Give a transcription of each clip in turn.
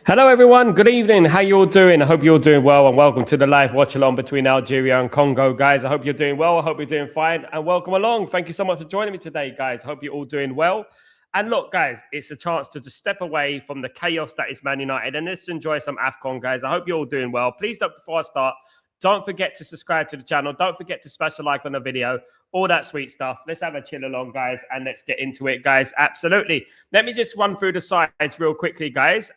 Hello, everyone. Good evening. How you all doing? I hope you're all doing well, and welcome to the live watch along between Algeria and Congo, guys. I hope you're doing well. I hope you're doing fine, and welcome along. Thank you so much for joining me today, guys. I hope you're all doing well. And look, guys, it's a chance to just step away from the chaos that is Man United and let's enjoy some AFCON, guys. I hope you're all doing well. Please don't, before I start, don't forget to subscribe to the channel. Don't forget to smash a like on the video. All that sweet stuff. Let's have a chill along, guys, and let's get into it, guys. Absolutely. Let me just run through the sides real quickly, guys.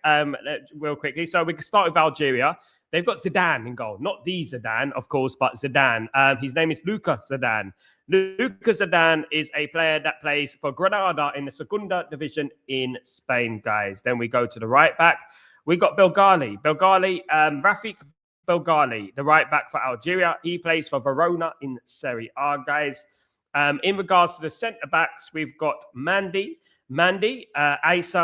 Real quickly. So we can start with Algeria. They've got Zidane in goal. Not the Zidane, of course, but Zidane. His name is Luka Zidane. Luka Zidane is a player that plays for Granada in the Segunda Division in Spain, guys. Then we go to the right back. We got Belgali. Rafik Belgali, the right back for Algeria. He plays for Verona in Serie A, guys. In regards to the centre backs, we've got Issa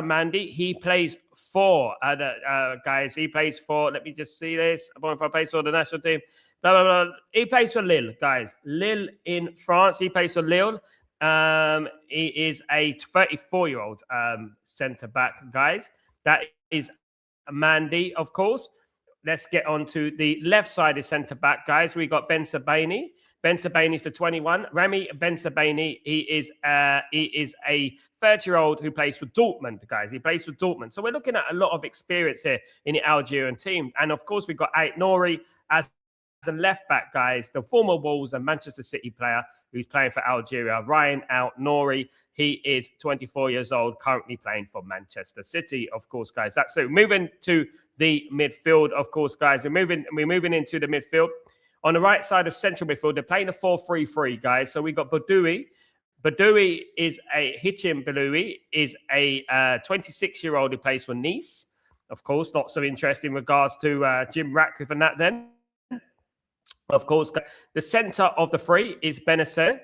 Mandy. He plays for guys. He plays for. Let me just see this. I wonder if I plays for the national team. Blah blah blah. He plays for Lille, guys. Lille in France. He plays for Lille. He is a 34-year-old centre back, guys. That is Mandy, of course. Let's get on to the left-sided centre-back, guys. We got Ben Sebaini. Ben Sebaini is the 21. Remy Ben Sebaini, he is a 30-year-old who plays for Dortmund, guys. He plays for Dortmund. So we're looking at a lot of experience here in the Algerian team. And, of course, we've got Ait Nouri as a left-back, guys, the former Wolves and Manchester City player who's playing for Algeria, Ryan Ait Nouri. He is 24 years old, currently playing for Manchester City, of course, guys. That's it. Moving to the midfield, of course, guys. We're moving into the midfield. On the right side of central midfield, they're playing a 4-3-3, guys. So we got Badoui. Badoui is a 26-year-old who plays for Nice. Of course, not so interesting in regards to Jim Ratcliffe and that then. Of course, the centre of the three is Benacer.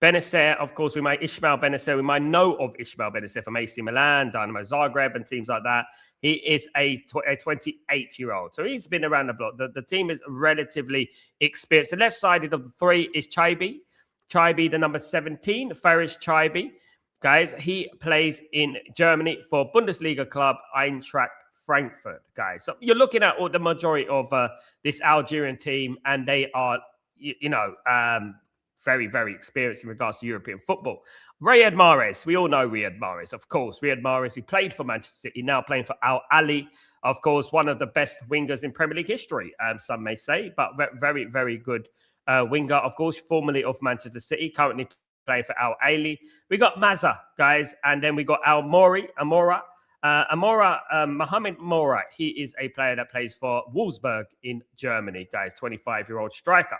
Benacer, of course, Ismail Benacer. We might know of Ismail Benacer from AC Milan, Dynamo Zagreb, and teams like that. He is a 28-year-old. So he's been around the block. The team is relatively experienced. The left-sided of the three is Chaibi. Chaibi, the number 17, Farish Chaibi. Guys, he plays in Germany for Bundesliga club Eintracht Frankfurt, guys. So you're looking at all the majority of this Algerian team, and they are, very, very experienced in regards to European football. Riyad Mahrez, we all know Riyad Mahrez, of course. Riyad Mahrez, who played for Manchester City, now playing for Al Ahly. Of course, one of the best wingers in Premier League history, some may say, but very, very good winger, of course, formerly of Manchester City, currently playing for Al Ahly. We got Mazza, guys, and then we got Mohamed Mora. He is a player that plays for Wolfsburg in Germany, guys, 25-year-old striker.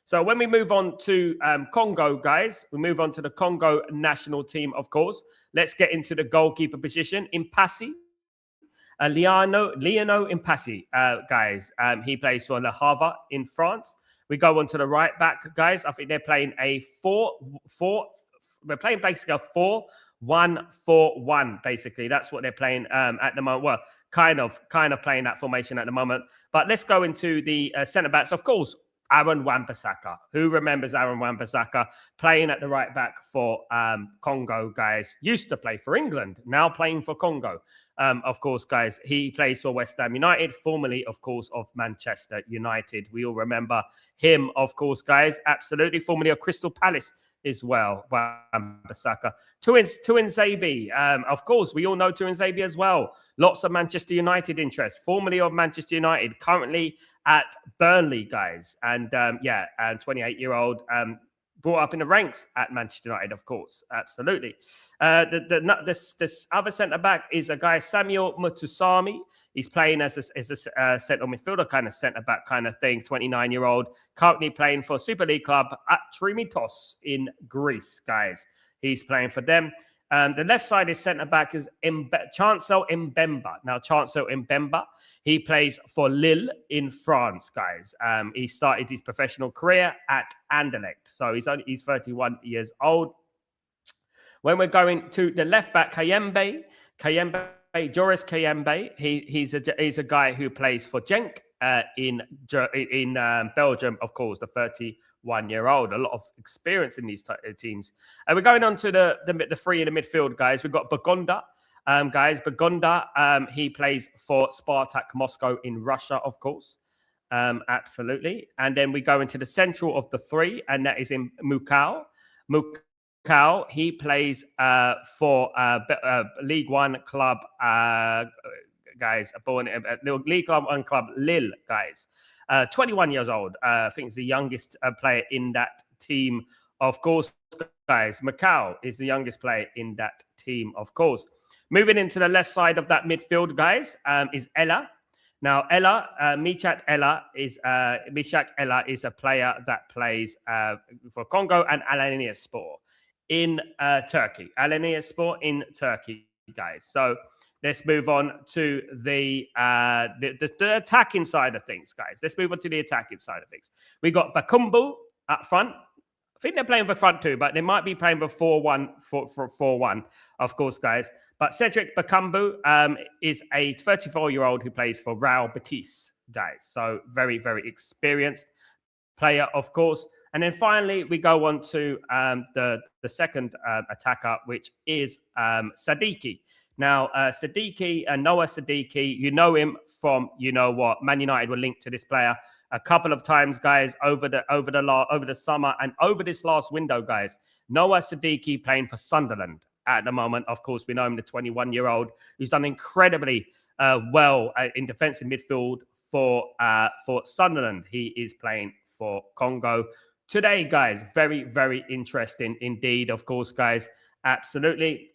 So when we move on to Congo, guys, we move on to the Congo national team, of course. Let's get into the goalkeeper position. Impassi, Leonardo Impassi, guys. He plays for Le Havre in France. We go on to the right back, guys. I think they're playing a 4-4. We're playing basically a 4-1-4-1, basically. That's what they're playing at the moment. Well, kind of playing that formation at the moment. But let's go into the centre-backs. Of course, Aaron Wan-Bissaka. Who remembers Aaron Wan-Bissaka playing at the right back for Congo, guys? Used to play for England, now playing for Congo. Of course, guys, he plays for West Ham United, formerly, of course, of Manchester United. We all remember him, of course, guys. Absolutely. Formerly of Crystal Palace as well, Wan-Bissaka. Tuanzebe, of course, we all know Tuanzebe as well. Lots of Manchester United interest. Formerly of Manchester United, currently at Burnley, guys. And 28-year-old, brought up in the ranks at Manchester United, of course. Absolutely. This other centre-back is a guy, Samuel Mutusami. He's playing as a centre midfielder, kind of centre-back kind of thing, 29-year-old, currently playing for Super League club at Trimitos in Greece, guys. He's playing for them. The left-sided centre-back is Chancel Mbemba. Now, Chancel Mbemba, he plays for Lille in France, guys. He started his professional career at Anderlecht. So he's 31 years old. When we're going to the left-back, Joris Kayembe, he's a guy who plays for Genk in Belgium, of course, the 31-year-old. A lot of experience in these teams. And we're going on to the three in the midfield, guys. We've got Bagonda, guys. Bagunda, he plays for Spartak Moscow in Russia, of course. Absolutely. And then we go into the central of the three, and that is in Mukau. Mukau, he plays for League One club, guys, born League One club Lille, guys. 21 years old. I think he's the youngest player in that team, of course, guys. Macau is the youngest player in that team, of course. Moving into the left side of that midfield, guys, is Ella. Now, Michat Ella is a player that plays for Congo and Alanyaspor in Turkey. Alanyaspor in Turkey, guys. So let's move on to the attacking side of things, guys. Let's move on to the attacking side of things. We got Bakumbu up front. I think they're playing for front two, but they might be playing for 4-1, of course, guys. But Cedric Bakumbu is a 34-year-old who plays for Real Betis, guys. So very, very experienced player, of course. And then finally, we go on to the second attacker, which is Sadiki. Now, Noah Sadiki, you know him from, you know what, Man United were linked to this player a couple of times, guys, over the summer and over this last window, guys. Noah Sadiki playing for Sunderland at the moment. Of course, we know him, the 21-year-old, who's done incredibly well in defensive midfield for Sunderland. He is playing for Congo today, guys. Very, very interesting indeed, of course, guys. Absolutely.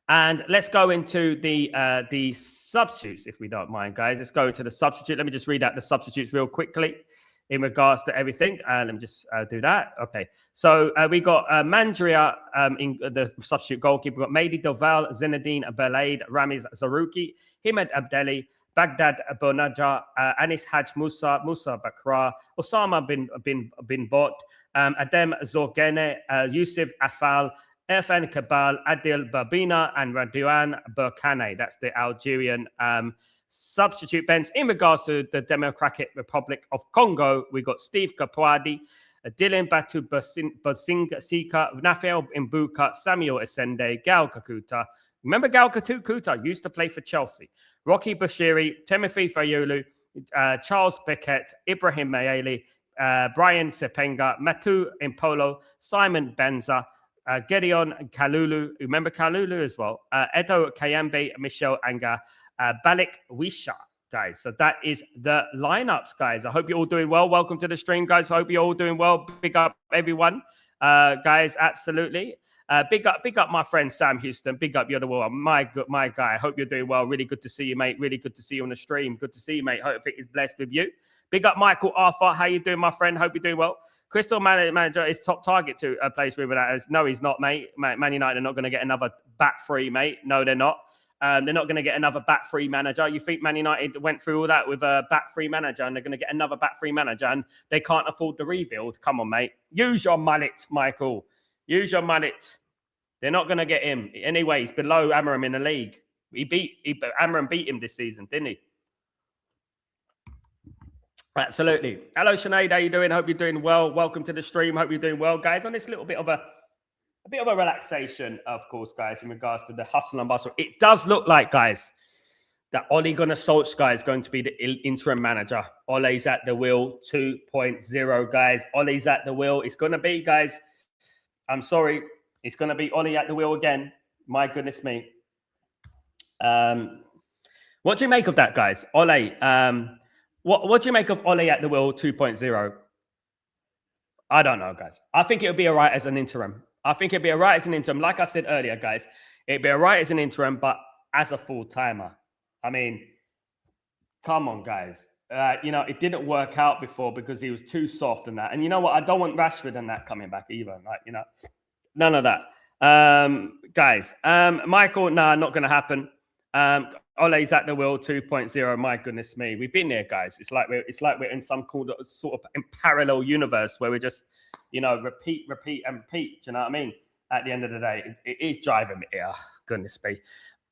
And let's go into the substitutes, if we don't mind, guys. Let's go into the substitute. Let me just read out the substitutes real quickly in regards to everything. Let me just do that. Okay. So we got Mandria in the substitute goalkeeper. We've got Mehdi Doval, Zinedine Belaid, Ramiz Zarouki, Himed Abdelli, Baghdad Bonaja, Anis Haj Musa, Musa Bakra, Osama bin Bot, Adem Zorgene, Yusuf Afal, FN Kabal, Adil Babina, and Radouan Burkane. That's the Algerian substitute bench. In regards to the Democratic Republic of Congo, we got Steve Kapwadi, Dylan Batu Bosinga Sika, Nafael Mbuka, Samuel Essende, Gal Kakuta. Remember Gal Kakuta used to play for Chelsea. Rocky Bashiri, Timothy Fayulu, Charles Beckett, Ibrahim Mayeli, Brian Sepenga, Matu Impolo, Simon Benza, Gedeon Kalulu, remember Kalulu as well, Edo Kayambe, Michelle Anga, Balik Wisha, guys. So that is the lineups, guys. I hope you're all doing well. Welcome to the stream, guys. I hope you're all doing well. Big up everyone, guys. Absolutely. Big up my friend Sam Houston. Big up, you're the world. My guy. I hope you're doing well. Really good to see you, mate. Really good to see you on the stream. Good to see you, mate. Hope it is blessed with you. Big up Michael Arthur. How you doing, my friend? Hope you're doing well. Crystal Manager is top target to place with that. No, he's not, mate. Man United are not going to get another back free, mate. No, they're not. They're not going to get another back free manager. You think Man United went through all that with a back free manager and they're going to get another back free manager and they can't afford the rebuild? Come on, mate. Use your mullet, Michael. Use your mullet. They're not going to get him. Anyway, he's below Amorim in the league. Amorim beat him this season, didn't he? Absolutely. Hello, Sinead. How you doing? Hope you're doing well. Welcome to the stream. Hope you're doing well, guys. On this little bit of a relaxation, of course, guys, in regards to the hustle and bustle. It does look like, guys, that Ole Gunnar Solskjaer is going to be the interim manager. Ole's at the wheel 2.0, guys. Ole's at the wheel. It's going to be, guys. I'm sorry. It's going to be Ole at the wheel again. My goodness me. What do you make of that, guys? Ole, what do you make of Ole at the wheel 2.0? I don't know, guys. I think it would be all right as an interim. Like I said earlier, guys, it'd be all right as an interim, but as a full-timer. I mean, come on, guys. It didn't work out before because he was too soft and that. And you know what? I don't want Rashford and that coming back either. None of that. Guys, Michael, not going to happen. Ole's at the wheel 2.0. My goodness me, we've been there, guys. It's like we're in some sort of parallel universe where we're just, repeat and repeat. Do you know what I mean? At the end of the day, it is driving me. Oh, goodness me.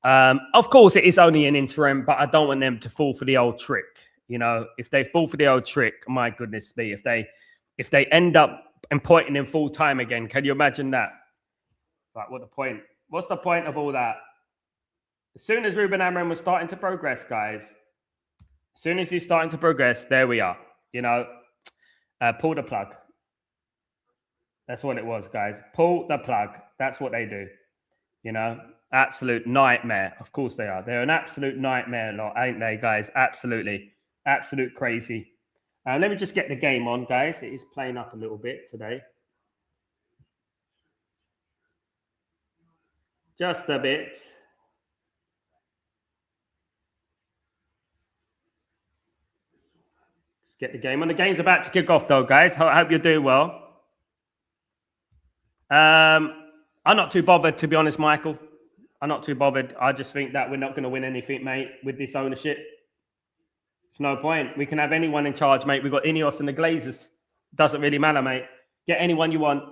Of course, it is only an interim, but I don't want them to fall for the old trick. If they fall for the old trick, my goodness me, if they end up appointing him full time again, can you imagine that? It's like, what the point? What's the point of all that? As soon as Ruben Amorim was starting to progress, guys, as soon as he's starting to progress, there we are. You know, pull the plug. That's what it was, guys. Pull the plug. That's what they do. You know, absolute nightmare. Of course they are. They're an absolute nightmare lot, ain't they, guys? Absolutely. Absolute crazy. Let me just get the game on, guys. It is playing up a little bit today. Just a bit. Let's get the game on. The game's about to kick off, though, guys. I hope you're doing well. I'm not too bothered, to be honest, Michael. I'm not too bothered. I just think that we're not going to win anything, mate, with this ownership. There's no point. We can have anyone in charge, mate. We've got Ineos and the Glazers. Doesn't really matter, mate. Get anyone you want.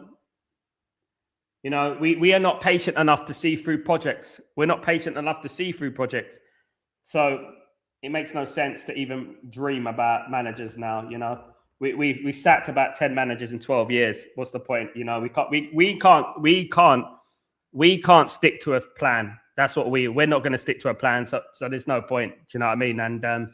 You know, we are not patient enough to see through projects. We're not patient enough to see through projects. So it makes no sense to even dream about managers now, you know. We sacked about 10 managers in 12 years. What's the point? You know, we can't stick to a plan. That's what we're not going to stick to a plan. So there's no point. Do you know what I mean? And there's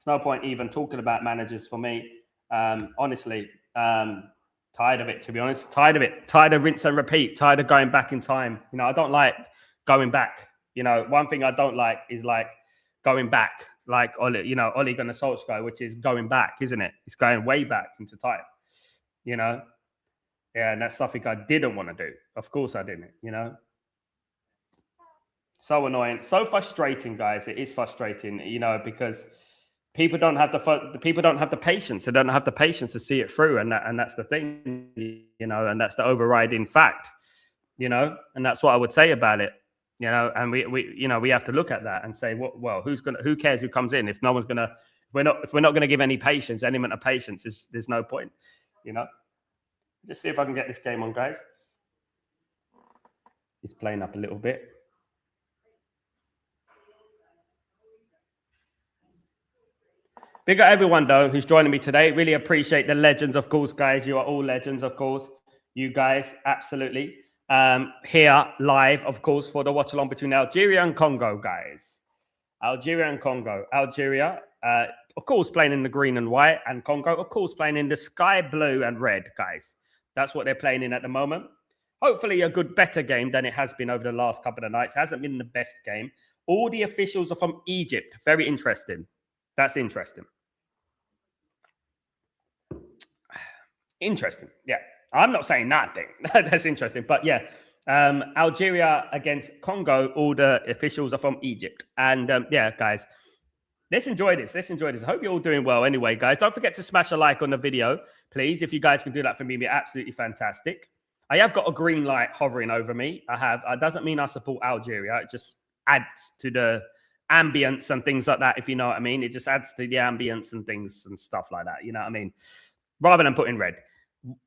no point even talking about managers for me. Honestly, tired of it, to be honest. Tired of it. Tired of rinse and repeat. Tired of going back in time. You know, I don't like going back. You know, one thing I don't like is like going back. Like Ole, you know, Ole Gunnar Solskjaer, which is going back, isn't it? It's going way back into time, you know? Yeah, and that's something I didn't want to do. Of course I didn't, you know? So annoying. So frustrating, guys. It is frustrating, you know, because people don't have the patience. They don't have the patience to see it through. And that's the thing, you know, and that's the overriding fact, you know? And that's what I would say about it. You know, and we have to look at that and say, well, who cares who comes in if no one's gonna, if we're not gonna give any patience, any amount of patience, there's no point, you know. Just see if I can get this game on, guys. It's playing up a little bit. Big up everyone though who's joining me today. Really appreciate the legends, of course, guys. You are all legends, of course. You guys, absolutely. Here live, of course, for the watch along between Algeria and Congo, guys. Algeria and Congo. Algeria, of course, playing in the green and white, and Congo, of course, playing in the sky blue and red, guys. That's what they're playing in at the moment. Hopefully a better game than it has been over the last couple of nights. It hasn't been the best game. All the officials are from Egypt. Very interesting. That's interesting. Interesting. Yeah. I'm not saying nothing. That's interesting. But yeah, Algeria against Congo, all the officials are from Egypt. And yeah, guys, let's enjoy this. Let's enjoy this. I hope you're all doing well anyway, guys. Don't forget to smash a like on the video, please. If you guys can do that for me, it'd be absolutely fantastic. I have got a green light hovering over me. I have. It doesn't mean I support Algeria. It just adds to the ambience and things like that, if you know what I mean. It just adds to the ambience and things and stuff like that. You know what I mean? Rather than putting red.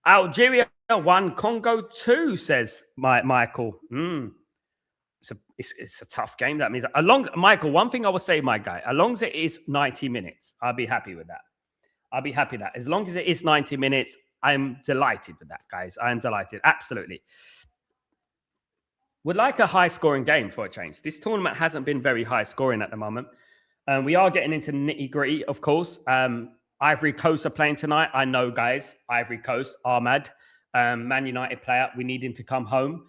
Algeria 1, Congo 2, says Michael. It's a tough game. That means Michael, one thing I will say, my guy, as long as it is 90 minutes, I'll be happy with that. I'll be happy with that. As long as it is 90 minutes, I'm delighted with that, guys. I am delighted. Absolutely. Would like a high-scoring game for a change. This tournament hasn't been very high-scoring at the moment. We are getting into nitty-gritty, of course. Ivory Coast are playing tonight. I know, guys. Ivory Coast, Ahmad, Man United player. We need him to come home.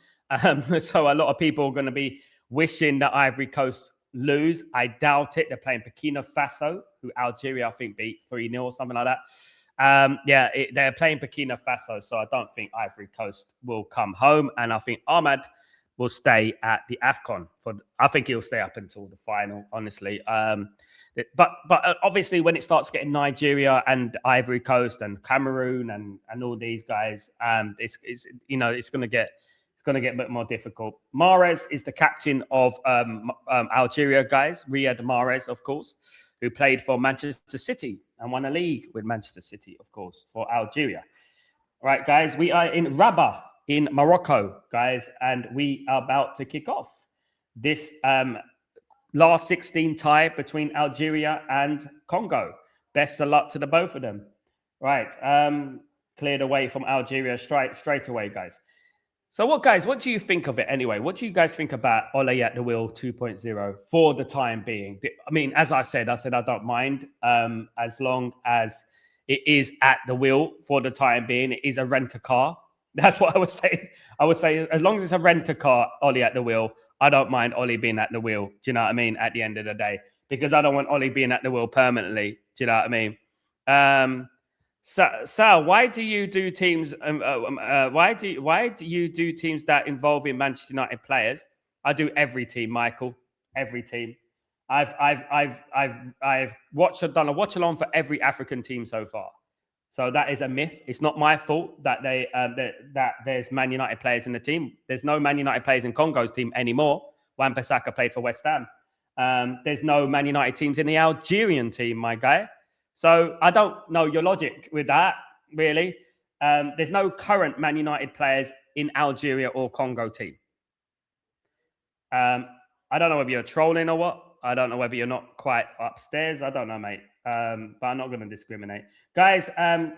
So a lot of people are going to be wishing that Ivory Coast lose. I doubt it. They're playing Burkina Faso, who Algeria, I think, beat 3-0 or something like that. They're playing Burkina Faso, so I don't think Ivory Coast will come home. And I think Ahmad will stay at the AFCON. I think he'll stay up until the final, honestly. But obviously, when it starts getting Nigeria and Ivory Coast and Cameroon and all these guys, it's going to get a bit more difficult. Mahrez is the captain of Algeria, guys. Riyad Mahrez, of course, who played for Manchester City and won a league with Manchester City, of course, for Algeria. All right, guys, we are in Rabat in Morocco, guys, and we are about to kick off this last 16 tie between Algeria and Congo. Best of luck to the both of them. Right, cleared away from Algeria straight away, guys. So what, guys, what do you think of it anyway? What do you guys think about Ole at the wheel 2.0 for the time being? I mean, as I said I don't mind as long as it is at the wheel for the time being. It is a rent-a-car. That's what I would say. I would say as long as it's a rent-a-car, Ole at the wheel, I don't mind Ole being at the wheel. Do you know what I mean? At the end of the day, because I don't want Ole being at the wheel permanently. Do you know what I mean? So, Sal, why do you do teams? Why do you do teams that involve in Manchester United players? I do every team, Michael. Every team. I've done a watch along for every African team so far. So that is a myth. It's not my fault that that there's Man United players in the team. There's no Man United players in Congo's team anymore. Wan-Bissaka played for West Ham. There's no Man United teams in the Algerian team, my guy. So I don't know your logic with that, really. There's no current Man United players in Algeria or Congo team. I don't know whether you're trolling or what. I don't know whether you're not quite upstairs. I don't know, mate. But I'm not going to discriminate. Guys,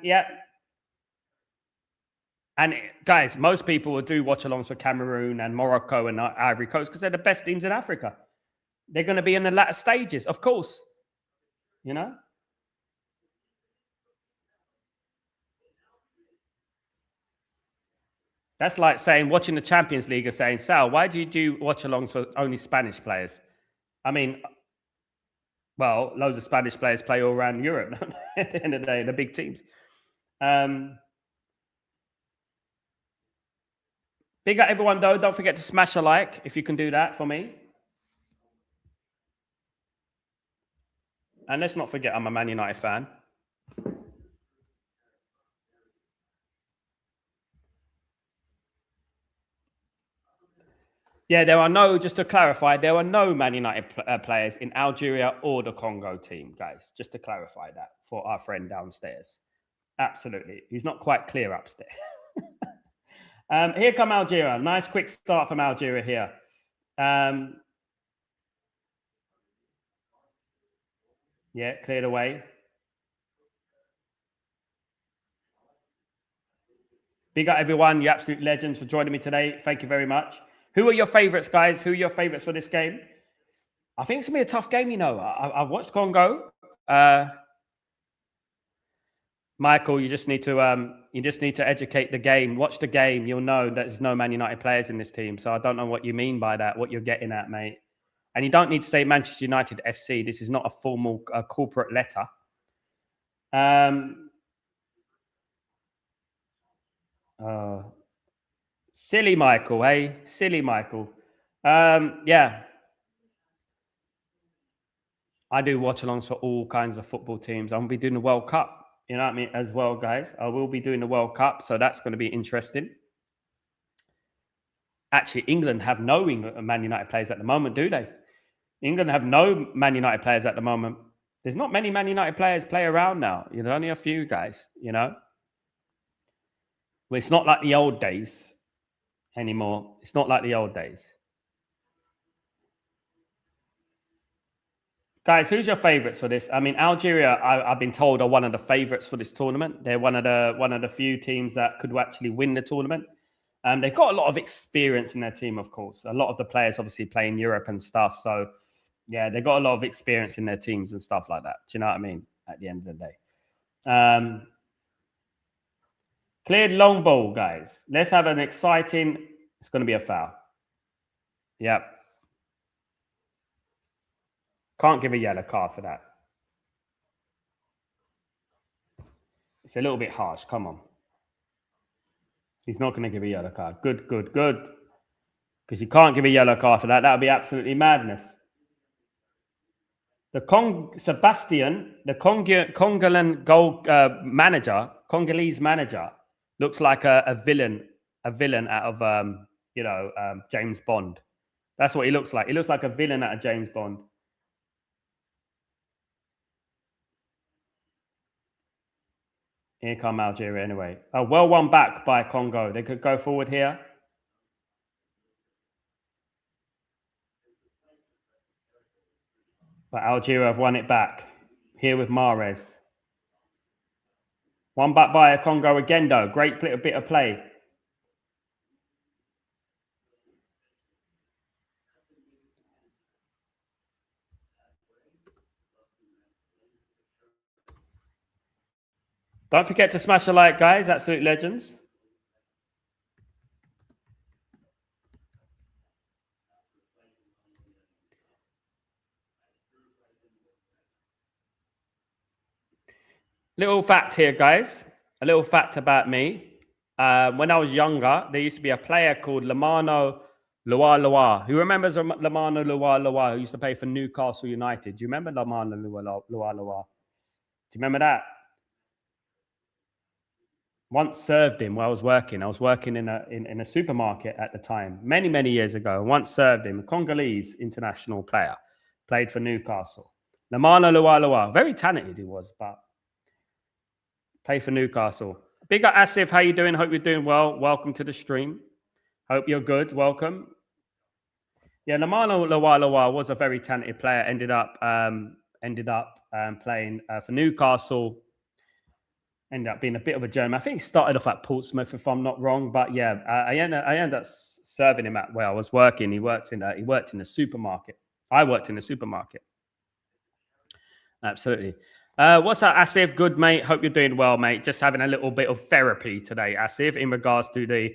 yeah. And guys, most people will do watch-alongs for Cameroon and Morocco and Ivory Coast because they're the best teams in Africa. They're going to be in the latter stages, of course. You know? That's like saying, watching the Champions League and saying, Sal, why do you do watch-alongs for only Spanish players? I mean, well, loads of Spanish players play all around Europe at the end of the day, the big teams. Big up everyone, though. Don't forget to smash a like if you can do that for me. And let's not forget I'm a Man United fan. Yeah, there are no, just to clarify, there are no Man United players in Algeria or the Congo team, guys. Just to clarify that for our friend downstairs. Absolutely. He's not quite clear upstairs. Here come Algeria. Nice quick start from Algeria here. Yeah, cleared away. Big up everyone. You absolute legends for joining me today. Thank you very much. Who are your favorites, guys? Who are your favorites for this game? I think it's going to be a tough game, you know. I've watched Congo. Michael, you just need to educate the game. Watch the game. You'll know that there's no Man United players in this team. So I don't know what you mean by that, what you're getting at, mate. And you don't need to say Manchester United FC. This is not a formal corporate letter. Silly Michael, hey? Silly Michael. Yeah. I do watch-alongs for all kinds of football teams. I'm going to be doing the World Cup. You know what I mean? As well, guys. I will be doing the World Cup, so that's going to be interesting. Actually, England have no Man United players at the moment, do they? England have no Man United players at the moment. There's not many Man United players play around now. You know, only a few guys, you know? Well, it's not like the old days anymore. It's not like the old days. Guys, who's your favourites for this? I mean, Algeria, I've been told, are one of the favourites for this tournament. They're one of the few teams that could actually win the tournament. They've got a lot of experience in their team, of course. A lot of the players obviously play in Europe and stuff. So, yeah, they've got a lot of experience in their teams and stuff like that. Do you know what I mean? At the end of the day. Cleared long ball, guys. Let's have an exciting... It's going to be a foul. Yep. Can't give a yellow card for that. It's a little bit harsh. Come on. He's not going to give a yellow card. Good. Because you can't give a yellow card for that. That would be absolutely madness. Sebastian, the Congolese manager, looks like a villain out of James Bond. That's what he looks like. He looks like a villain out of James Bond. Here come Algeria anyway. Oh, well won back by Congo. They could go forward here. But Algeria have won it back. Here with Mahrez. One back by Congo again, though. Great bit of play. Don't forget to smash a like, guys. Absolute legends. Little fact here, guys. A little fact about me. When I was younger, there used to be a player called Lamano Lualua. Who remembers Lamano Lualua, who used to play for Newcastle United? Do you remember Lamano Lualua? Do you remember that? Once served him while I was working. I was working in a supermarket at the time, many years ago. Once served him, a Congolese international player, played for Newcastle. Lamano Lualua, very talented he was, but played for Newcastle. Big up Asif, how you doing? Hope you're doing well. Welcome to the stream. Hope you're good. Welcome. Yeah, Lamano Lualua was a very talented player. Ended up playing for Newcastle. Ended up being a bit of a journeyman. I think he started off at Portsmouth, if I'm not wrong. But yeah, I ended up serving him at where I was working. He worked in the supermarket. I worked in the supermarket. Absolutely. What's up, Asif? Good, mate. Hope you're doing well, mate. Just having a little bit of therapy today, Asif, in regards to the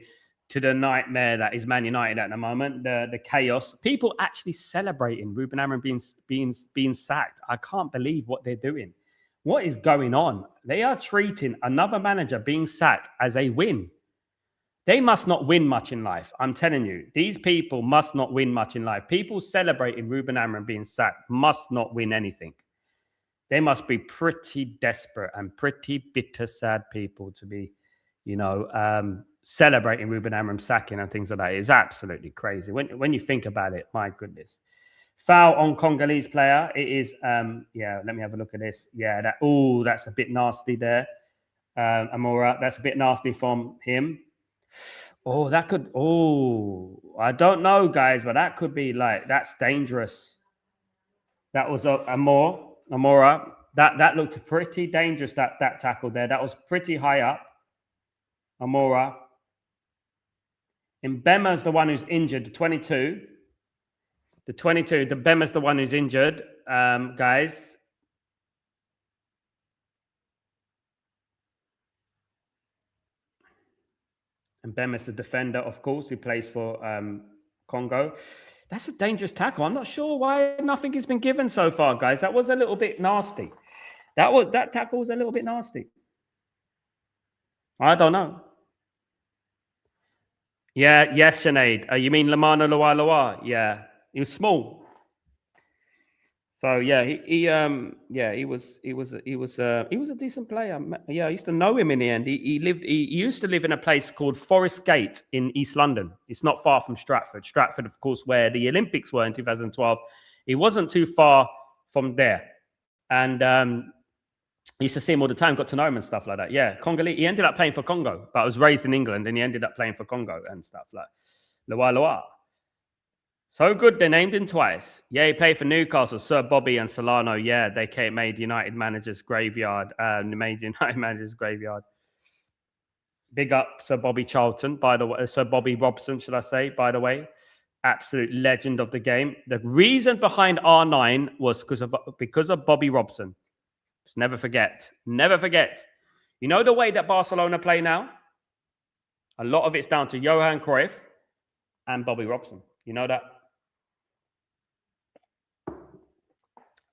nightmare that is Man United at the moment, the chaos. People actually celebrating Ruben Amorim being sacked. I can't believe what they're doing. What is going on? They are treating another manager being sacked as a win. They must not win much in life. I'm telling you, these people must not win much in life. People celebrating Ruben Amorim being sacked must not win anything. They must be pretty desperate and pretty bitter, sad people to be, celebrating Ruben Amorim sacking and things like that. It's absolutely crazy. When you think about it, my goodness. Foul on Congolese player. It is, let me have a look at this. Yeah, that's a bit nasty there. Amora, that's a bit nasty from him. I don't know, guys, but that could be that's dangerous. That was Amora. That looked pretty dangerous, that tackle there. That was pretty high up. Amora. Mbema's the one who's injured, the 22. The 22, the Mbema's the one who's injured, guys. And Mbema's the defender, of course, who plays for Congo. That's a dangerous tackle. I'm not sure why nothing has been given so far, guys. That was a little bit nasty. That tackle was a little bit nasty. I don't know. Yeah, yes, Sinead. You mean Lamano Lualua? Yeah, he was small. So yeah, he was a decent player. Yeah, I used to know him in the end. He used to live in a place called Forest Gate in East London. It's not far from Stratford. Stratford, of course, where the Olympics were in 2012. He wasn't too far from there, and I used to see him all the time. Got to know him and stuff like that. Yeah, Congolese. He ended up playing for Congo, but I was raised in England, and he ended up playing for Congo and stuff like Lualua. So good, they named him twice. Yeah, he played for Newcastle. Sir Bobby and Solano. Yeah, they made United managers graveyard. Big up Sir Bobby Charlton, by the way. Sir Bobby Robson, should I say, by the way. Absolute legend of the game. The reason behind R9 was because of Bobby Robson. Just never forget. Never forget. You know the way that Barcelona play now? A lot of it's down to Johan Cruyff and Bobby Robson. You know that?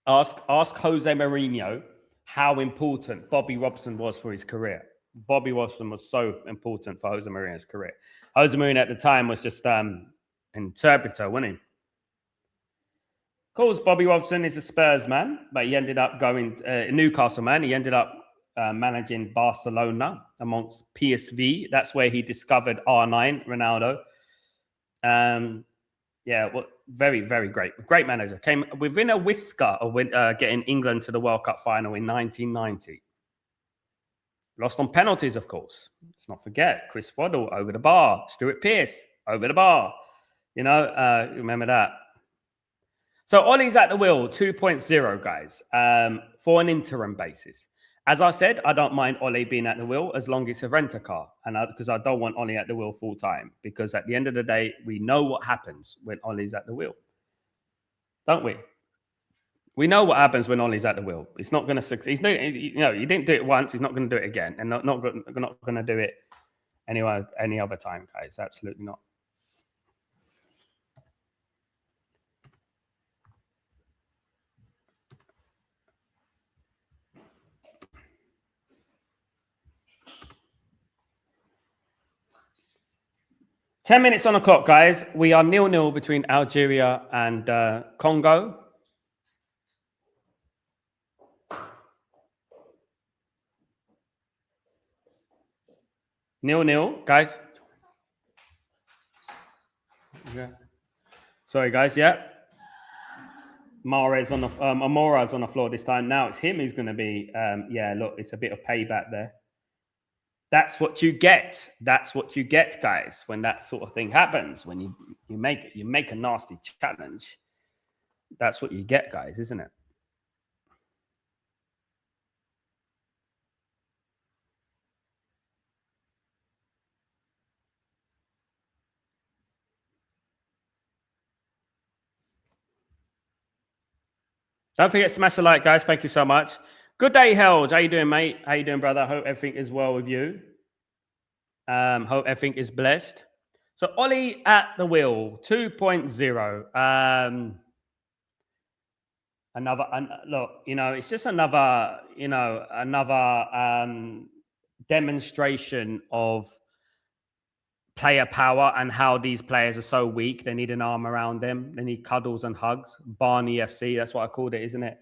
Ask Jose Mourinho how important Bobby Robson was for his career. Bobby Robson was so important for Jose Mourinho's career. Jose Mourinho at the time was just an interpreter, wasn't he? Of course, Bobby Robson is a Spurs man, but he ended up going Newcastle man. He ended up managing Barcelona amongst PSV. That's where he discovered R9, Ronaldo. Very, very great. Great manager. Came within a whisker of getting England to the World Cup final in 1990. Lost on penalties, of course. Let's not forget. Chris Waddle over the bar. Stuart Pearce over the bar. Remember that. So Ollie's at the wheel 2.0, guys, for an interim basis. As I said, I don't mind Ollie being at the wheel as long as it's a renter car. And because I don't want Ollie at the wheel full time. Because at the end of the day, we know what happens when Ollie's at the wheel. Don't we? We know what happens when Ollie's at the wheel. It's not going to succeed. He's no, you didn't do it once. He's not going to do it again, and not going to do it anyway any other time, guys. Absolutely not. Ten minutes on the clock, guys. We are 0-0 between Algeria and Congo. Nil, guys. Yeah. Sorry, guys. Yeah. Mahrez on the Amora's on the floor this time. Now it's him who's going to be. Yeah, look, it's a bit of payback there. That's what you get. That's what you get, guys, when that sort of thing happens. When you make a nasty challenge. That's what you get, guys, isn't it? Don't forget to smash a like, guys. Thank you so much. Good day, Helge. How you doing, mate? How you doing, brother? Hope everything is well with you. Hope everything is blessed. So Ollie at the wheel, 2.0. Look, it's just another demonstration of player power and how these players are so weak. They need an arm around them. They need cuddles and hugs. Barney FC, that's what I called it, isn't it?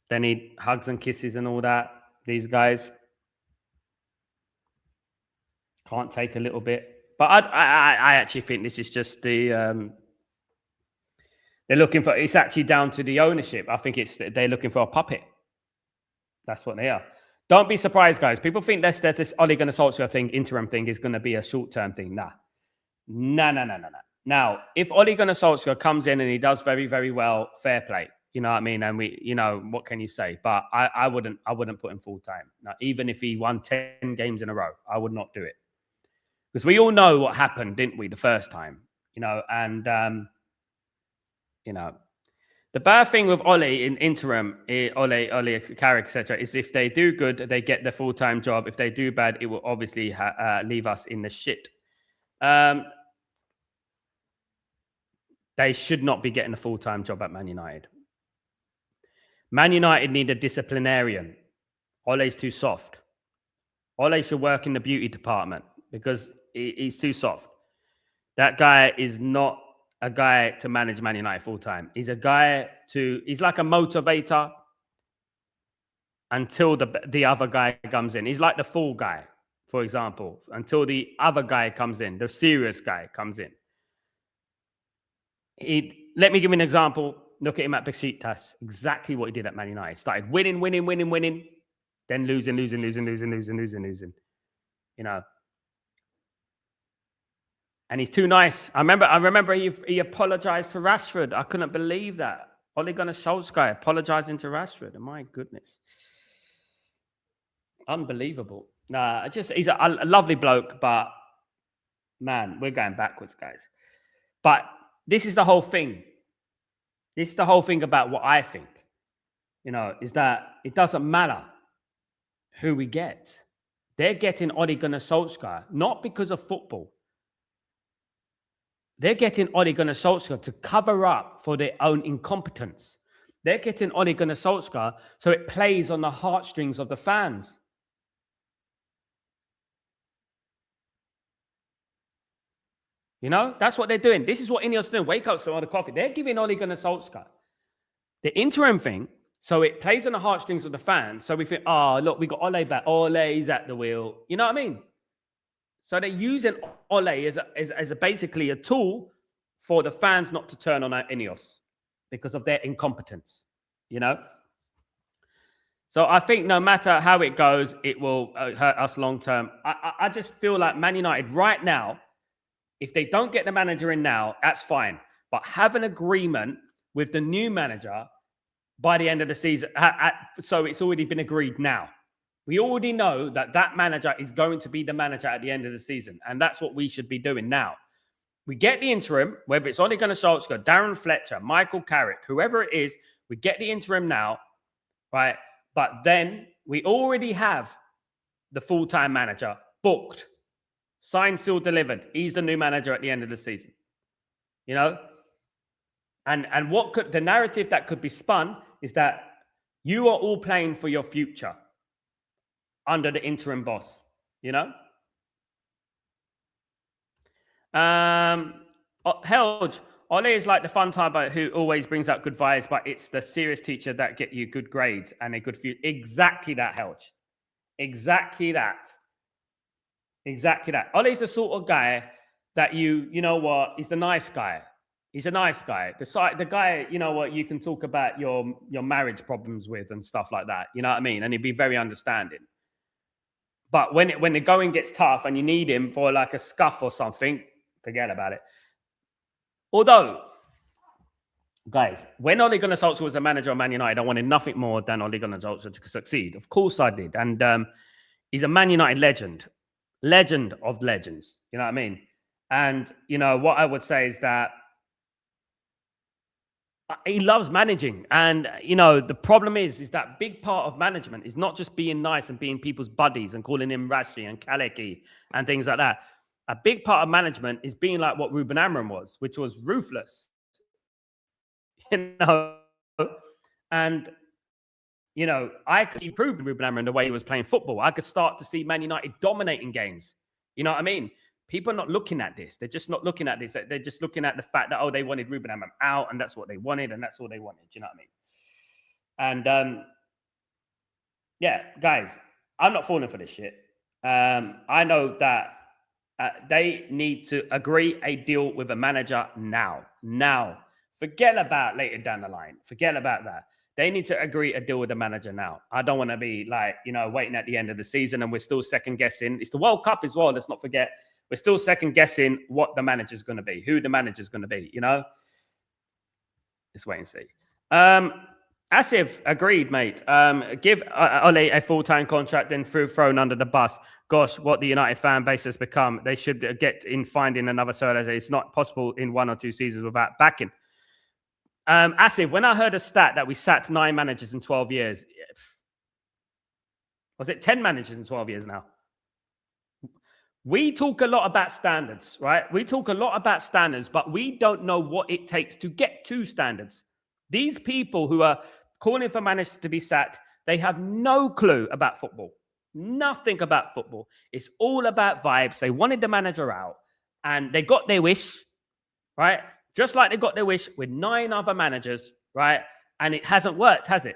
They need hugs and kisses and all that. These guys can't take a little bit. But I actually think this is just the... they're looking for... It's actually down to the ownership. I think they're looking for a puppet. That's what they are. Don't be surprised, guys. People think that this Ole Gunnar Solskjaer thing, interim thing, is going to be a short-term thing. Nah. Now, if Ole Gunnar Solskjaer comes in and he does very, very well, fair play. You know what I mean? And what can you say? But I wouldn't put him full-time. Now, even if he won 10 games in a row, I would not do it. Because we all know what happened, didn't we, the first time? The bad thing with Ole in interim, Ole, Carrick, etc., is if they do good, they get the full-time job. If they do bad, it will obviously leave us in the shit. They should not be getting a full-time job at Man United. Man United need a disciplinarian. Ole's too soft. Ole should work in the beauty department because he's too soft. That guy is not a guy to manage Man United full-time. He's like a motivator until the other guy comes in. He's like the fool guy, for example, until the other guy comes in, the serious guy comes in. Let me give you an example. Look at him at Besiktas. Exactly what he did at Man United. Started winning, then losing. And he's too nice. I remember he apologized to Rashford. I couldn't believe that. Ole Gunnar Solskjaer apologizing to Rashford. My goodness. Unbelievable. Nah, he's a lovely bloke, but man, we're going backwards, guys. But this is the whole thing. This is the whole thing about what I think, is that it doesn't matter who we get. They're getting Ole Gunnar Solskjaer, not because of football. They're getting Ole Gunnar Solskjaer to cover up for their own incompetence. They're getting Ole Gunnar Solskjaer so it plays on the heartstrings of the fans. That's what they're doing. This is what Ineos doing. Wake up, some other coffee. They're giving Ole Gunnar Solskjaer the interim thing, so it plays on the heartstrings of the fans. So we think, look, we got Ole back. Ole's at the wheel. You know what I mean? So they're using Ole as basically a tool for the fans not to turn on Ineos because of their incompetence. So I think no matter how it goes, it will hurt us long term. I just feel like Man United right now, if they don't get the manager in now, that's fine. But have an agreement with the new manager by the end of the season. So it's already been agreed now. We already know that manager is going to be the manager at the end of the season. And that's what we should be doing now. We get the interim, whether it's Ole Gunnar Solskjaer, Darren Fletcher, Michael Carrick, whoever it is, we get the interim now, right? But then we already have the full-time manager booked, signed, sealed, delivered. He's the new manager at the end of the season. You know? And what could the narrative that could be spun is that you are all playing for your future under the interim boss, you know? Helge, Ole is like the fun type who always brings out good vibes, but it's the serious teacher that get you good grades and a good future. Exactly that, Helge. Exactly that. Exactly that. Ole's the sort of guy that you know what, he's the nice guy. He's a nice guy. The guy, you know what, you can talk about your marriage problems with and stuff like that. You know what I mean? And he'd be very understanding. But when the going gets tough and you need him for like a scuff or something, forget about it. Although, guys, when Ole Gunnar Solskjaer was the manager of Man United, I wanted nothing more than Ole Gunnar Solskjaer to succeed. Of course I did. And he's a Man United legend. Legend of legends. You know what I mean? And, you know, what I would say is that he loves managing. And, you know, the problem is that big part of management is not just being nice and being people's buddies and calling him Rashi and Kaleki and things like that. A big part of management is being like what Ruben Amorim was, which was ruthless. You know? And, you know, I could improve Ruben Amorim the way he was playing football. I could start to see Man United dominating games. You know what I mean? People are not looking at this. They're just not looking at this. They're just looking at the fact that, oh, they wanted Ruben Amorim out, and that's what they wanted, and that's all they wanted. You know what I mean? And, yeah, guys, I'm not falling for this shit. I know that they need to agree a deal with a manager now. Now. Forget about later down the line. Forget about that. They need to agree a deal with the manager now. I don't want to be like, you know, waiting at the end of the season and we're still second guessing. It's the World Cup as well. Let's not forget. We're still second guessing what the manager's going to be, who the manager's going to be, you know? Let's wait and see. Asif, agreed, mate. Give Ole a full-time contract, then thrown under the bus. Gosh, what the United fan base has become. They should get in finding another Soler. It's not possible in 1 or 2 seasons without backing. Asif, when I heard a stat that we sacked 9 managers in 12 years, was it 10 managers in 12 years now? We talk a lot about standards, right? We talk a lot about standards, but we don't know what it takes to get to standards. These people who are calling for managers to be sacked, they have no clue about football. Nothing about football. It's all about vibes. They wanted the manager out and they got their wish, right? Just like they got their wish with 9 other managers, right? And it hasn't worked, has it?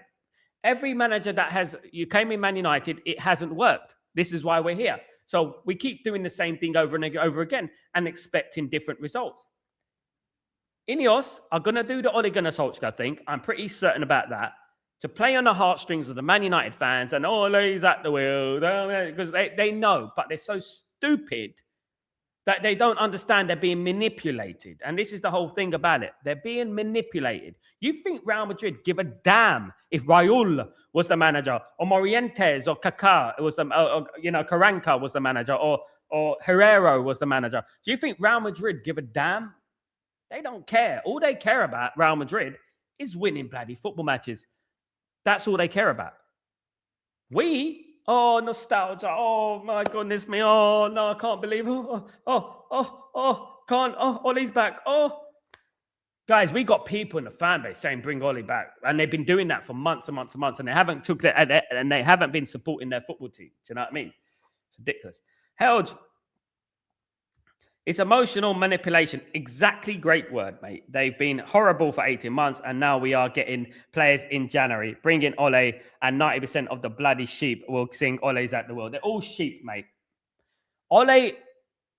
Every manager that you came in Man United, it hasn't worked. This is why we're here. So we keep doing the same thing over and over again and expecting different results. Ineos are going to do the Ole Gunnar Solskjaer thing. I'm pretty certain about that. To play on the heartstrings of the Man United fans and Ole's at the wheel. Because they know, but they're so stupid that they don't understand they're being manipulated. And this is the whole thing about it. They're being manipulated. You think Real Madrid give a damn if Raul was the manager or Morientes or Kaká was Carranca was the manager or Herrero was the manager? Do you think Real Madrid give a damn? They don't care. All they care about, Real Madrid, is winning bloody football matches. That's all they care about. Nostalgia. Oh, my goodness me. Oh, no, I can't believe it. Ole's back. Guys, we got people in the fan base saying, bring Ole back. And they've been doing that for months and months and months. And they haven't and they haven't been supporting their football team. Do you know what I mean? It's ridiculous. Helge, it's emotional manipulation. Exactly, great word, mate. They've been horrible for 18 months, and now we are getting players in January. Bring in Ole, and 90% of the bloody sheep will sing Ole's at the wheel. They're all sheep, mate. Ole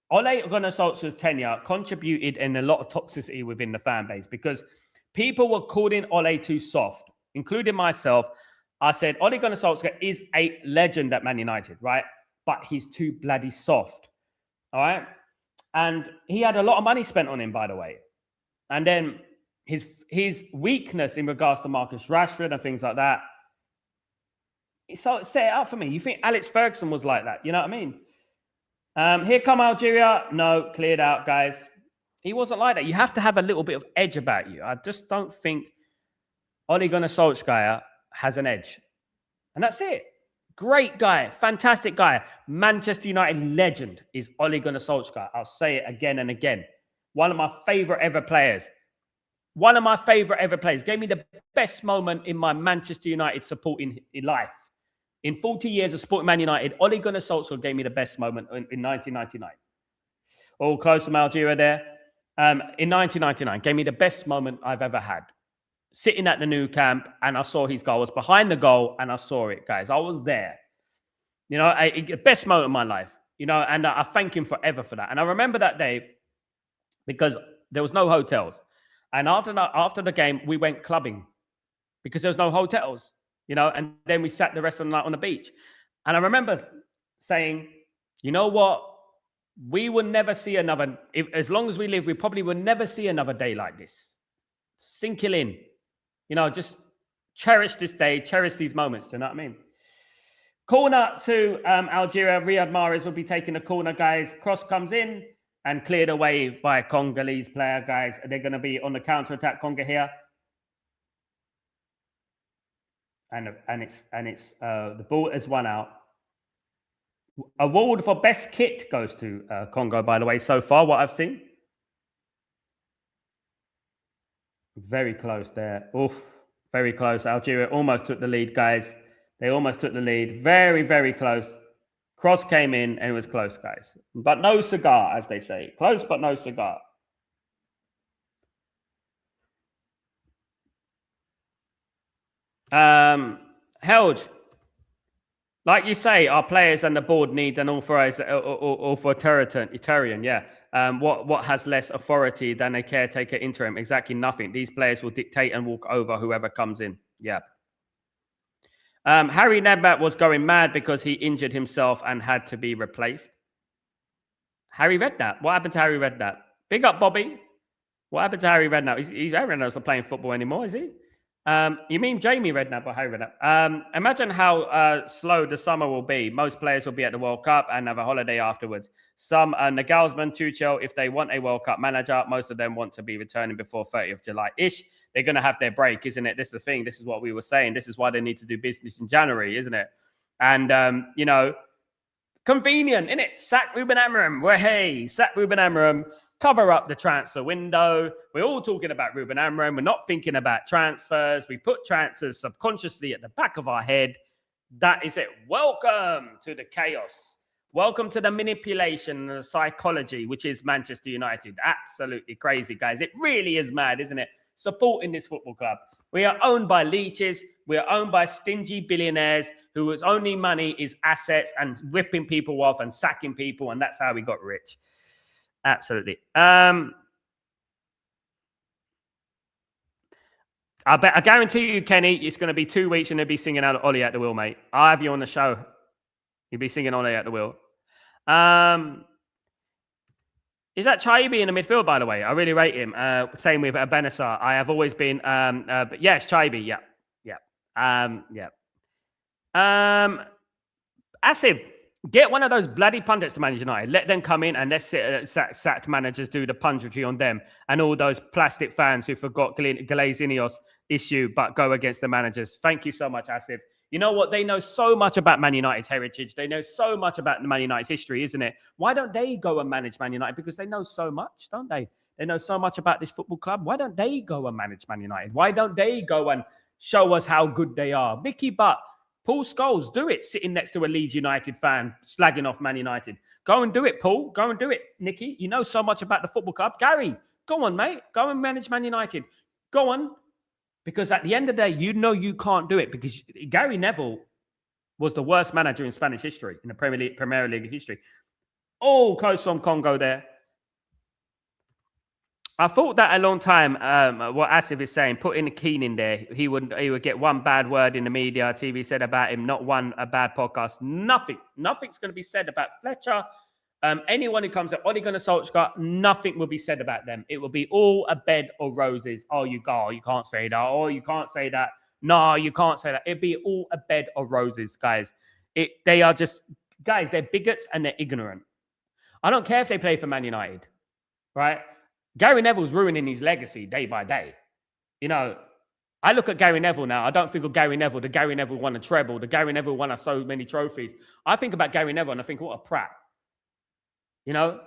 Gunnar Solskjaer's tenure contributed in a lot of toxicity within the fan base because people were calling Ole too soft, including myself. I said, Ole Gunnar Solskjaer is a legend at Man United, right? But he's too bloody soft, all right? And he had a lot of money spent on him, by the way. And then his weakness in regards to Marcus Rashford and things like that, so set it up for me. You think Alex Ferguson was like that? You know what I mean? Here come Algeria. No, cleared out, guys. He wasn't like that. You have to have a little bit of edge about you. I just don't think Ole Gunnar Solskjaer has an edge. And that's it. Great guy, fantastic guy. Manchester United legend is Ole Gunnar Solskjaer. I'll say it again and again. One of my favorite ever players. One of my favorite ever players. Gave me the best moment in my Manchester United support in life. In 40 years of supporting Man United, Ole Gunnar Solskjaer gave me the best moment in 1999. All close from Algeria there. In 1999, gave me the best moment I've ever had. Sitting at the new camp, and I saw his goal. I was behind the goal, and I saw it, guys. I was there. You know, the best moment of my life. You know, and I thank him forever for that. And I remember that day because there was no hotels. And after the game, we went clubbing because there was no hotels. You know, and then we sat the rest of the night on the beach. And I remember saying, you know what? We will never see another. As long as we live, we probably will never see another day like this. Sink it in. You know, just cherish this day, cherish these moments. Do you know what I mean? Corner to Algeria. Riyad Mahrez will be taking the corner, guys. Cross comes in and cleared away by a Congolese player, guys. They're going to be on the counter-attack, Congo here. And it's the ball is one out. Award for best kit goes to Congo, by the way, so far, what I've seen. Very close there. Oof, very close. Algeria almost took the lead, guys. They almost took the lead. Very, very close. Cross came in and it was close, guys. But no cigar, as they say. Close, but no cigar. Helge, like you say, our players and the board need an authoritarian, yeah. What has less authority than a caretaker interim? Exactly nothing. These players will dictate and walk over whoever comes in. Yeah. Harry Nedbat was going mad because he injured himself and had to be replaced. Harry Redknapp. What happened to Harry Redknapp? Big up, Bobby. What happened to Harry Redknapp? Harry Redknapp's not playing football anymore, is he? You mean Jamie Redknapp or Harry Redknapp? Imagine how slow the summer will be. Most players will be at the World Cup and have a holiday afterwards. Some, Nagelsmann, Tuchel, if they want a World Cup manager, most of them want to be returning before 30th of July-ish. They're going to have their break, isn't it? This is the thing. This is what we were saying. This is why they need to do business in January, isn't it? And, you know, convenient, isn't it? Sack Ruben Amorim. Well, hey, sack Ruben Amorim. Cover up the transfer window. We're all talking about Ruben Amorim. We're not thinking about transfers. We put transfers subconsciously at the back of our head. That is it. Welcome to the chaos. Welcome to the manipulation and the psychology, which is Manchester United. Absolutely crazy, guys. It really is mad, isn't it? Supporting this football club. We are owned by leeches. We are owned by stingy billionaires whose only money is assets and ripping people off and sacking people. And that's how we got rich. Absolutely. I guarantee you, Kenny, it's going to be 2 weeks and they'll be singing out Ollie at the wheel, mate. I'll have you on the show. You'll be singing Ollie at the wheel. Is that Chaibi in the midfield, by the way? I really rate him. Same with Benassar. I have always been, but yes, Chaibi. Yeah. Asif, get one of those bloody pundits to manage United. Let them come in and let's sacked managers do the punditry on them and all those plastic fans who forgot Glazinios issue but go against the managers. Thank you so much, Asif. You know what? They know so much about Man United's heritage. They know so much about Man United's history, isn't it? Why don't they go and manage Man United? Because they know so much, don't they? They know so much about this football club. Why don't they go and manage Man United? Why don't they go and show us how good they are? Mickey Butt, Paul Scholes, do it sitting next to a Leeds United fan slagging off Man United. Go and do it, Paul. Go and do it, Nicky. You know so much about the football club. Gary, go on, mate. Go and manage Man United. Go on. Because at the end of the day, you know you can't do it because Gary Neville was the worst manager in Spanish history, in the Premier League history. Oh, close from Congo there. I thought that a long time, what Asif is saying, putting Keane in there, he would get one bad word in the media, TV said about him, not one a bad podcast. Nothing's going to be said about Fletcher. Anyone who comes at Ole Gunnar Solskjaer, nothing will be said about them. It will be all a bed of roses. Oh, you can't say that. Oh, you can't say that. No, you can't say that. It'll be all a bed of roses, guys. They are just, guys, they're bigots and they're ignorant. I don't care if they play for Man United, right? Gary Neville's ruining his legacy day by day. You know, I look at Gary Neville now. I don't think of Gary Neville. The Gary Neville won a treble. The Gary Neville won so many trophies. I think about Gary Neville and I think, what a prat. You know,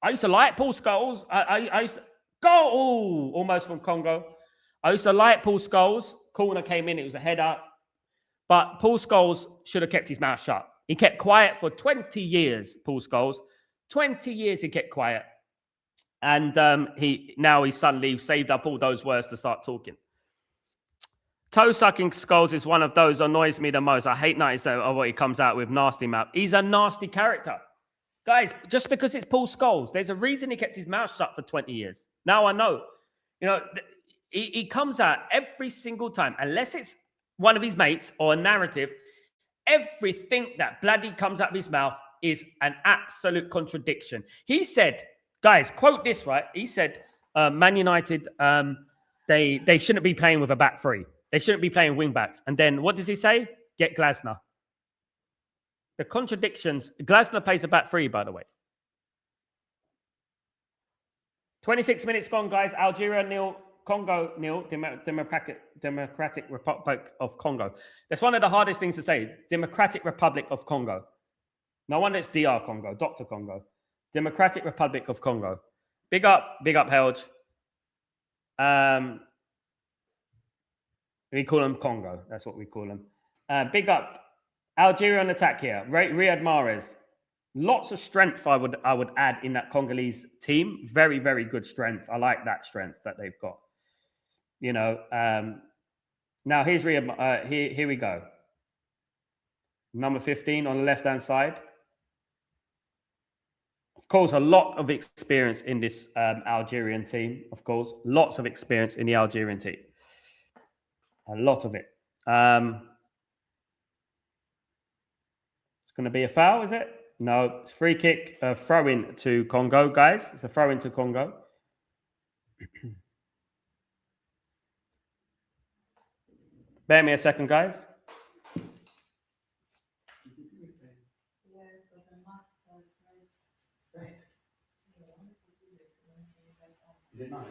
I used to like Paul Scholes. I used to go, almost from Congo. I used to like Paul Scholes. Corner came in. It was a header. But Paul Scholes should have kept his mouth shut. He kept quiet for 20 years, Paul Scholes. 20 years he kept quiet. And now he suddenly saved up all those words to start talking. Toe-sucking Scholes is one of those annoys me the most. I hate 97 of what he comes out with, nasty mouth. He's a nasty character. Guys, just because it's Paul Scholes, there's a reason he kept his mouth shut for 20 years. Now I know. You know, he comes out every single time, unless it's one of his mates or a narrative, everything that bloody comes out of his mouth is an absolute contradiction. He said, guys, quote this, right? He said, Man United, they shouldn't be playing with a back three. They shouldn't be playing wing backs. And then what does he say? Get Glasner. The contradictions. Glasner plays a back three, by the way. 26 minutes gone, guys. Algeria nil. Congo nil, Democratic Republic of Congo. That's one of the hardest things to say. Democratic Republic of Congo. No wonder it's DR Congo, Dr. Congo. Democratic Republic of Congo. Big up, Helge. We call them Congo. That's what we call them. Big up. Algeria on attack here. Riyad Mahrez. Lots of strength I would add in that Congolese team. Very, very good strength. I like that strength that they've got. You know, now here's Riyad. Here we go. Number 15 on the left-hand side. Of course, a lot of experience in this Algerian team. Of course, lots of experience in the Algerian team. A lot of it. It's going to be a foul, is it? No, it's free kick, throw in to Congo, guys. It's a throw in to Congo. Bear me a second, guys. Is it nice?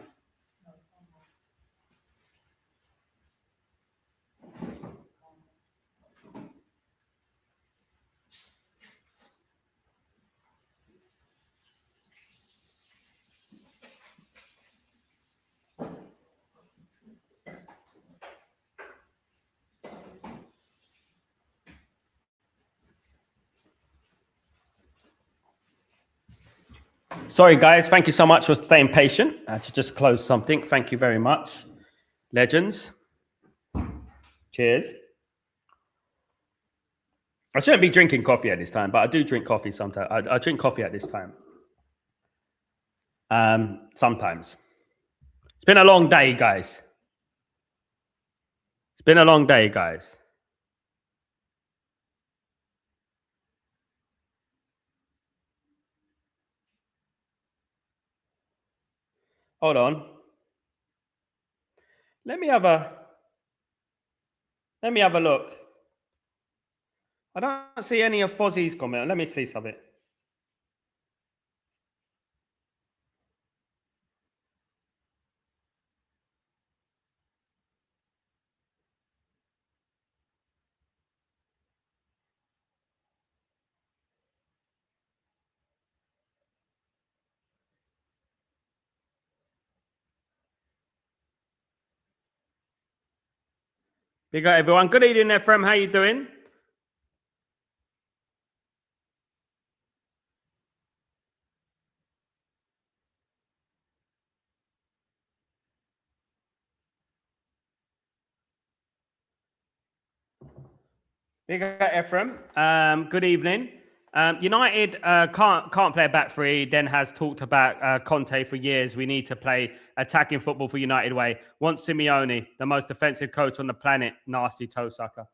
Sorry, guys. Thank you so much for staying patient. I had to just close something. Thank you very much. Legends. Cheers. I shouldn't be drinking coffee at this time, but I do drink coffee sometimes. I drink coffee at this time. Sometimes. It's been a long day, guys. It's been a long day, guys. Hold on. Let me have a look. I don't see any of Fozzie's comment. Let me see something. Big up, everyone. Good evening, Ephraim. How you doing? Big up, Ephraim. Good evening. United can't play a back three. Den has talked about Conte for years. We need to play attacking football for United way. Want Simeone, the most defensive coach on the planet. Nasty toe sucker.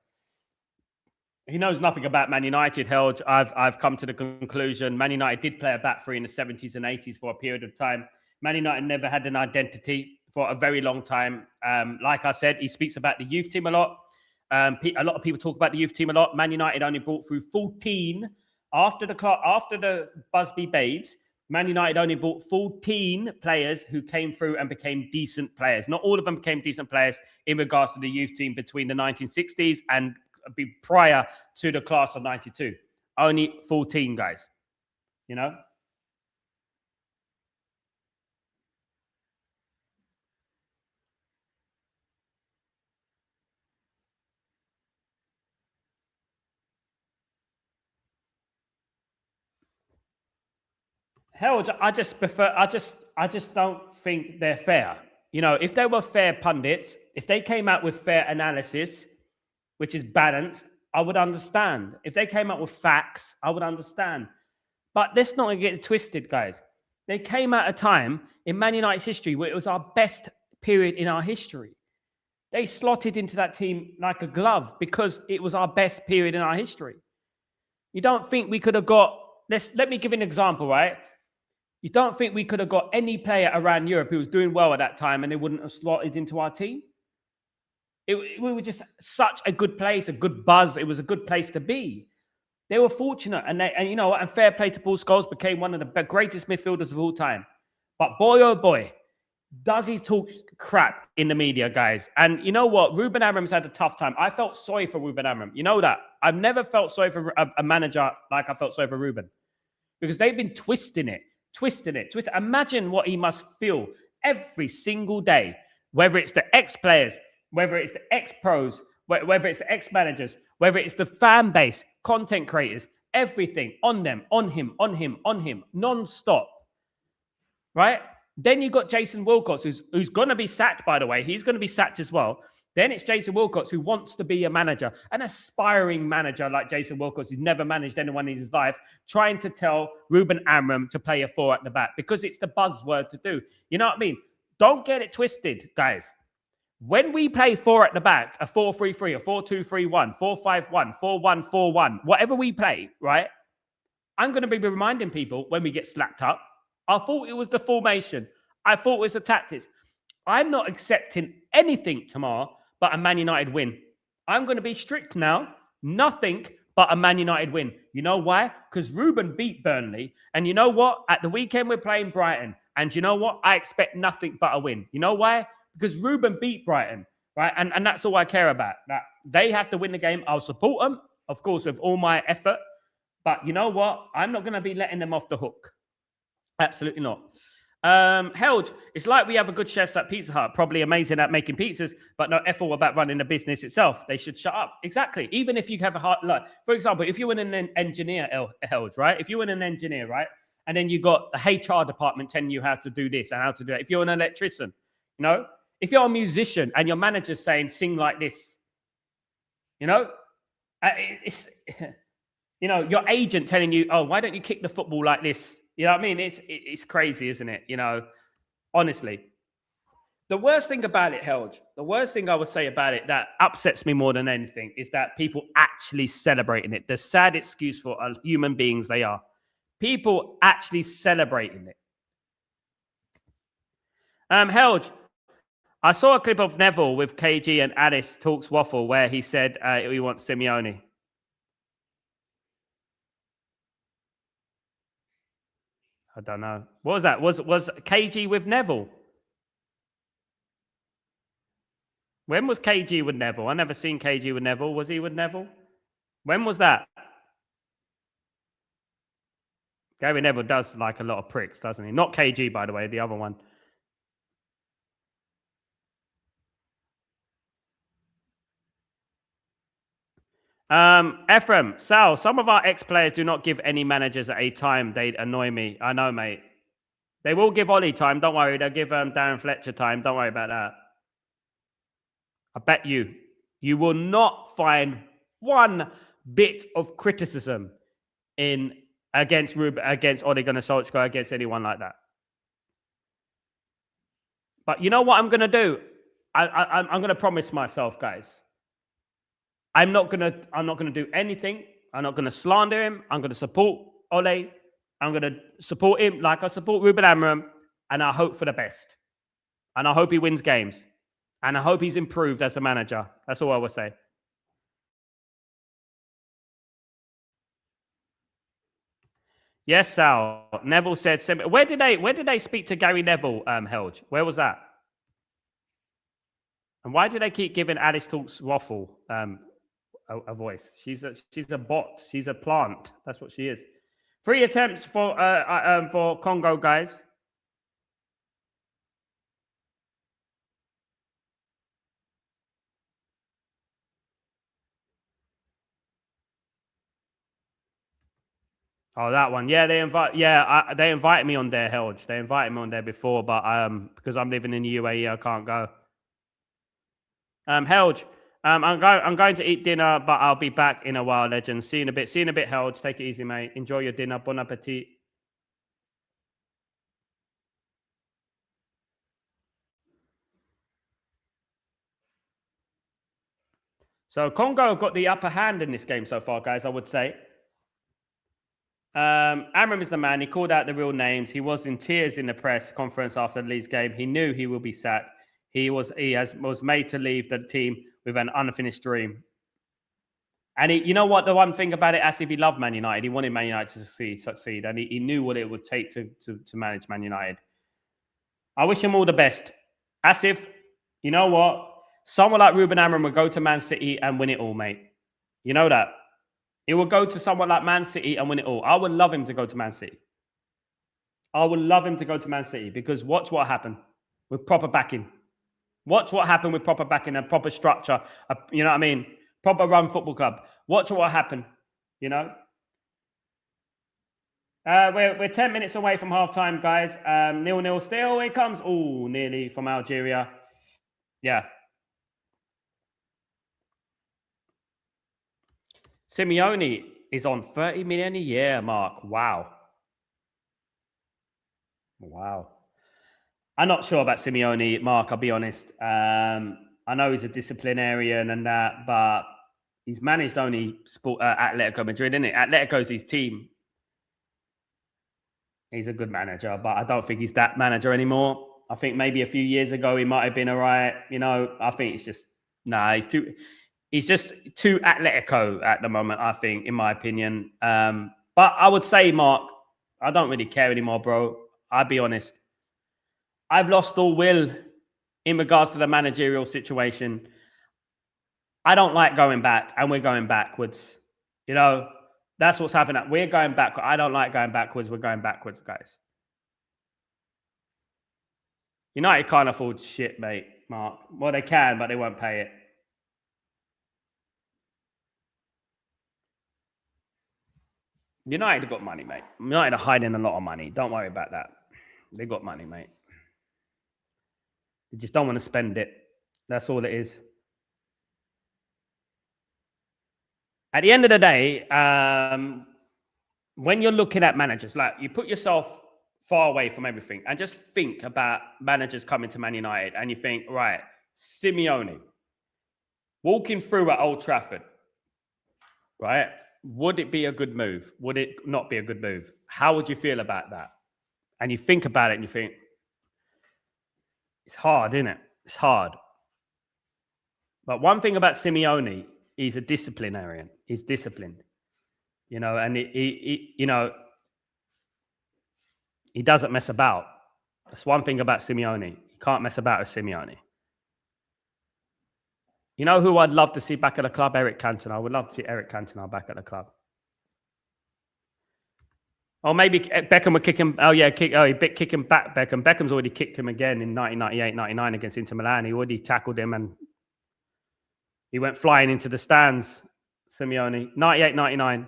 He knows nothing about Man United, Helge. I've come to the conclusion Man United did play a back three in the 70s and 80s for a period of time. Man United never had an identity for a very long time. Like I said, he speaks about the youth team a lot. A lot of people talk about the youth team a lot. Man United only brought through 14 after the Busby Babes. Man United only bought 14 players who came through and became decent players. Not all of them became decent players in regards to the youth team between the 1960s and prior to the class of 92. Only 14 guys, you know? Hell, I just don't think they're fair. You know, if they were fair pundits, if they came out with fair analysis, which is balanced, I would understand. If they came out with facts, I would understand. But let's not get it twisted, guys. They came at a time in Man United's history where it was our best period in our history. They slotted into that team like a glove because it was our best period in our history. You don't think we could have got, let me give you an example, right? You don't think we could have got any player around Europe who was doing well at that time and they wouldn't have slotted into our team? We were just such a good place, a good buzz. It was a good place to be. They were fortunate, and you know what? And fair play to Paul Scholes, became one of the greatest midfielders of all time. But boy, oh boy, does he talk crap in the media, guys? And you know what? Ruben Amorim's had a tough time. I felt sorry for Ruben Amorim. You know that I've never felt sorry for a manager like I felt sorry for Ruben, because they've been twisting it. Imagine what he must feel every single day, whether it's the ex-players, whether it's the ex-pros, whether it's the ex-managers, whether it's the fan base, content creators, everything on them, on him, non-stop, right? Then you got Jason Wilcox, who's going to be sacked, by the way. He's going to be sacked as well. Then it's Jason Wilcox, who wants to be a manager, an aspiring manager like Jason Wilcox, who's never managed anyone in his life, trying to tell Ruben Amorim to play a 4 at the back because it's the buzzword to do. You know what I mean? Don't get it twisted, guys. When we play 4 at the back, a 4-3-3, a 4-2-3-1, 4-5-1, 4-1-4-1, whatever we play, right? I'm going to be reminding people when we get slapped up, I thought it was the formation. I thought it was the tactics. I'm not accepting anything tomorrow but a Man United win. I'm going to be strict now. Nothing but a Man United win. You know why? Because Ruben beat Burnley. And you know what? At the weekend, we're playing Brighton. And you know what? I expect nothing but a win. You know why? Because Ruben beat Brighton, right? And that's all I care about. That they have to win the game. I'll support them, of course, with all my effort. But you know what? I'm not going to be letting them off the hook. Absolutely not. Held, it's like we have a good chefs at Pizza Hut, probably amazing at making pizzas, but no effort about running the business itself. They should shut up. Exactly. Even if you have a hard, like, for example, if you were an engineer, Held, right? If you were an engineer, right? And then you got the HR department telling you how to do this and how to do that. If you're an electrician, you know, if you're a musician and your manager's saying, sing like this, you know, it's, you know, your agent telling you, oh, why don't you kick the football like this? You know what I mean? It's crazy, isn't it? You know, honestly. The worst thing about it, Helge, the worst thing I would say about it that upsets me more than anything is that people actually celebrating it. The sad excuse for human beings they are. People actually celebrating it. Helge, I saw a clip of Neville with KG and Alice talks waffle where he said he wants Simeone. I don't know. What was that? Was KG with Neville? When was KG with Neville? I never seen KG with Neville. Was he with Neville? When was that? Gary Neville does like a lot of pricks, doesn't he? Not KG, by the way, the other one. Ephraim, Sal, some of our ex-players do not give any managers a time. They annoy me. I know, mate. They will give Ollie time. Don't worry. They'll give Darren Fletcher time. Don't worry about that. I bet you will not find one bit of criticism against Ole Gunnar Solskjaer, against anyone like that. But you know what I'm going to do? I'm going to promise myself, guys. I'm not gonna do anything. I'm not gonna slander him. I'm gonna support Ole. I'm gonna support him like I support Ruben Amorim, and I hope for the best. And I hope he wins games. And I hope he's improved as a manager. That's all I will say. Yes, Sal. Neville said, where did they speak to Gary Neville, Helge? Where was that? And why do they keep giving Alice Talks Waffle a voice? She's a bot. She's a plant. That's what she is. 3 attempts for Congo, guys. Oh, that one. Yeah, they invited me on there, Helge. They invited me on there before, but because I'm living in the UAE, I can't go. Helge, I'm going to eat dinner, but I'll be back in a while, legend. See you in a bit. See you in a bit, Helge. Take it easy, mate. Enjoy your dinner. Bon appetit. So Congo have got the upper hand in this game so far, guys, I would say. Amram is the man. He called out the real names. He was in tears in the press conference after the Leeds game. He knew he will be sacked. He was made to leave the team with an unfinished dream. And you know what? The one thing about it, as if he loved Man United, he wanted Man United to succeed, and he knew what it would take to manage Man United. I wish him all the best. Asif, you know what? Someone like Ruben Amorim will go to Man City and win it all, mate. You know that. He will go to someone like Man City and win it all. I would love him to go to Man City. I would love him to go to Man City because watch what happened with proper backing. Watch what happened with proper backing and proper structure. You know what I mean? Proper run football club. Watch what happened. You know? We're 10 minutes away from halftime, guys. 0-0 still. Here comes. Oh, nearly from Algeria. Yeah. Simeone is on 30 million a year, Mark. Wow. I'm not sure about Simeone, Mark, I'll be honest. I know he's a disciplinarian and that, but he's managed only Atletico Madrid, isn't it? Atletico's his team. He's a good manager, but I don't think he's that manager anymore. I think maybe a few years ago he might have been all right. You know, I think it's just, he's just too Atletico at the moment, I think, in my opinion. But I would say, Mark, I don't really care anymore, bro. I'll be honest. I've lost all will in regards to the managerial situation. I don't like going back, and we're going backwards. You know, that's what's happening. We're going backwards. I don't like going backwards. We're going backwards, guys. United can't afford shit, mate, Mark. Well, they can, but they won't pay it. United have got money, mate. United are hiding a lot of money. Don't worry about that. They got money, mate. They just don't want to spend it. That's all it is. At the end of the day, when you're looking at managers, like you put yourself far away from everything and just think about managers coming to Man United and you think, right, Simeone, walking through at Old Trafford, right? Would it be a good move? Would it not be a good move? How would you feel about that? And you think about it and you think, it's hard, isn't it? It's hard. But one thing about Simeone, he's a disciplinarian. He's disciplined, you know, and he doesn't mess about. That's one thing about Simeone. You can't mess about with Simeone. You know who I'd love to see back at the club? Eric Cantona. I would love to see Eric Cantona back at the club. Or maybe Beckham would kick him. He'd kick him back, Beckham. Beckham's already kicked him again in 1998-99 against Inter Milan. He already tackled him and he went flying into the stands, Simeone. 98-99.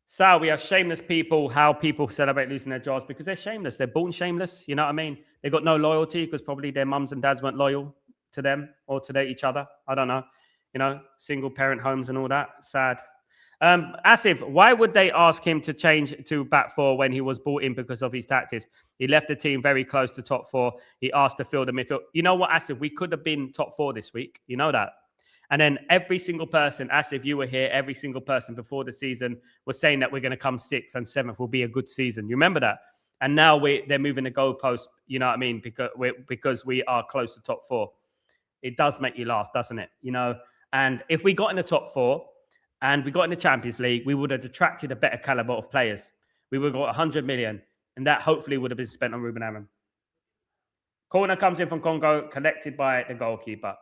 Sal, we are shameless people. How people celebrate losing their jobs because they're shameless. They're born shameless. You know what I mean? They've got no loyalty because probably their mums and dads weren't loyal to them or to each other. I don't know. You know, single parent homes and all that. Sad. Asif, why would they ask him to change to back four when he was brought in because of his tactics? He left the team very close to top four. He asked to fill the midfield. You know what, Asif? We could have been top four this week. You know that. And then every single person, Asif, you were here, every single person before the season was saying that we're going to come 6th and 7th will be a good season. You remember that? And now they're moving the goalpost, you know what I mean? Because we are close to top four. It does make you laugh, doesn't it? You know, and if we got in the top four, and we got in the Champions League, we would have attracted a better caliber of players. We would have got 100 million, and that hopefully would have been spent on Ruben Amorim. Corner comes in from Congo, collected by the goalkeeper.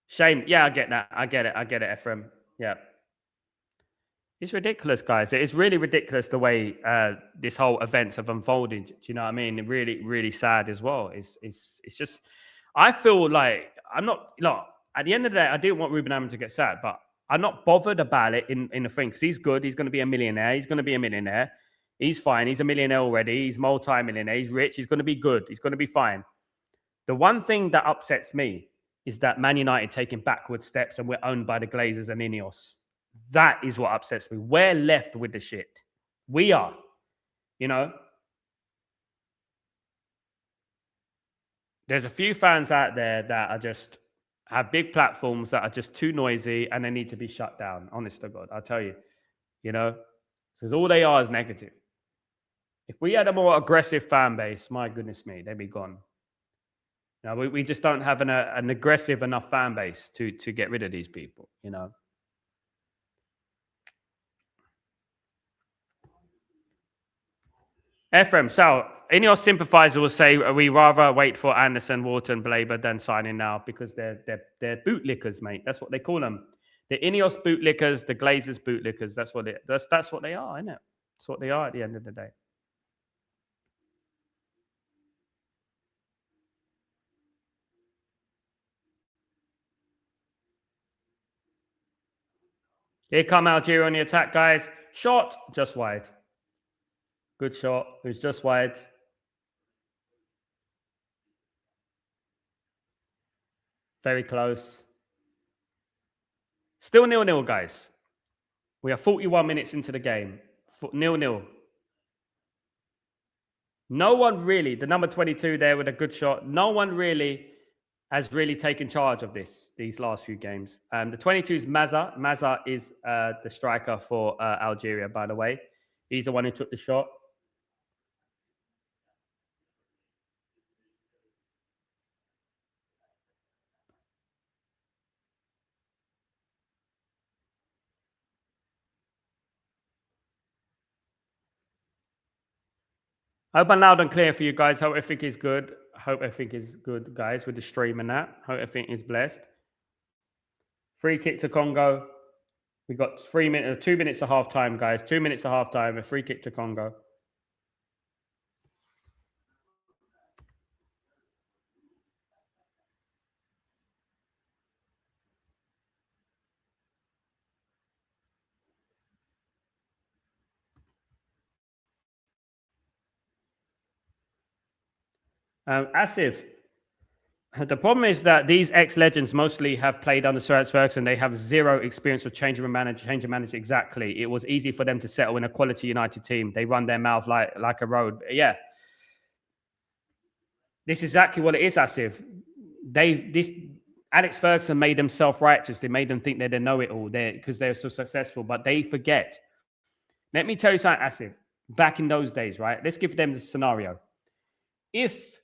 Shame. Yeah, I get that. I get it, Ephraim. Yeah. It's ridiculous, guys. It is really ridiculous the way this whole events have unfolded. Do you know what I mean? Really, really sad as well. It's just, I feel like I'm not, look, at the end of the day, I didn't want Ruben Amorim to get sad, but I'm not bothered about it in the thing, because he's good. He's going to be a millionaire. He's going to be a millionaire. He's fine. He's a millionaire already. He's multi-millionaire. He's rich. He's going to be good. He's going to be fine. The one thing that upsets me is that Man United taking backward steps and we're owned by the Glazers and Ineos. That is what upsets me. We're left with the shit. We are. You know? There's a few fans out there that are just have big platforms that are just too noisy and they need to be shut down. Honest to God, I'll tell you. You know? Because all they are is negative. If we had a more aggressive fan base, my goodness me, they'd be gone. You know, we just don't have an aggressive enough fan base to get rid of these people, you know? Ephraim, so Ineos sympathiser will say we rather wait for Anderson, Wharton, Blaber than signing now because they're bootlickers, mate. That's what they call them. The Ineos bootlickers, the Glazers bootlickers. That's what they are, isn't it? That's what they are at the end of the day. Here come Algeria on the attack, guys. Shot, just wide. Good shot. It was just wide. Very close. Still 0-0, guys. We are 41 minutes into the game. 0-0. No one really, the number 22 there with a good shot, no one really has really taken charge of these last few games. The 22 is Mazza. Mazza is the striker for Algeria, by the way. He's the one who took the shot. I hope I'm loud and clear for you guys. Hope everything is good. Hope everything is good, guys, with the stream and that. Hope everything is blessed. Free kick to Congo. We got 2 minutes to half time, guys. 2 minutes to half time. A free kick to Congo. Asif, the problem is that these ex-legends mostly have played under Sir Alex Ferguson. They have zero experience of changing a manager. Exactly. It was easy for them to settle in a quality United team. They run their mouth like a road. Yeah. This is exactly what it is, Asif. Alex Ferguson made them self-righteous. They made them think they know it all because they're so successful, but they forget. Let me tell you something, Asif. Back in those days, right? Let's give them the scenario. If,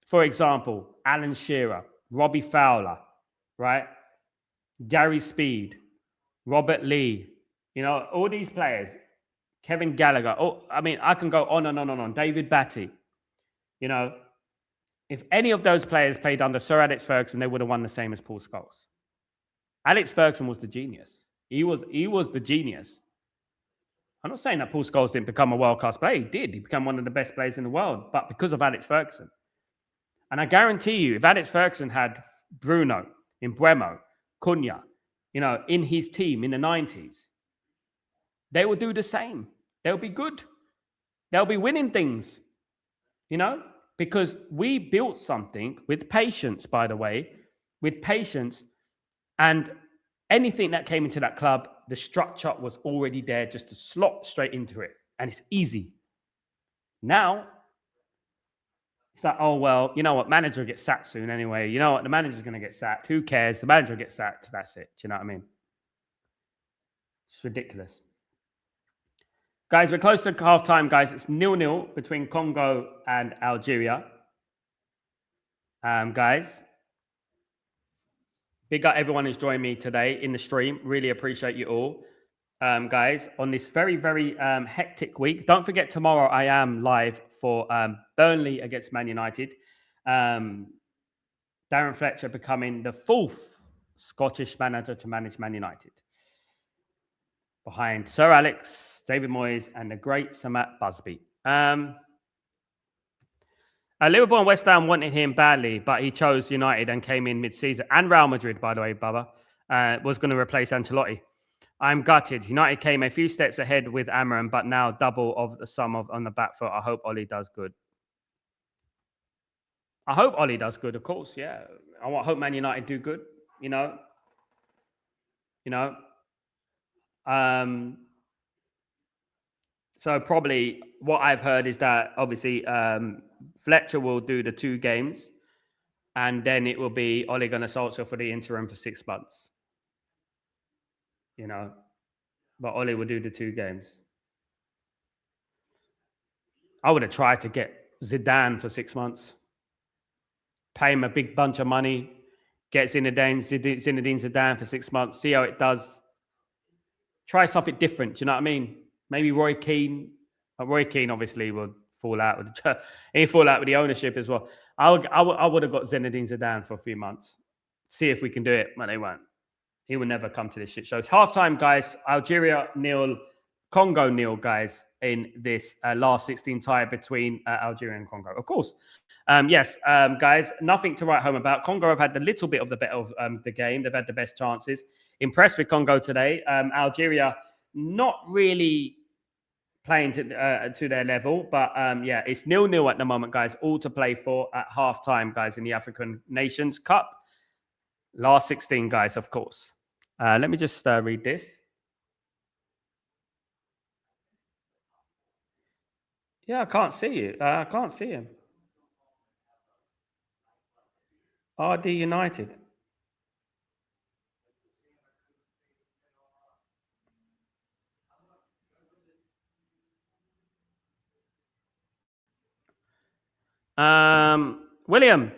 for example, Alan Shearer, Robbie Fowler, right? Gary Speed, Robert Lee, you know, all these players, Kevin Gallagher. Oh, I mean, I can go on and on and on. David Batty, you know, if any of those players played under Sir Alex Ferguson, they would have won the same as Paul Scholes. Alex Ferguson was the genius. He was the genius. I'm not saying that Paul Scholes didn't become a world-class player. He did. He became one of the best players in the world, but because of Alex Ferguson. And I guarantee you, if Alex Ferguson had Bruno, Mbeumo, Cunha, you know, in his team in the 90s, they will do the same. They'll be good. They'll be winning things, you know, because we built something with patience, by the way, with patience. And anything that came into that club, the structure was already there just to slot straight into it. And it's easy. Now, it's like, oh, well, you know what? Manager will get sacked soon anyway. You know what? The manager's going to get sacked. Who cares? The manager will get sacked. That's it. Do you know what I mean? It's ridiculous. Guys, we're close to half-time, guys. It's 0-0 between Congo and Algeria. Guys, Big up everyone who's joined me today in the stream. Really appreciate you all, guys, on this very, very hectic week. Don't forget, tomorrow I am live for Burnley against Man United. Darren Fletcher becoming the 4th Scottish manager to manage Man United, behind Sir Alex, David Moyes, and the great Sir Matt Busby. Liverpool and West Ham wanted him badly, but he chose United and came in mid-season. And Real Madrid, by the way, Bubba, was going to replace Ancelotti. I'm gutted. United came a few steps ahead with Amarim, but now double of the sum of on the back foot. I hope Ollie does good. I hope Ollie does good, of course. Yeah, I hope Man United do good. You know. So probably what I've heard is that obviously Fletcher will do the 2 games, and then it will be Ole Gunnar Solskjaer for the interim for 6 months. But Ole will do the 2 games. I would have tried to get Zidane for 6 months, pay him a big bunch of money, get Zinedine Zidane for 6 months, see how it does. Try something different. Do you know what I mean? Maybe Roy Keane. Roy Keane obviously would fall out with the ownership as well. I would have got Zinedine Zidane for a few months. See if we can do it, but they won't. He will never come to this shit show. It's halftime, guys. Algeria 0, Congo 0, guys, in this last 16 tie between Algeria and Congo. Of course. Yes, guys, nothing to write home about. Congo have had a little bit of the better of the game. They've had the best chances. Impressed with Congo today. Algeria not really playing to their level, but yeah, it's 0-0 at the moment, guys. All to play for at halftime, guys, in the African Nations Cup. Last 16, guys, of course. Let me just read this. Yeah, I can't see you. I can't see him. RD United. William,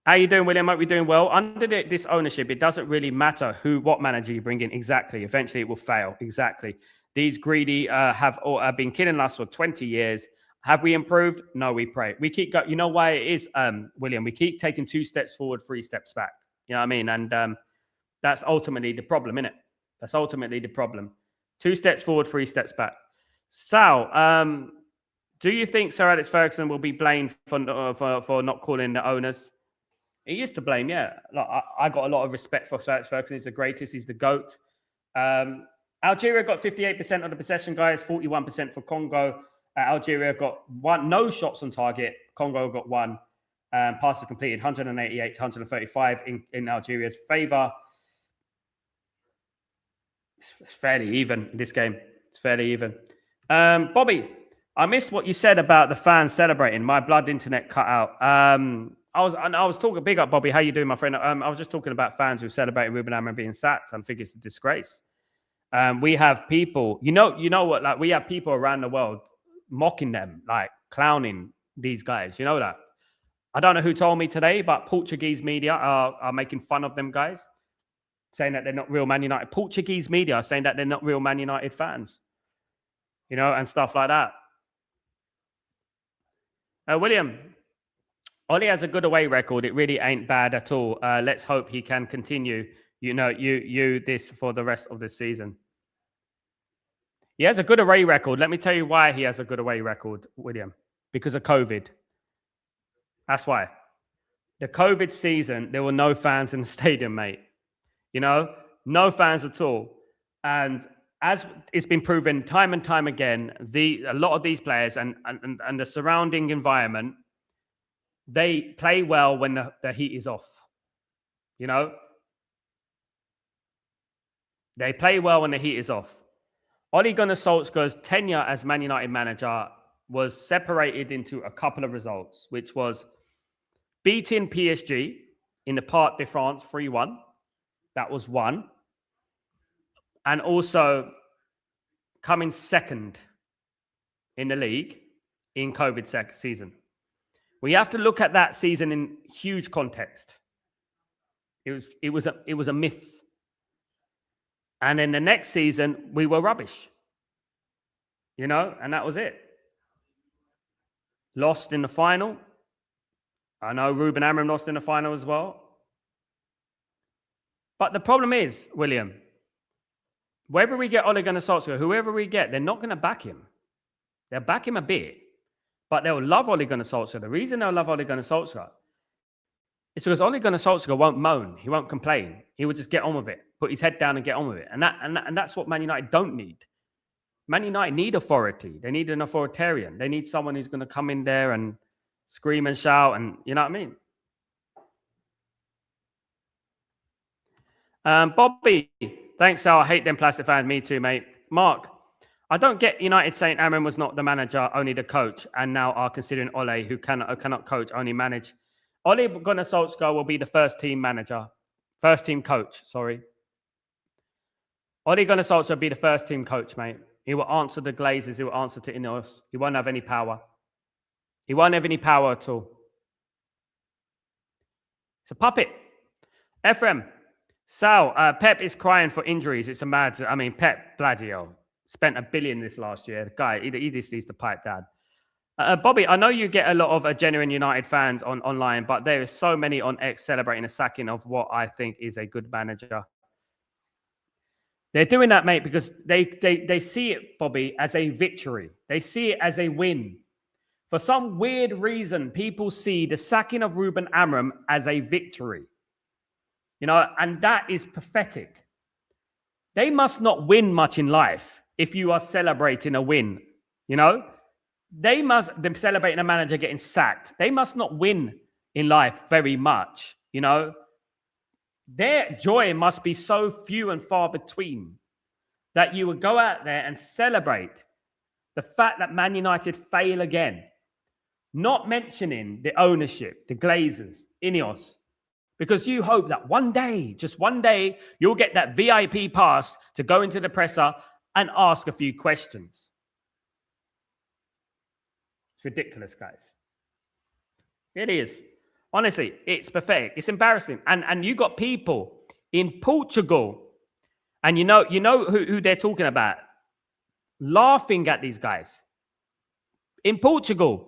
how you doing, William? Hope you're doing well. Under this ownership, it doesn't really matter what manager you bring in. Exactly. Eventually, it will fail. Exactly. These greedy have been killing us for 20 years. Have we improved? No, we pray. We keep going. You know why it is, William? We keep taking 2 steps forward, 3 steps back. You know what I mean? And that's ultimately the problem, isn't it? That's ultimately the problem. 2 steps forward, 3 steps back. Sal, do you think Sir Alex Ferguson will be blamed for not calling the owners? He used to blame, yeah. Like, I got a lot of respect for Sir Alex Ferguson. He's the greatest. He's the GOAT. Algeria got 58% of the possession, guys. 41% for Congo. Algeria got no shots on target. Congo got 1. Passes completed, 188 to 135 in Algeria's favour. It's fairly even in this game. It's fairly even. Bobby, I missed what you said about the fans celebrating. My blood internet cut out. I was talking, big up, Bobby. How you doing, my friend? I was just talking about fans who celebrated Ruben Amorim being sacked. I think it's a disgrace. We have people, you know what? Like, we have people around the world mocking them, like clowning these guys. You know that? I don't know who told me today, but Portuguese media are making fun of them guys, saying that they're not real Man United. Portuguese media are saying that they're not real Man United fans, and stuff like that. William, Ollie has a good away record. It really ain't bad at all. Let's hope he can continue, this for the rest of the season. He has a good away record. Let me tell you why he has a good away record, William. Because of COVID. That's why. The COVID season, there were no fans in the stadium, mate. No fans at all. And as it's been proven time and time again, a lot of these players and the surrounding environment, they play well when the heat is off. They play well when the heat is off. Ole Gunnar Solskjaer's tenure as Man United manager was separated into a couple of results, which was beating PSG in the Parc de France 3-1. That was 1. And also coming second in the league in COVID season. We have to look at that season in huge context. It was a myth. And then the next season, we were rubbish. You know, and that was it. Lost in the final. I know Ruben Amorim lost in the final as well. But the problem is, William, whether we get Ole Gunnar Solskjaer, whoever we get, they're not going to back him. They'll back him a bit, but they'll love Ole Gunnar Solskjaer. The reason they'll love Ole Gunnar Solskjaer is because Ole Gunnar Solskjaer won't moan. He won't complain. He will just get on with it, put his head down and get on with it. And that's what Man United don't need. Man United need authority. They need an authoritarian. They need someone who's going to come in there and scream and shout, and you know what I mean? Bobby, thanks, Sal. I hate them plastic fans. Me too, mate. Mark, I don't get United saying Amorim was not the manager, only the coach, and now are considering Ole, who cannot coach, only manage. Ole Gunnar Solskjaer will be the first team coach, sorry. Ole Gunnar Solskjaer will be the first team coach, mate. He will answer the Glazers. He will answer to Ineos. He won't have any power. He won't have any power at all. It's a puppet. Ephraim, Sal, Pep is crying for injuries. It's a mad... I mean, Pep, bloody hell, spent $1 billion this last year. The guy, he just needs to pipe down. Bobby, I know you get a lot of genuine United fans online, but there is so many on X celebrating the sacking of what I think is a good manager. They're doing that, mate, because they see it, Bobby, as a victory. They see it as a win. For some weird reason, people see the sacking of Ruben Amorim as a victory. You know, and that is pathetic. They must not win much in life if you are celebrating a win. You know, them celebrating a manager getting sacked. They must not win in life very much. You know, their joy must be so few and far between that you would go out there and celebrate the fact that Man United fail again. Not mentioning the ownership, the Glazers, Ineos, because you hope that one day, just one day, you'll get that VIP pass to go into the presser and ask a few questions. It's ridiculous, guys. It is. Honestly, it's pathetic. It's embarrassing. And you got people in Portugal, and you know who they're talking about, laughing at these guys. In Portugal,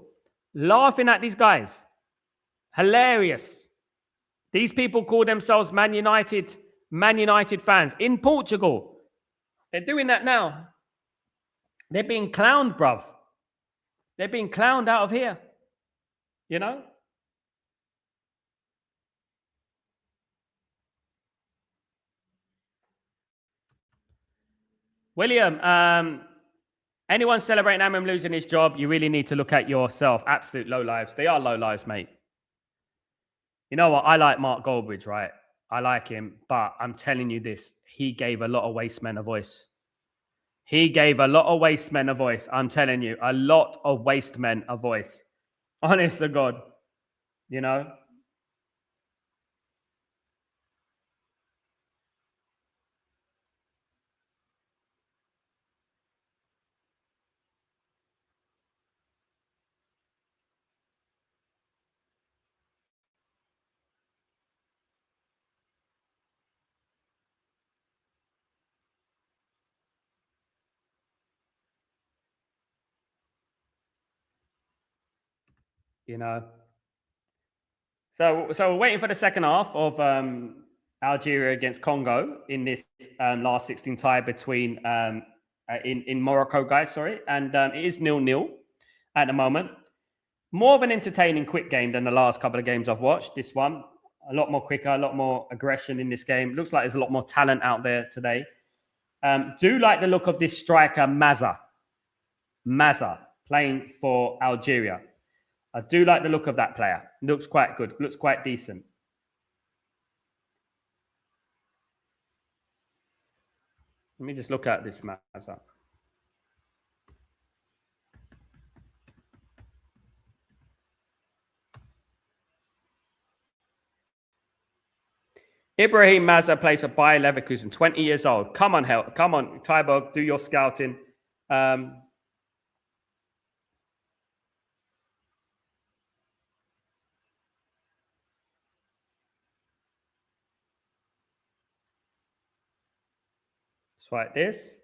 laughing at these guys. Hilarious. These people call themselves Man United fans in Portugal. They're doing that now. They're being clowned, bruv. They're being clowned out of here. You know? William, anyone celebrating Amorim losing his job, you really need to look at yourself. Absolute low lives. They are low lives, mate. You know what? I like Mark Goldbridge, right? I like him, but I'm telling you this. He gave a lot of waste men a voice. He gave a lot of waste men a voice. I'm telling you, a lot of waste men a voice. Honest to God, you know? You know? So we're waiting for the second half of Algeria against Congo in this last 16 tie between in Morocco, guys. Sorry, and it is 0-0 at the moment. More of an entertaining, quick game than the last couple of games I've watched. This one, a lot more quicker, a lot more aggression in this game. Looks like there's a lot more talent out there today. Do like the look of this striker, Maza playing for Algeria. I do like the look of that player. Looks quite good. Looks quite decent. Let me just look at this Maza. Ibrahim Maza plays for Bayer Leverkusen, 20 years old. Come on, come on, Tyberg, do your scouting. Swipe this.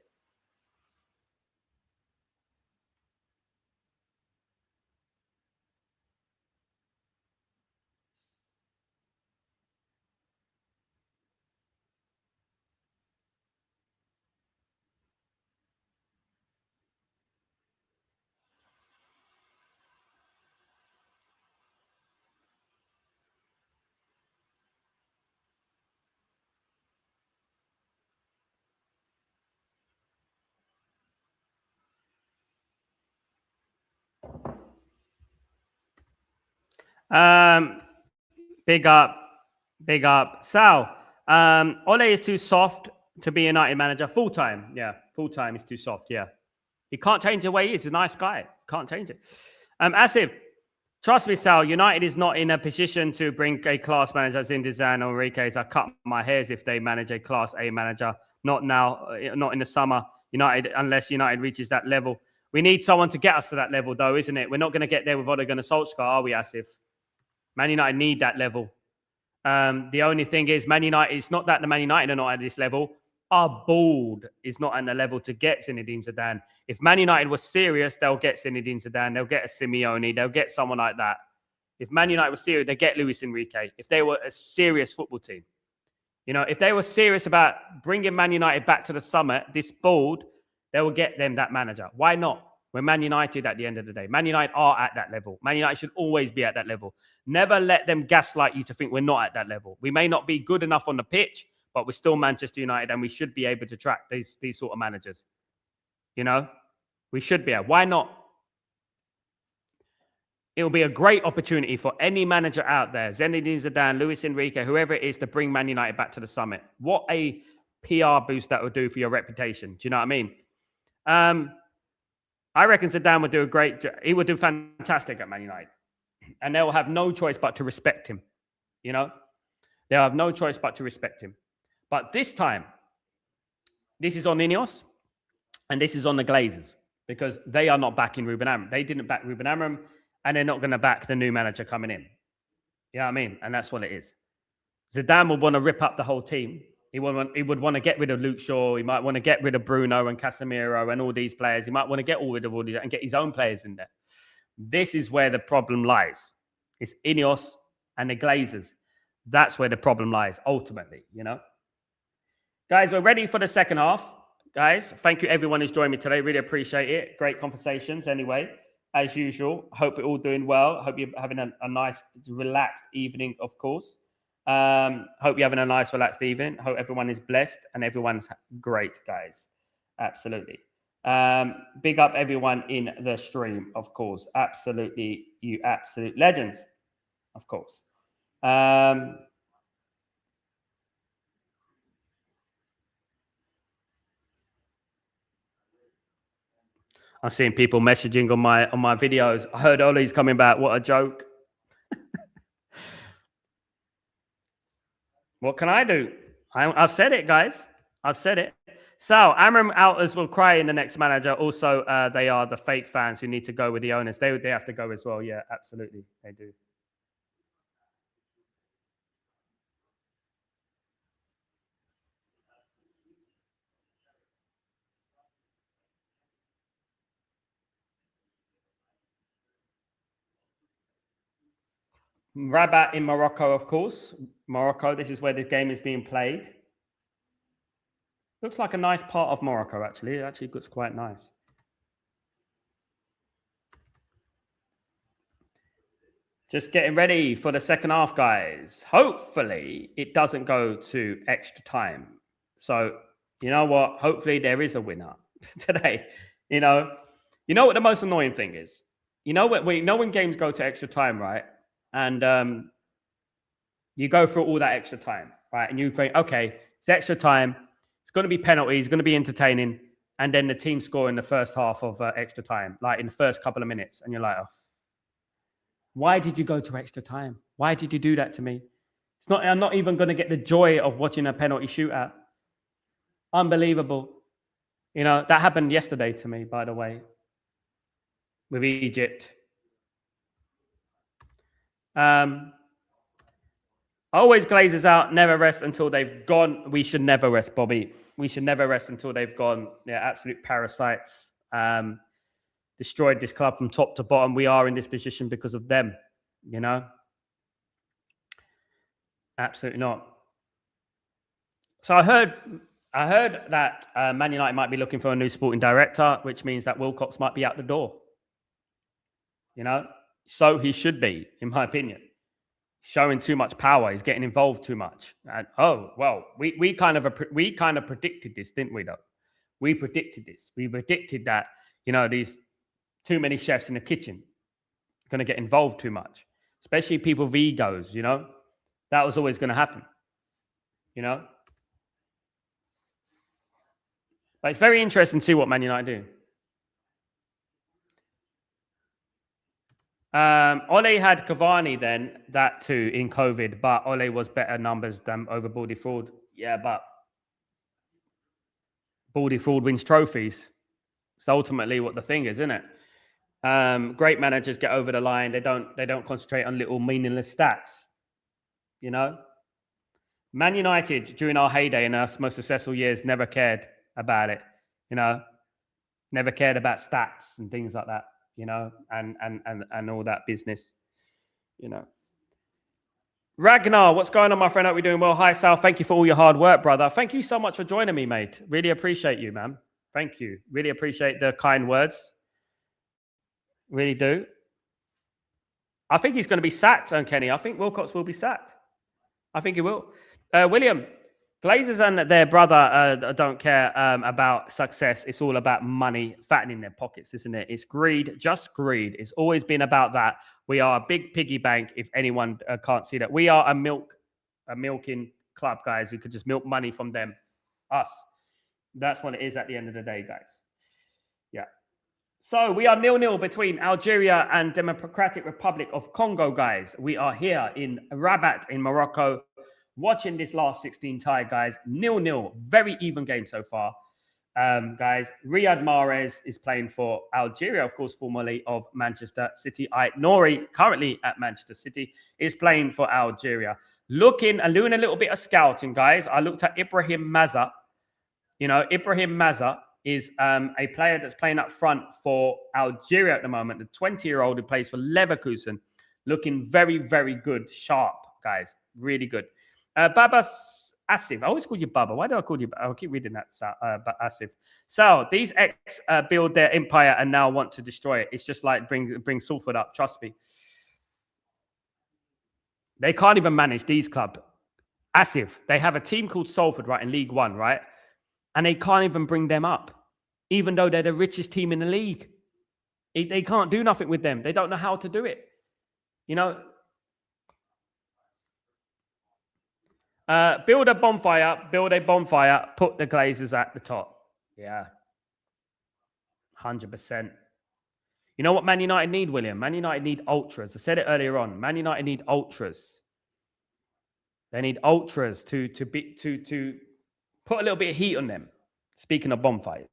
Big up. Sal, Ole is too soft to be a United manager. Full time. Yeah, full time is too soft. Yeah. He can't change the way he is. He's a nice guy. Can't change it. Asif, trust me, Sal, United is not in a position to bring a class manager as Indizan or Enriquez. I cut my hairs if they manage a class A manager. Not now, not in the summer. United, unless United reaches that level. We need someone to get us to that level, though, isn't it? We're not going to get there with Ole Gunnar Solskjaer, are we, Asif? Man United need that level. The only thing is, Man United, it's not that the Man United are not at this level. Our board is not at the level to get Zinedine Zidane. If Man United was serious, they'll get Zinedine Zidane. They'll get a Simeone. They'll get someone like that. If Man United was serious, they get Luis Enrique. If they were a serious football team. You know, if they were serious about bringing Man United back to the summit, this board, they will get them that manager. Why not? We're Man United at the end of the day. Man United are at that level. Man United should always be at that level. Never let them gaslight you to think we're not at that level. We may not be good enough on the pitch, but we're still Manchester United and we should be able to track these sort of managers. You know, we should be. Why not? It will be a great opportunity for any manager out there, Zinedine Zidane, Luis Enrique, whoever it is, to bring Man United back to the summit. What a PR boost that would do for your reputation. Do you know what I mean? I reckon Zidane would do a great job. He would do fantastic at Man United. And they'll have no choice but to respect him. You know? They'll have no choice but to respect him. But this time, this is on Ineos and this is on the Glazers because they are not backing Ruben Amorim. They didn't back Ruben Amorim and they're not going to back the new manager coming in. You know what I mean? And that's what it is. Zidane would want to rip up the whole team. He would want to get rid of Luke Shaw. He might want to get rid of Bruno and Casemiro and all these players. He might want to get rid of all these and get his own players in there. This is where the problem lies. It's Ineos and the Glazers. That's where the problem lies, ultimately, you know? Guys, we're ready for the second half. Guys, thank you everyone who's joined me today. Really appreciate it. Great conversations anyway, as usual. Hope you're all doing well. Hope you're having a nice, relaxed evening, of course. Hope you're having a nice, relaxed evening. Hope everyone is blessed and everyone's great, guys. Absolutely. Big up everyone in the stream, of course. Absolutely. You absolute legends, of course. I'm seeing people messaging on my videos. I heard Ollie's coming back. What a joke. What can I do? I've said it, guys. I've said it. So, Amorim outers will cry in the next manager. Also, they are the fake fans who need to go with the owners. They have to go as well. Yeah, absolutely. They do. Rabat in Morocco, of course. Morocco, this is where the game is being played. Looks like a nice part of Morocco, actually. It actually looks quite nice. Just getting ready for the second half, guys. Hopefully, it doesn't go to extra time. So, you know what? Hopefully, there is a winner today. You know what the most annoying thing is? When games go to extra time, right? And you go through all that extra time, right? And you think, okay, it's extra time. It's going to be penalties. It's going to be entertaining. And then the team score in the first half of extra time, like in the first couple of minutes. And you're like, oh, why did you go to extra time? Why did you do that to me? I'm not even going to get the joy of watching a penalty shootout. Unbelievable. You know, that happened yesterday to me, by the way, with Egypt. Always glazes out, never rest until they've gone. We should never rest, Bobby. We should never rest until they've gone. They're absolute parasites. Destroyed this club from top to bottom. We are in this position because of them, you know? Absolutely not. So I heard that Man United might be looking for a new sporting director, which means that Wilcox might be out the door. You know? So he should be, in my opinion. Showing too much power. He's getting involved too much. And we kind of predicted this, didn't we? Though we predicted this. We predicted that these too many chefs in the kitchen going to get involved too much, especially people with egos. That was always going to happen. But it's very interesting to see what Man United do. Ole had Cavani then, that too, in COVID, but Ole was better numbers than over Baldy Ford. Yeah, but Baldy Ford wins trophies. It's ultimately what the thing is, isn't it? Great managers get over the line. They don't concentrate on little meaningless stats. Man United during our heyday in our most successful years never cared about it. Never cared about stats and things like that. And all that business, Ragnar, what's going on, my friend? Hope you're doing well. Hi, Sal. Thank you for all your hard work, brother. Thank you so much for joining me, mate. Really appreciate you, man. Thank you. Really appreciate the kind words. Really do. I think he's going to be sacked, Kenny. I think Wilcox will be sacked. I think he will. William, Glazers and their brother don't care about success. It's all about money, fattening their pockets, isn't it? It's greed, just greed. It's always been about that. We are a big piggy bank, if anyone can't see that. We are a milking club, guys, who could just milk money from them. Us. That's what it is at the end of the day, guys. Yeah. So we are 0-0 between Algeria and Democratic Republic of Congo, guys. We are here in Rabat in Morocco. Watching this last 16 tie, guys. 0-0. Very even game so far. Guys, Riyad Mahrez is playing for Algeria, of course, formerly of Manchester City. Nouri, currently at Manchester City, is playing for Algeria. Doing a little bit of scouting, guys. I looked at Ibrahim Maza. Ibrahim Maza is a player that's playing up front for Algeria at the moment. The 20-year-old who plays for Leverkusen. Looking very, very good. Sharp, guys. Really good. Baba Asif. I always call you Baba. Why do I call you Baba? I'll keep reading that, Asif. So these ex build their empire and now want to destroy it. It's just like bring Salford up. Trust me. They can't even manage these clubs. Asif. They have a team called Salford, right, in League One, right? And they can't even bring them up, even though they're the richest team in the league. They can't do nothing with them. They don't know how to do it. Build a bonfire, put the Glazers at the top. Yeah. 100%. You know what Man United need, William? Man United need ultras. I said it earlier on. Man United need ultras. They need ultras to put a little bit of heat on them. Speaking of bonfires.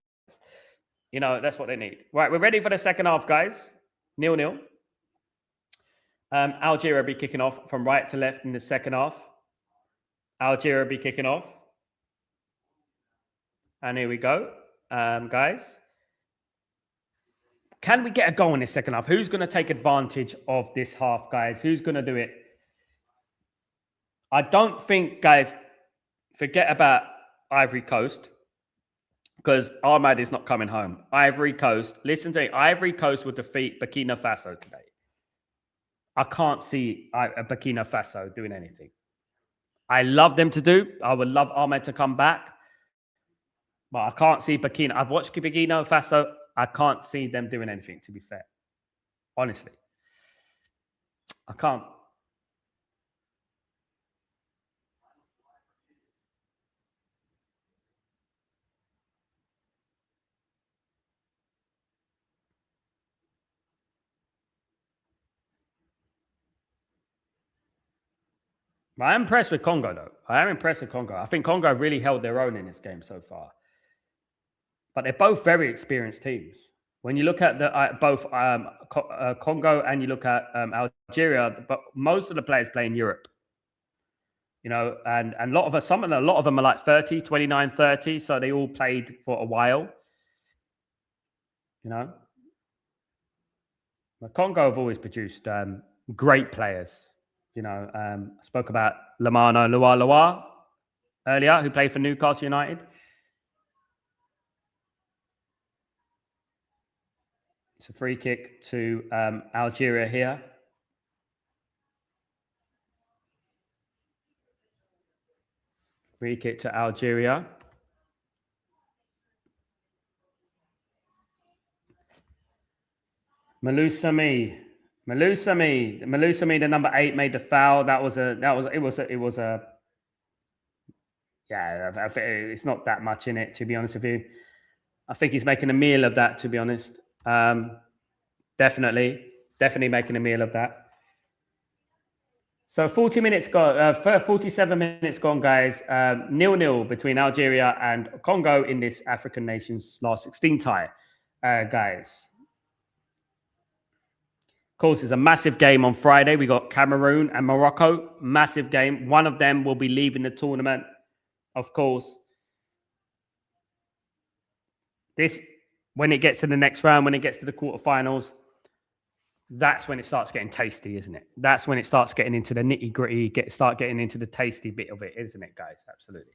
That's what they need. Right, we're ready for the second half, guys. 0-0. Algeria will be kicking off from right to left in the second half. Algeria will be kicking off. And here we go, guys. Can we get a goal in this second half? Who's going to take advantage of this half, guys? Who's going to do it? I don't think, guys, forget about Ivory Coast, because Ahmad is not coming home. Ivory Coast, listen to me. Ivory Coast will defeat Burkina Faso today. I can't see Burkina Faso doing anything. I love them to do. I would love Ahmed to come back. But I can't see Burkina. I've watched Burkina Faso. I can't see them doing anything, to be fair. Honestly. I can't. I am impressed with Congo, though. I am impressed with Congo. I think Congo have really held their own in this game so far. But they're both very experienced teams. When you look at both Congo and you look at Algeria, but most of the players play in Europe. you know, and a lot of them are like 30, 29, 30. So they all played for a while, you know. But Congo have always produced great players. You know, I spoke about Lamano Lualua earlier, who played for Newcastle United. It's a free kick to Algeria here. Free kick to Algeria. Malusami, the number 8 made the foul. Yeah, it's not that much in it, to be honest with you. I think he's making a meal of that, to be honest. Definitely making a meal of that. So 47 minutes gone, guys. 0-0 between Algeria and Congo in this African nations last 16 tie, guys. Of course, it's a massive game on Friday. We got Cameroon and Morocco. Massive game. One of them will be leaving the tournament, of course. This, when it gets to the next round, when it gets to the quarterfinals, that's when it starts getting tasty, isn't it? That's when it starts getting into the nitty gritty, start getting into the tasty bit of it, isn't it, guys? Absolutely.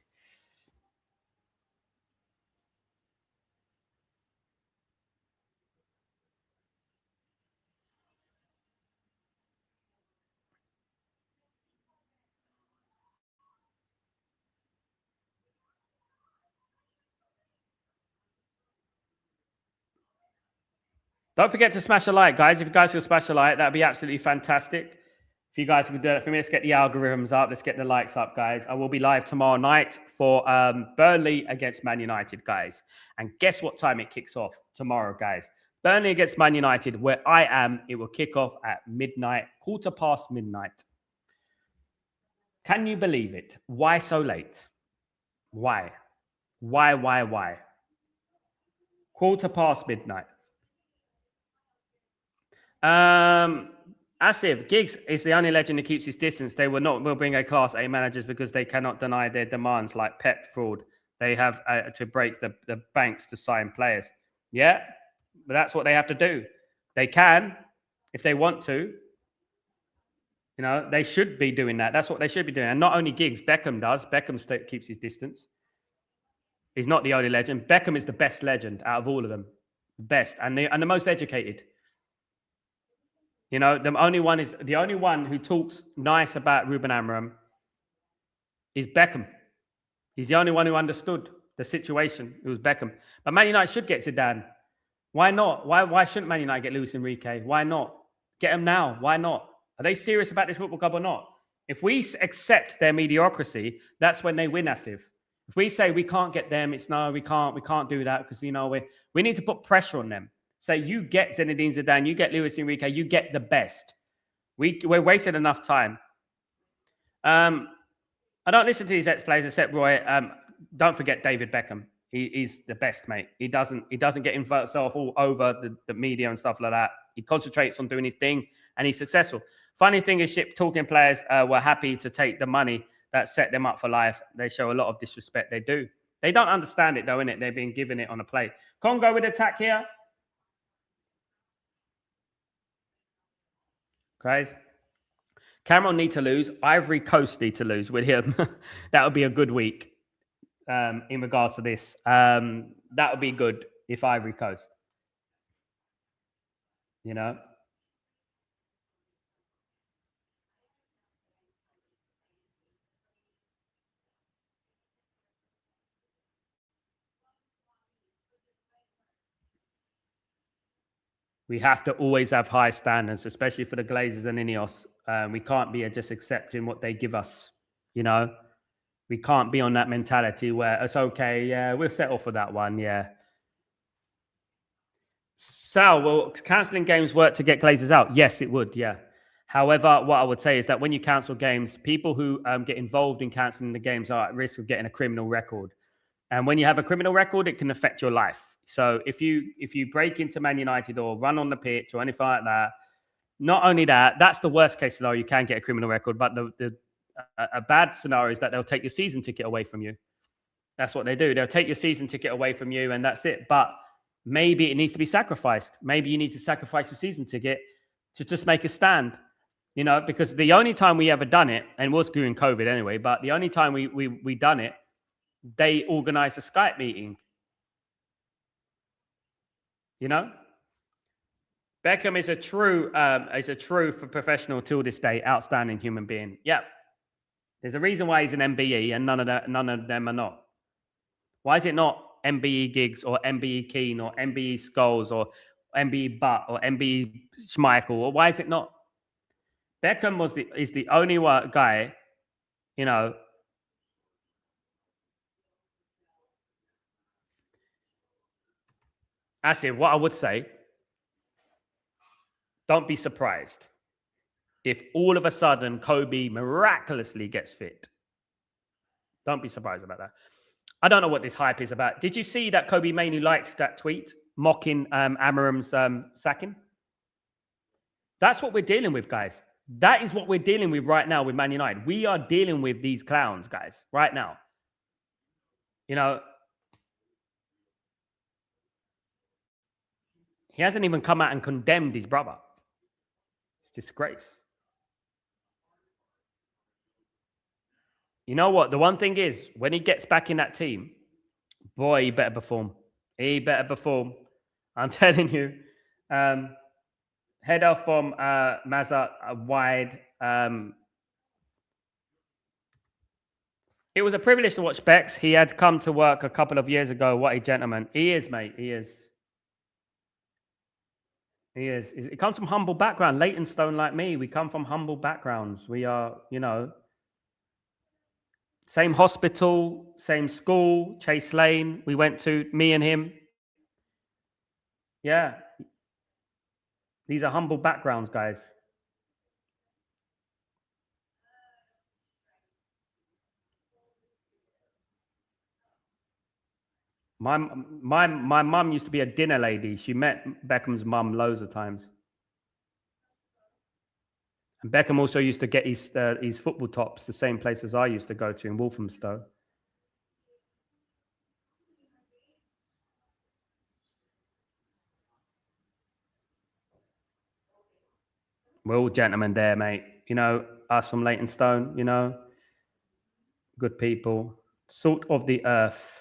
Don't forget to smash a like, guys. If you guys can smash a like, that'd be absolutely fantastic. If you guys can do that for me, let's get the algorithms up. Let's get the likes up, guys. I will be live tomorrow night for Burnley against Man United, guys. And guess what time it kicks off tomorrow, guys? Burnley against Man United, where I am, it will kick off at midnight, midnight. Can you believe it? Why so late? Why? Why? midnight. Asif, Giggs is the only legend who keeps his distance. They will bring a class A managers because they cannot deny their demands like Pep fraud. They have to break the banks to sign players. Yeah, but that's what they have to do. They can, if they want to. You know, they should be doing that. That's what they should be doing. And not only Giggs, Beckham does. Beckham keeps his distance. He's not the only legend. Beckham is the best legend out of all of them. The best and the most educated. You know, the only one who talks nice about Ruben Amorim is Beckham. He's the only one who understood the situation. It was Beckham. But Man United should get Zidane. Why not? Why shouldn't Man United get Luis Enrique? Why not? Get him now. Why not? Are they serious about this football club or not? If we accept their mediocrity, that's when they win, Asif. If we say we can't get them, it's no, we can't do that because, you know, we need to put pressure on them. Say, you get Zinedine Zidane, you get Luis Enrique, you get the best. We're wasting enough time. I don't listen to these ex-players except Roy. Don't forget David Beckham. He's the best, mate. He doesn't get himself all over the media and stuff like that. He concentrates on doing his thing, and he's successful. Funny thing is, talking players were happy to take the money that set them up for life. They show a lot of disrespect. They do. They don't understand it, though, innit? They've been given it on a plate. Congo with attack here. Guys, Cameroon need to lose. Ivory Coast need to lose with him. That would be a good week in regards to this. That would be good if Ivory Coast. You know? We have to always have high standards, especially for the Glazers and Ineos. We can't be just accepting what they give us, you know? We can't be on that mentality where it's okay, yeah, we'll settle for that one, yeah. Sal, will cancelling games work to get Glazers out? Yes, it would, yeah. However, what I would say is that when you cancel games, people who get involved in cancelling the games are at risk of getting a criminal record. And when you have a criminal record, it can affect your life. So if you break into Man United or run on the pitch or anything like that, not only that, that's the worst case scenario. You can get a criminal record, but the a bad scenario is that they'll take your season ticket away from you. That's what they do. They'll take your season ticket away from you, and that's it. But maybe it needs to be sacrificed. Maybe you need to sacrifice your season ticket to just make a stand. You know, because the only time we ever done it, and it was during COVID anyway, but the only time we done it, they organized a Skype meeting. You know, Beckham is a true for professional till this day, outstanding human being. Yeah, there's a reason why he's an MBE and none of them are not. Why is it not MBE Giggs or MBE Keane or MBE Scholes or MBE Butt or MBE Schmeichel? Or why is it not? Beckham is the only guy, you know. Actually, what I would say, don't be surprised if all of a sudden Kobe miraculously gets fit. Don't be surprised about that. I don't know what this hype is about. Did you see that Kobe Mainoo liked that tweet mocking Amarim's sacking? That's what we're dealing with, guys. That is what we're dealing with right now with Man United. We are dealing with these clowns, guys, right now. You know, he hasn't even come out and condemned his brother. It's disgrace. You know what? The one thing is, when he gets back in that team, boy, he better perform. He better perform. I'm telling you. Header from Mazat wide. It was a privilege to watch Bex. He had come to work a couple of years ago. What a gentleman. He is, mate. He is. He is. He comes from humble background. Leytonstone like me. We come from humble backgrounds. We are, you know, same hospital, same school, Chase Lane. We went to, me and him. Yeah. These are humble backgrounds, guys. My mum used to be a dinner lady. She met Beckham's mum loads of times. And Beckham also used to get his football tops the same place as I used to go to in Walthamstow. We're all gentlemen there, mate. You know, us from Leytonstone, you know, good people. Salt of the earth.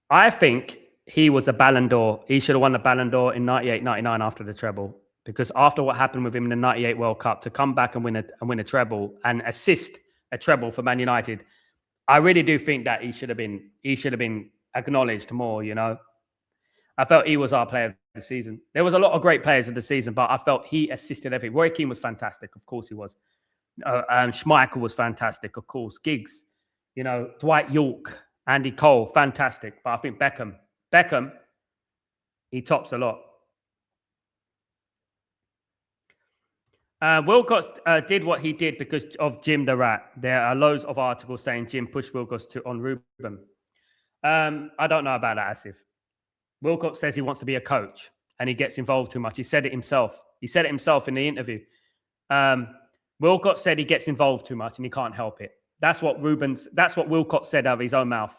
I think he was the Ballon d'Or. He should have won the Ballon d'Or in 98, 99 after the treble. Because after what happened with him in the 98 World Cup, to come back and win a treble and assist a treble for Man United, I really do think that he should have been acknowledged more, you know. I felt he was our player of the season. There was a lot of great players of the season, but I felt he assisted everything. Roy Keane was fantastic. Of course he was. Schmeichel was fantastic. Of course. Giggs, you know, Dwight York, Andy Cole, fantastic. But I think Beckham, he tops a lot. Wilcox did what he did because of Jim the Rat. There are loads of articles saying Jim pushed Wilcox on Ruben. I don't know about that, Asif. Wilcox says he wants to be a coach and he gets involved too much. He said it himself. He said it himself in the interview. Wilcox said he gets involved too much and he can't help it. That's what Wilcox said out of his own mouth.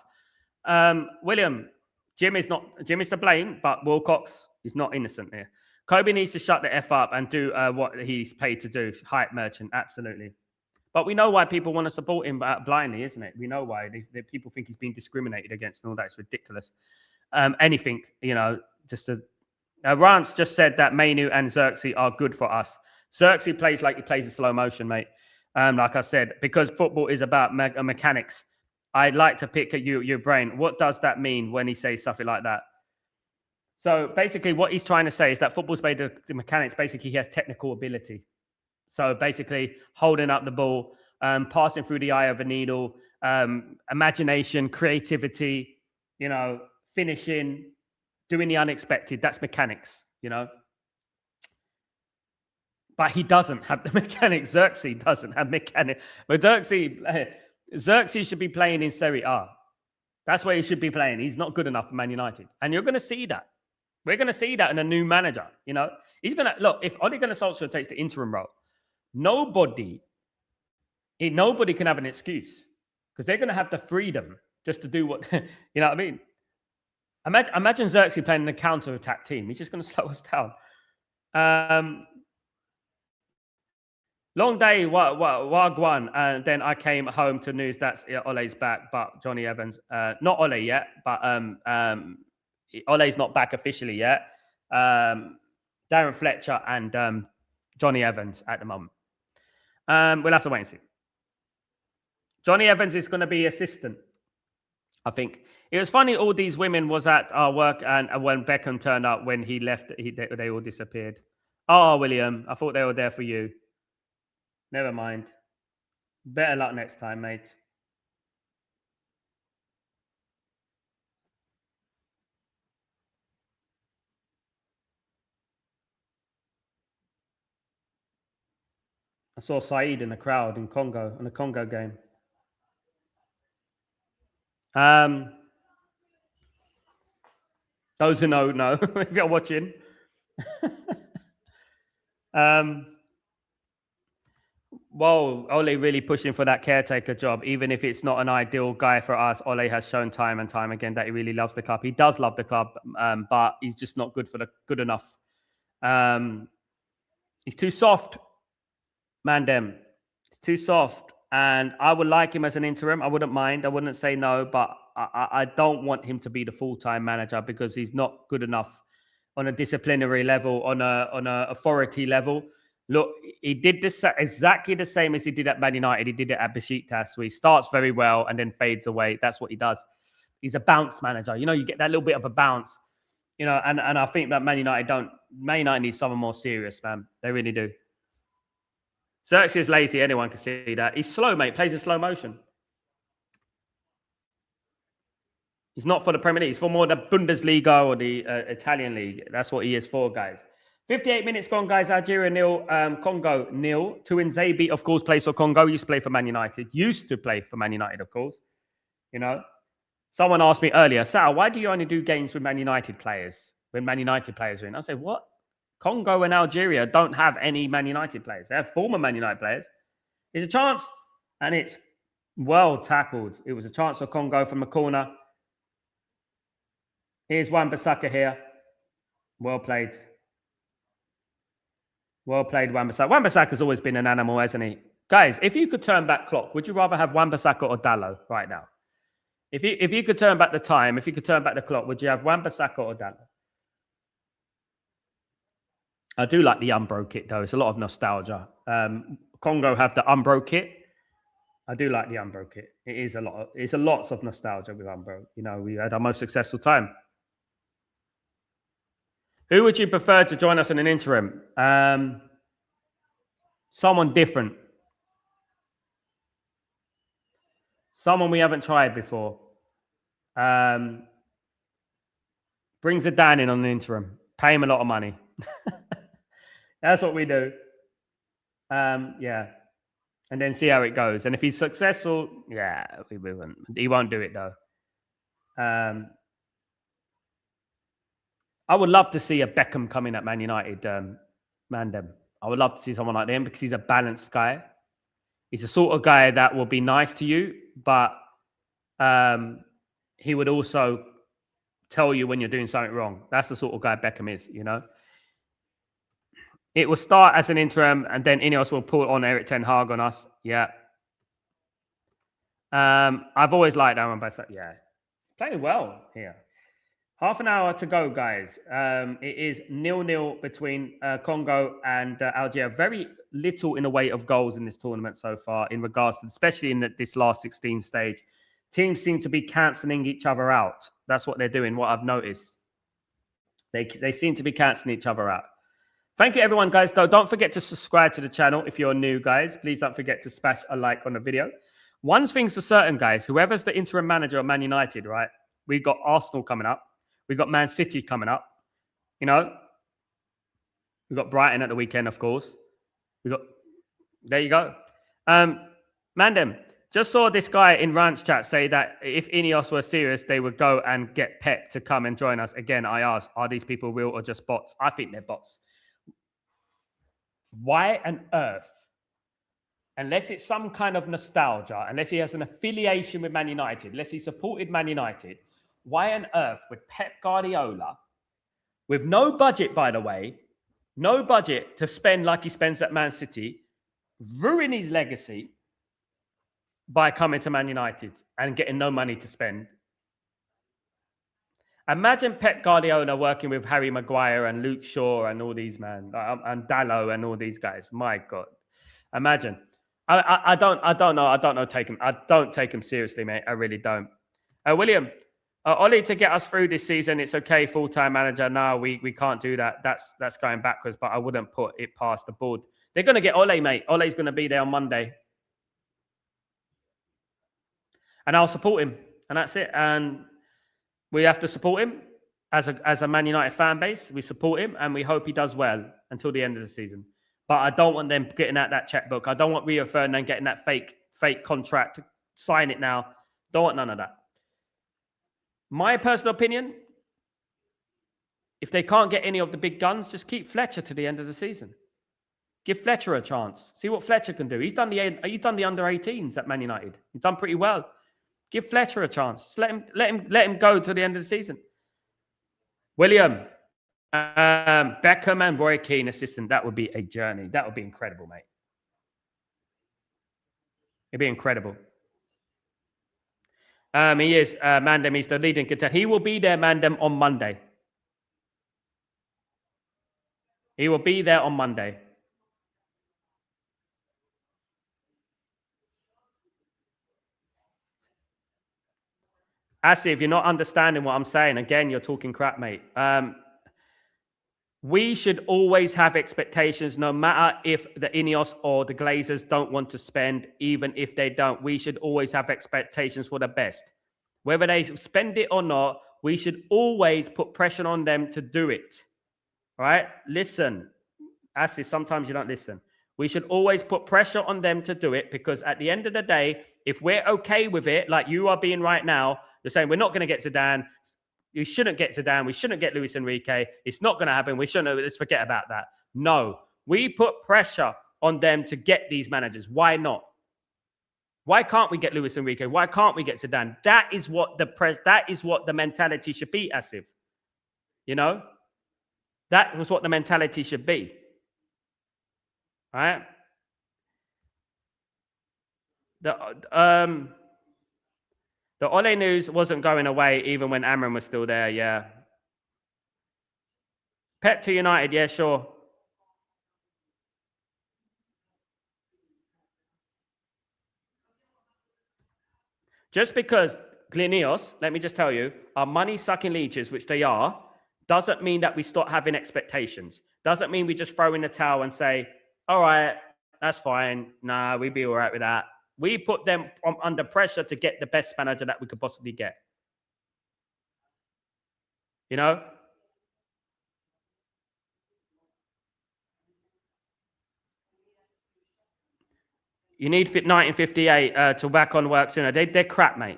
William, Jim is to blame, but Wilcox is not innocent here. Kobe needs to shut the F up and do what he's paid to do. Hype merchant, absolutely. But we know why people want to support him blindly, isn't it? We know why. People think he's being discriminated against and all that. It's ridiculous. Anything, you know, just to... Rance just said that Mainoo and Xerxes are good for us. Xerxes plays like he plays in slow motion, mate. Like I said, because football is about mechanics. I'd like to pick at your brain. What does that mean when he says something like that? So basically what he's trying to say is that football's made of the mechanics. Basically, he has technical ability. So basically holding up the ball, passing through the eye of a needle, imagination, creativity, you know, finishing, doing the unexpected. That's mechanics, you know. But he doesn't have the mechanics. Xerxes doesn't have mechanics. But Xerxes should be playing in Serie A. That's where he should be playing. He's not good enough for Man United. And you're going to see that. We're going to see that in a new manager. You know, he's going to look. If Ole Gunnar Solskjaer takes the interim role, nobody can have an excuse because they're going to have the freedom just to do what you know what I mean. Imagine Xerxes playing a counter-attack team. He's just going to slow us down. Long day, wagwan, and then I came home to news that Ole's back, but Johnny Evans, not Ole yet, but Ole's not back officially yet. Darren Fletcher and Johnny Evans at the moment. We'll have to wait and see. Johnny Evans is going to be assistant, I think. It was funny, all these women was at our work, and when Beckham turned up, when he left, they all disappeared. Oh, William, I thought they were there for you. Never mind. Better luck next time, mate. I saw Saeed in the crowd in Congo, in the Congo game. Those who know, if you're watching. Whoa, Ole really pushing for that caretaker job. Even if it's not an ideal guy for us, Ole has shown time and time again that he really loves the club. He does love the club, but he's just not good enough. He's too soft, Mandem. He's too soft. And I would like him as an interim. I wouldn't mind. I wouldn't say no, but I don't want him to be the full-time manager because he's not good enough on a disciplinary level, on a authority level. Look, he did this exactly the same as he did at Man United. He did it at Besiktas, where he starts very well and then fades away. That's what he does. He's a bounce manager. You know, you get that little bit of a bounce. You know, and I think that Man United needs someone more serious, man. They really do. Xerxes is lazy. Anyone can see that. He's slow, mate. Plays in slow motion. He's not for the Premier League. He's for more the Bundesliga or the Italian league. That's what he is for, guys. 58 minutes gone, guys. Algeria 0, Congo 0. Tuanzebe, of course, plays for Congo. Used to play for Man United. Of course. You know. Someone asked me earlier, Sal, why do you only do games with Man United players when Man United players are in? I said, what? Congo and Algeria don't have any Man United players. They have former Man United players. It's a chance, and it's well tackled. It was a chance for Congo from the corner. Here's Wan-Bissaka here. Well played. Well played, Wan-Bissaka. Wan-Bissaka's always been an animal, hasn't he? Guys, if you could turn back clock, would you rather have Wan-Bissaka or Dalot right now? If you could turn back the time, if you could turn back the clock, would you have Wan-Bissaka or Dalot? I do like the Umbro kit, though. It's a lot of nostalgia. Congo have the Umbro kit. I do like the Umbro kit. It's a lot of nostalgia with Umbro. You know, we had our most successful time. Who would you prefer to join us in an interim? Someone different. Someone we haven't tried before. Brings Zidane in on the interim. Pay him a lot of money. That's what we do. Yeah. And then see how it goes. And if he's successful, yeah, we won't. He won't do it, though. I would love to see a Beckham coming at Man United, Mandem. I would love to see someone like him because he's a balanced guy. He's the sort of guy that will be nice to you, but he would also tell you when you're doing something wrong. That's the sort of guy Beckham is, you know. It will start as an interim, and then Ineos will pull on Erik ten Hag on us. Yeah. I've always liked that one, but yeah. Playing well here. Half an hour to go, guys. It is 0-0 between Congo and Algeria. Very little in the way of goals in this tournament so far, in regards to, especially in this last 16 stage. Teams seem to be cancelling each other out. That's what they're doing, what I've noticed. They seem to be cancelling each other out. Thank you, everyone, guys. Though, don't forget to subscribe to the channel if you're new, guys. Please don't forget to smash a like on the video. One thing's for certain, guys. Whoever's the interim manager of Man United, right? We've got Arsenal coming up. We've got Man City coming up. You know, we've got Brighton at the weekend, of course. There you go. Mandem, Just saw this guy in Ranch Chat say that if Ineos were serious, they would go and get Pep to come and join us. Again, I asked, are these people real or just bots? I think they're bots. Why on earth, unless it's some kind of nostalgia, unless he has an affiliation with Man United, unless he supported Man United, why on earth would Pep Guardiola, with no budget, by the way, no budget to spend like he spends at Man City, ruin his legacy by coming to Man United and getting no money to spend? Imagine Pep Guardiola working with Harry Maguire and Luke Shaw and all these men, and Dallo and all these guys. My God, imagine. I don't know. I don't take him seriously, mate. I really don't. William, Ollie, to get us through this season, it's okay. Full-time manager. No, we can't do that. That's going backwards. But I wouldn't put it past the board. They're going to get Ole, mate. Ole's going to be there on Monday. And I'll support him. And that's it. And we have to support him as a Man United fan base. We support him and we hope he does well until the end of the season. But I don't want them getting out that checkbook. I don't want Rio Ferdinand getting that fake contract. Sign it now. Don't want none of that. My personal opinion, if they can't get any of the big guns, just keep Fletcher to the end of the season. Give Fletcher a chance. See what Fletcher can do. He's done the under 18s at Man United. He's done pretty well. Give Fletcher a chance. Just let him go to the end of the season. William, Beckham and Roy Keane assistant. That would be a journey. That would be incredible, mate. It'd be incredible. He is Mandem. He's the leading contender. He will be there, Mandem, on Monday. He will be there on Monday. Actually, if you're not understanding what I'm saying, again, you're talking crap, mate. We should always have expectations, no matter if the Ineos or the Glazers don't want to spend, even if they don't. We should always have expectations for the best. Whether they spend it or not, we should always put pressure on them to do it. All right? Listen. Actually, sometimes you don't listen. We should always put pressure on them to do it, because at the end of the day, if we're okay with it, like you are being right now, you're saying we're not going to get Zidane. You shouldn't get Zidane. We shouldn't get Luis Enrique. It's not going to happen. We shouldn't. Let's forget about that. No, we put pressure on them to get these managers. Why not? Why can't we get Luis Enrique? Why can't we get Zidane? That is what the mentality should be, Asif. You know, that was what the mentality should be. All right. The Ole news wasn't going away even when Amram was still there. Yeah. Pep to United. Yeah, sure. Just because Ineos, let me just tell you, are money-sucking leeches, which they are, doesn't mean that we stop having expectations. Doesn't mean we just throw in the towel and say, all right, that's fine. Nah, we'd be all right with that. We put them under pressure to get the best manager that we could possibly get. You know? You need 1958 to back on work sooner. They're crap, mate.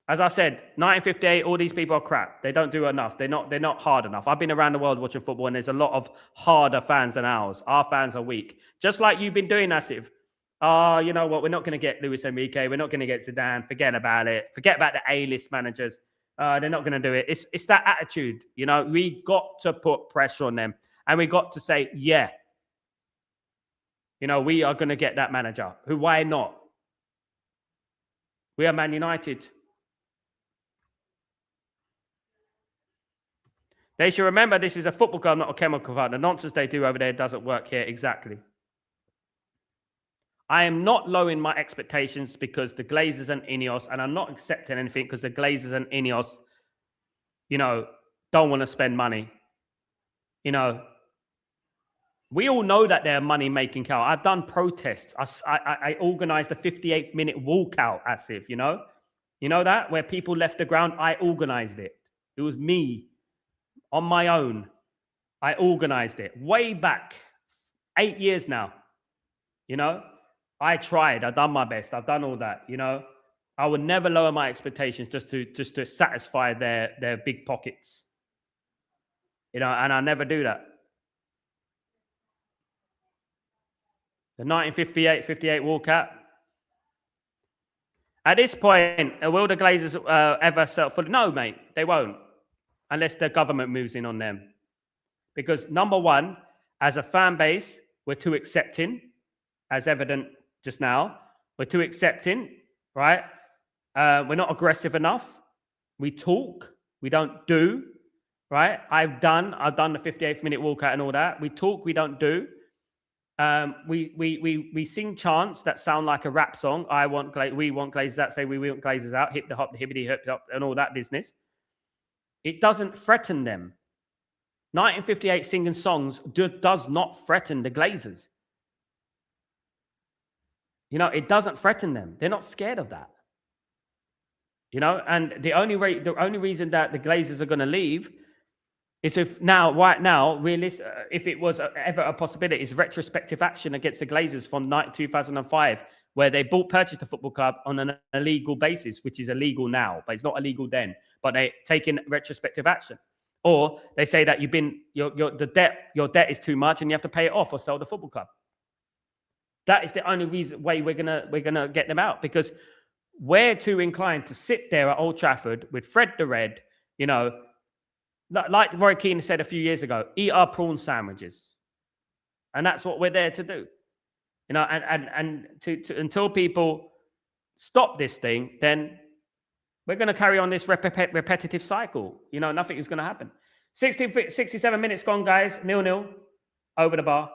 As I said, 1958, all these people are crap. They don't do enough. They're not hard enough. I've been around the world watching football, and there's a lot of harder fans than ours. Our fans are weak. Just like you've been doing, Asif. Oh, you know what? We're not going to get Luis Enrique. We're not going to get Zidane. Forget about it. Forget about the A-list managers. They're not going to do it. It's that attitude. You know, we got to put pressure on them. And we got to say, yeah, you know, we are going to get that manager. Why not? We are Man United. They should remember this is a football club, not a chemical club. The nonsense they do over there doesn't work here. Exactly. I am not lowering my expectations because the Glazers and Ineos, and I'm not accepting anything because the Glazers and Ineos, you know, don't want to spend money. You know, we all know that they're a money-making cow. I've done protests. I organized the 58th minute walkout, Asif, you know? You know that? Where people left the ground, I organized it. It was me on my own. I organized it way back, 8 years now, you know? I tried. I've done my best. I've done all that. You know, I would never lower my expectations just to satisfy their big pockets. You know, and I never do that. The 1958 walkout. At this point, will the Glazers ever sell for? No, mate, they won't, unless the government moves in on them. Because number one, as a fan base, we're too accepting, as evident just now. We're too accepting, right? We're not aggressive enough. We talk, we don't do, right? I've done the 58th minute walkout and all that. We talk, we don't do. We sing chants that sound like a rap song. We want Glazers out. Say we want Glazers out. Hip the hop, the hippity hip hop, and all that business. It doesn't threaten them. 1958 singing songs does not threaten the Glazers. You know, it doesn't threaten them. They're not scared of that. You know, and the only reason that the Glazers are going to leave is if it was ever a possibility, is retrospective action against the Glazers from 2005, where they purchased a football club on an illegal basis, which is illegal now, but it's not illegal then. But they taking retrospective action, or they say that your debt is too much and you have to pay it off or sell the football club. That is the only way we're gonna get them out, because we're too inclined to sit there at Old Trafford with Fred the Red, you know. Like Roy Keane said a few years ago, eat our prawn sandwiches. And that's what we're there to do. You know, and until people stop this thing, then we're going to carry on this repetitive cycle. You know, nothing is going to happen. 67 minutes gone, guys. 0-0 over the bar.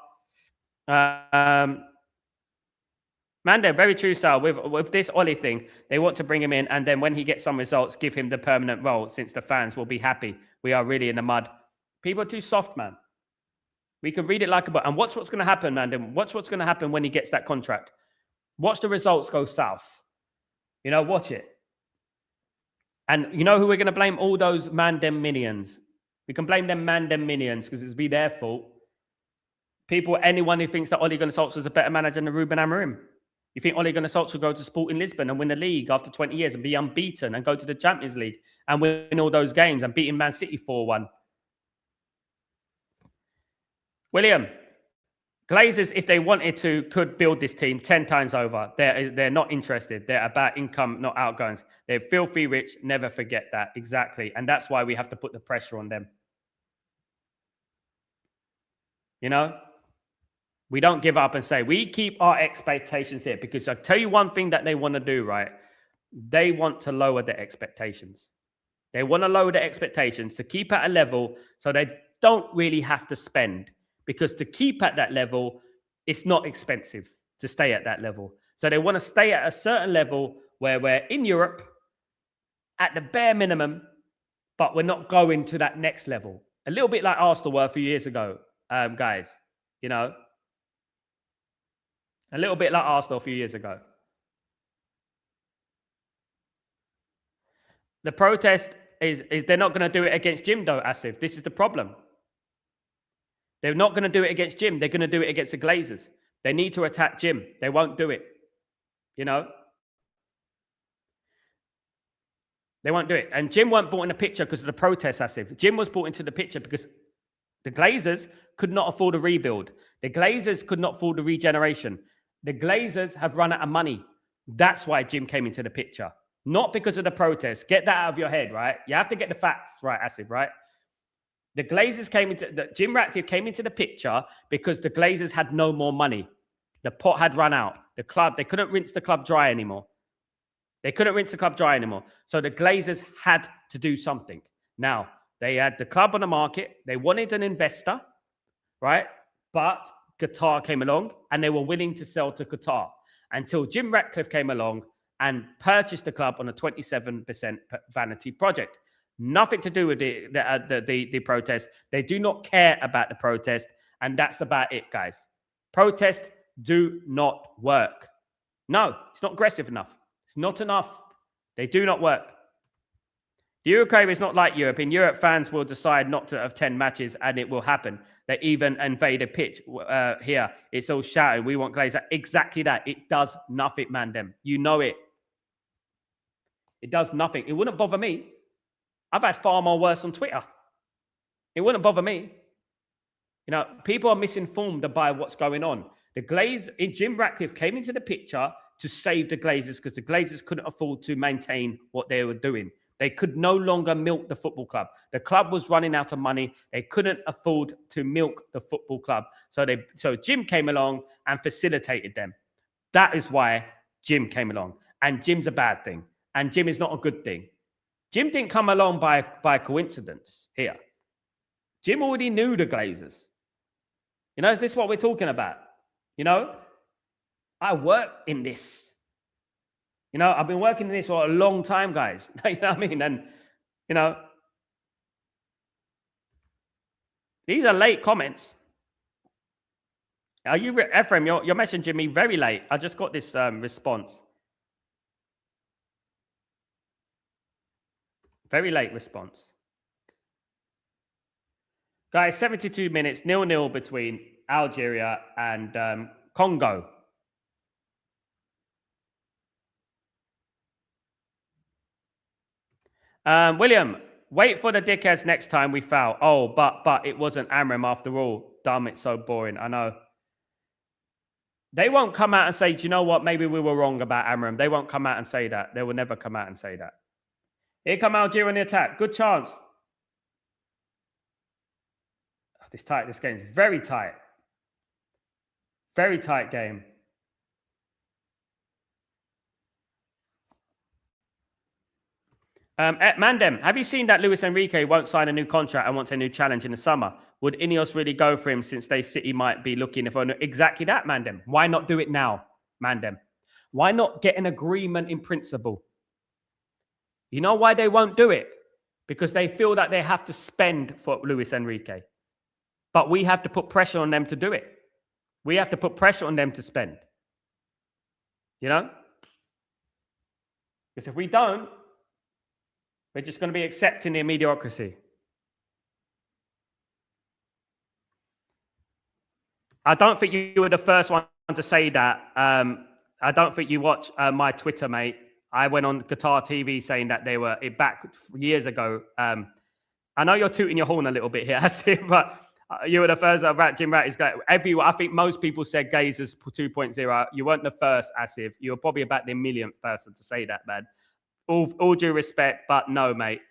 Manda, very true, Sal. With this Ollie thing, they want to bring him in, and then when he gets some results, give him the permanent role, since the fans will be happy. We are really in the mud. People are too soft, man. We can read it like a book. And watch what's going to happen, Manda. Watch what's going to happen when he gets that contract. Watch the results go south. You know, watch it. And you know who we're going to blame? All those Mandem minions. We can blame them Mandem minions because it's be their fault. Anyone who thinks that Ole Gunnar Solskjaer is a better manager than Ruben Amorim. You think Ole Gunnar Solskjaer will go to Sporting Lisbon and win the league after 20 years and be unbeaten and go to the Champions League and win all those games and beating Man City 4-1? William, Glazers, if they wanted to, could build this team 10 times over. They're not interested. They're about income, not outgoings. They're filthy rich. Never forget that. Exactly. And that's why we have to put the pressure on them. You know? We don't give up and say, we keep our expectations here, because I'll tell you one thing that they want to do, right? They want to lower their expectations. They want to lower their expectations to keep at a level so they don't really have to spend, because to keep at that level, it's not expensive to stay at that level. So they want to stay at a certain level where we're in Europe at the bare minimum, but we're not going to that next level. A little bit like Arsenal were a few years ago, guys, you know. A little bit like Arsenal a few years ago. The protest is they're not going to do it against Jim, though, Asif. This is the problem. They're not going to do it against Jim. They're going to do it against the Glazers. They need to attack Jim. They won't do it. You know? They won't do it. And Jim weren't brought in the picture because of the protest, Asif. Jim was brought into the picture because the Glazers could not afford a rebuild. The Glazers could not afford the regeneration. The Glazers have run out of money. That's why Jim came into the picture. Not because of the protest. Get that out of your head, right? You have to get the facts right, Asif, right? The Glazers Jim Ratcliffe came into the picture because the Glazers had no more money. The pot had run out. The club, they couldn't rinse the club dry anymore. So the Glazers had to do something. Now, they had the club on the market. They wanted an investor, right? But Qatar came along and they were willing to sell to Qatar until Jim Ratcliffe came along and purchased the club on a 27% vanity project. Nothing to do with the protest. They do not care about the protest, and that's about it, guys. Protests do not work. No, it's not aggressive enough. It's not enough. They do not work. The UK is not like Europe. In Europe, fans will decide not to have 10 matches and it will happen. They even invade a pitch here. It's all shouting, we want Glazer. Exactly that. It does nothing, Mandem. You know it. It does nothing. It wouldn't bother me. I've had far more worse on Twitter. It wouldn't bother me. You know, people are misinformed by what's going on. Jim Ratcliffe came into the picture to save the Glazers because the Glazers couldn't afford to maintain what they were doing. They could no longer milk the football club. The club was running out of money. They couldn't afford to milk the football club. So Jim came along and facilitated them. That is why Jim came along. And Jim's a bad thing. And Jim is not a good thing. Jim didn't come along by coincidence here. Jim already knew the Glazers. You know, is this what we're talking about? You know, I work in this. You know, I've been working in this for a long time, guys. You know what I mean? And, you know, these are late comments. Are you, Ephraim, you're messaging me very late. I just got this response. Very late response. Guys, 72 minutes, 0-0 between Algeria and Congo. William, wait for the dickheads next time we foul. Oh, but it wasn't Amram after all. Dumb, it's so boring. I know. They won't come out and say, do you know what? Maybe we were wrong about Amram. They won't come out and say that. They will never come out and say that. Here come Algeria on the attack. Good chance. This game is very tight. Very tight game. Mandem, have you seen that Luis Enrique won't sign a new contract and wants a new challenge in the summer? Would Ineos really go for him since City might be looking for exactly that, Mandem? Why not do it now, Mandem? Why not get an agreement in principle? You know why they won't do it? Because they feel that they have to spend for Luis Enrique. But we have to put pressure on them to do it. We have to put pressure on them to spend. You know? Because if we don't, we're just going to be accepting their mediocrity. I don't think you were the first one to say that. I don't think you watch my Twitter, mate. I went on Qatar TV saying that they were back years ago. I know you're tooting your horn a little bit here, but you were the first. Jim Rat is everyone. I think most people said Glazers 2.0. You weren't the first, Asif. You were probably about the millionth person to say that, man. All due respect, but no, mate.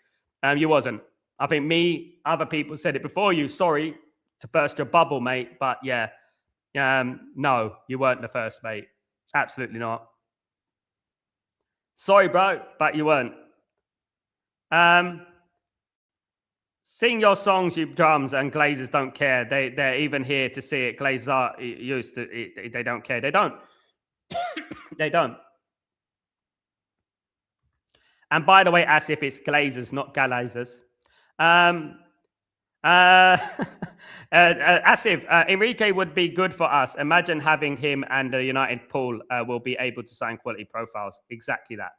You wasn't. I think other people said it before you. Sorry to burst your bubble, mate. But yeah, no, you weren't the first, mate. Absolutely not. Sorry, bro, but you weren't. Sing your songs, you drums, and Glazers don't care. They're even here to see it. Glazers are used to it. They don't care. They don't. They don't. And by the way, as if it's Glazers, not Galazers. Asif, Enrique would be good for us. Imagine having him and the United pool will be able to sign quality profiles. Exactly that.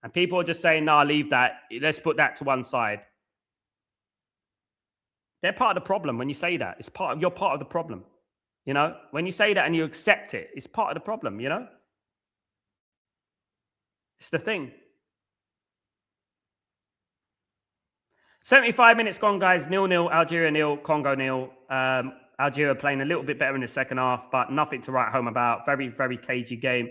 And people are just saying, nah, leave that. Let's put that to one side. They're part of the problem when you say that. You're part of the problem. You know, when you say that and you accept it, it's part of the problem, you know? It's the thing. 75 minutes gone, guys. 0-0, Algeria 0, Congo 0. Algeria playing a little bit better in the second half, but nothing to write home about. Very, very cagey game.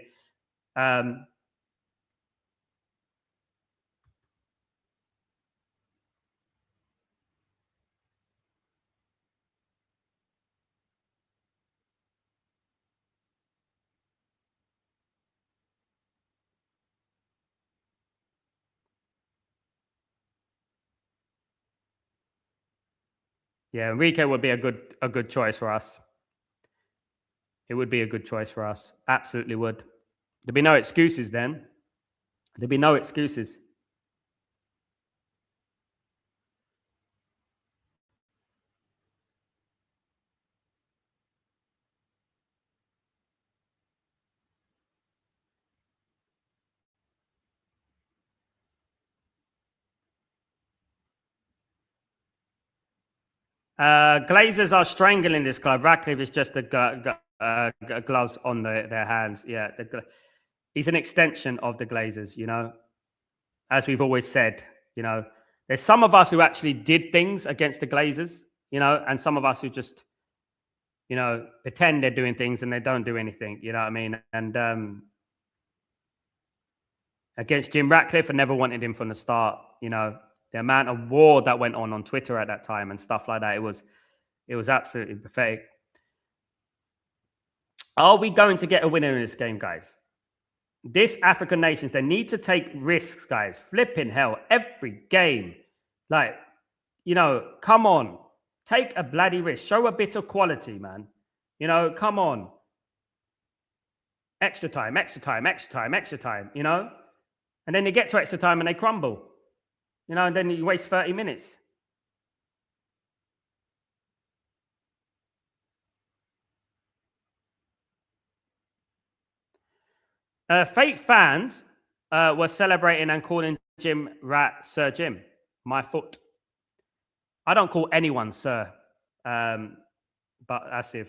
Yeah, Enrique would be a good choice for us. It would be a good choice for us. Absolutely would. There'd be no excuses then. There'd be no excuses. Glazers are strangling this club. Ratcliffe is just the gloves on their hands. Yeah, he's an extension of the Glazers, you know. As we've always said, you know, there's some of us who actually did things against the Glazers, you know, and some of us who just, you know, pretend they're doing things and they don't do anything, you know what I mean? And against Jim Ratcliffe, I never wanted him from the start, you know. The amount of war that went on Twitter at that time and stuff like that, it was absolutely pathetic. Are we going to get a winner in this game, guys? This African nations, they need to take risks, guys. Flipping hell, every game. Like, you know, come on. Take a bloody risk. Show a bit of quality, man. You know, come on. Extra time, extra time, extra time, extra time, you know? And then you get to extra time and they crumble. You know, and then you waste 30 minutes. Fake fans were celebrating and calling Jim Rat Sir Jim. My foot. I don't call anyone Sir, but Asif,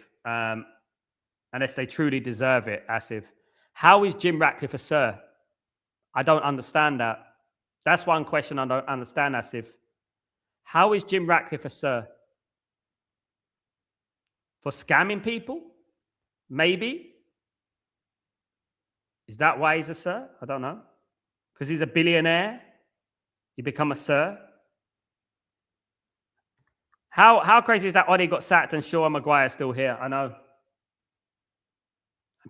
unless they truly deserve it, Asif. How is Jim Ratcliffe a Sir? I don't understand that. That's one question I don't understand, Asif. How is Jim Ratcliffe a Sir? For scamming people? Maybe. Is that why he's a Sir? I don't know. Because he's a billionaire? You become a Sir? How crazy is that Oddie got sacked and Shaw Maguire still here? I know.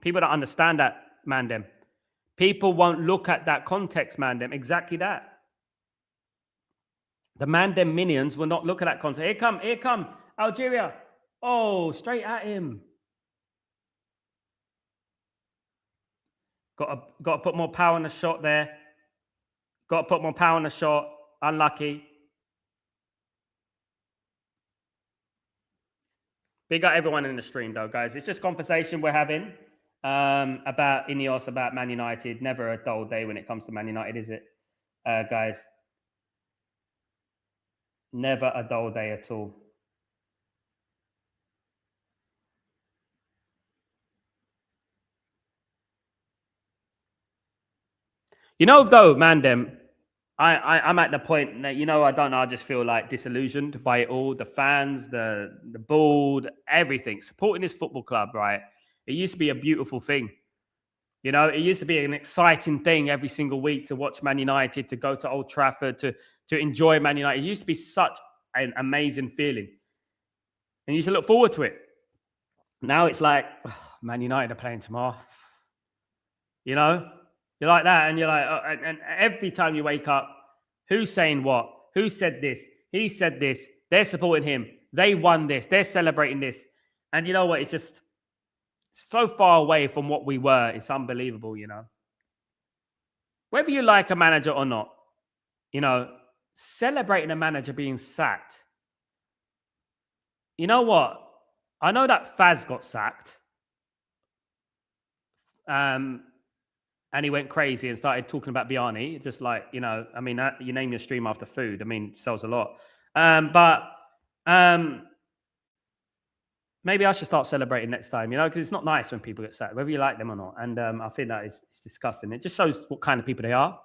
People don't understand that, Mandem. People won't look at that context, Mandem. Exactly that. The Mandem minions will not look at that context. Here come, Algeria. Oh, straight at him. Got to put more power in the shot there. Got to put more power in the shot. Unlucky. Big up everyone in the stream, though, guys. It's just conversation we're having about Ineos, about Man United. Never a dull day when it comes to Man United, is it, guys? Never a dull day at all. You know, though, Mandem, I'm at the point that, you know, I don't know, I just feel like disillusioned by it all. The fans, the board, everything. Supporting this football club, right? It used to be a beautiful thing. You know, it used to be an exciting thing every single week to watch Man United, to go to Old Trafford, to enjoy Man United. It used to be such an amazing feeling. And you used to look forward to it. Now it's like, oh, Man United are playing tomorrow. You know? You're like that, and you're like, oh, and every time you wake up, who's saying what? Who said this? He said this. They're supporting him. They won this. They're celebrating this. And you know what? It's just so far away from what we were. It's unbelievable, you know. Whether you like a manager or not, you know, celebrating a manager being sacked. You know what? I know that Faz got sacked. And he went crazy and started talking about Biani, just like, you know, I mean, you name your stream after food. I mean, it sells a lot. But maybe I should start celebrating next time, you know, because it's not nice when people get sacked, whether you like them or not. And I think that it's disgusting. It just shows what kind of people they are.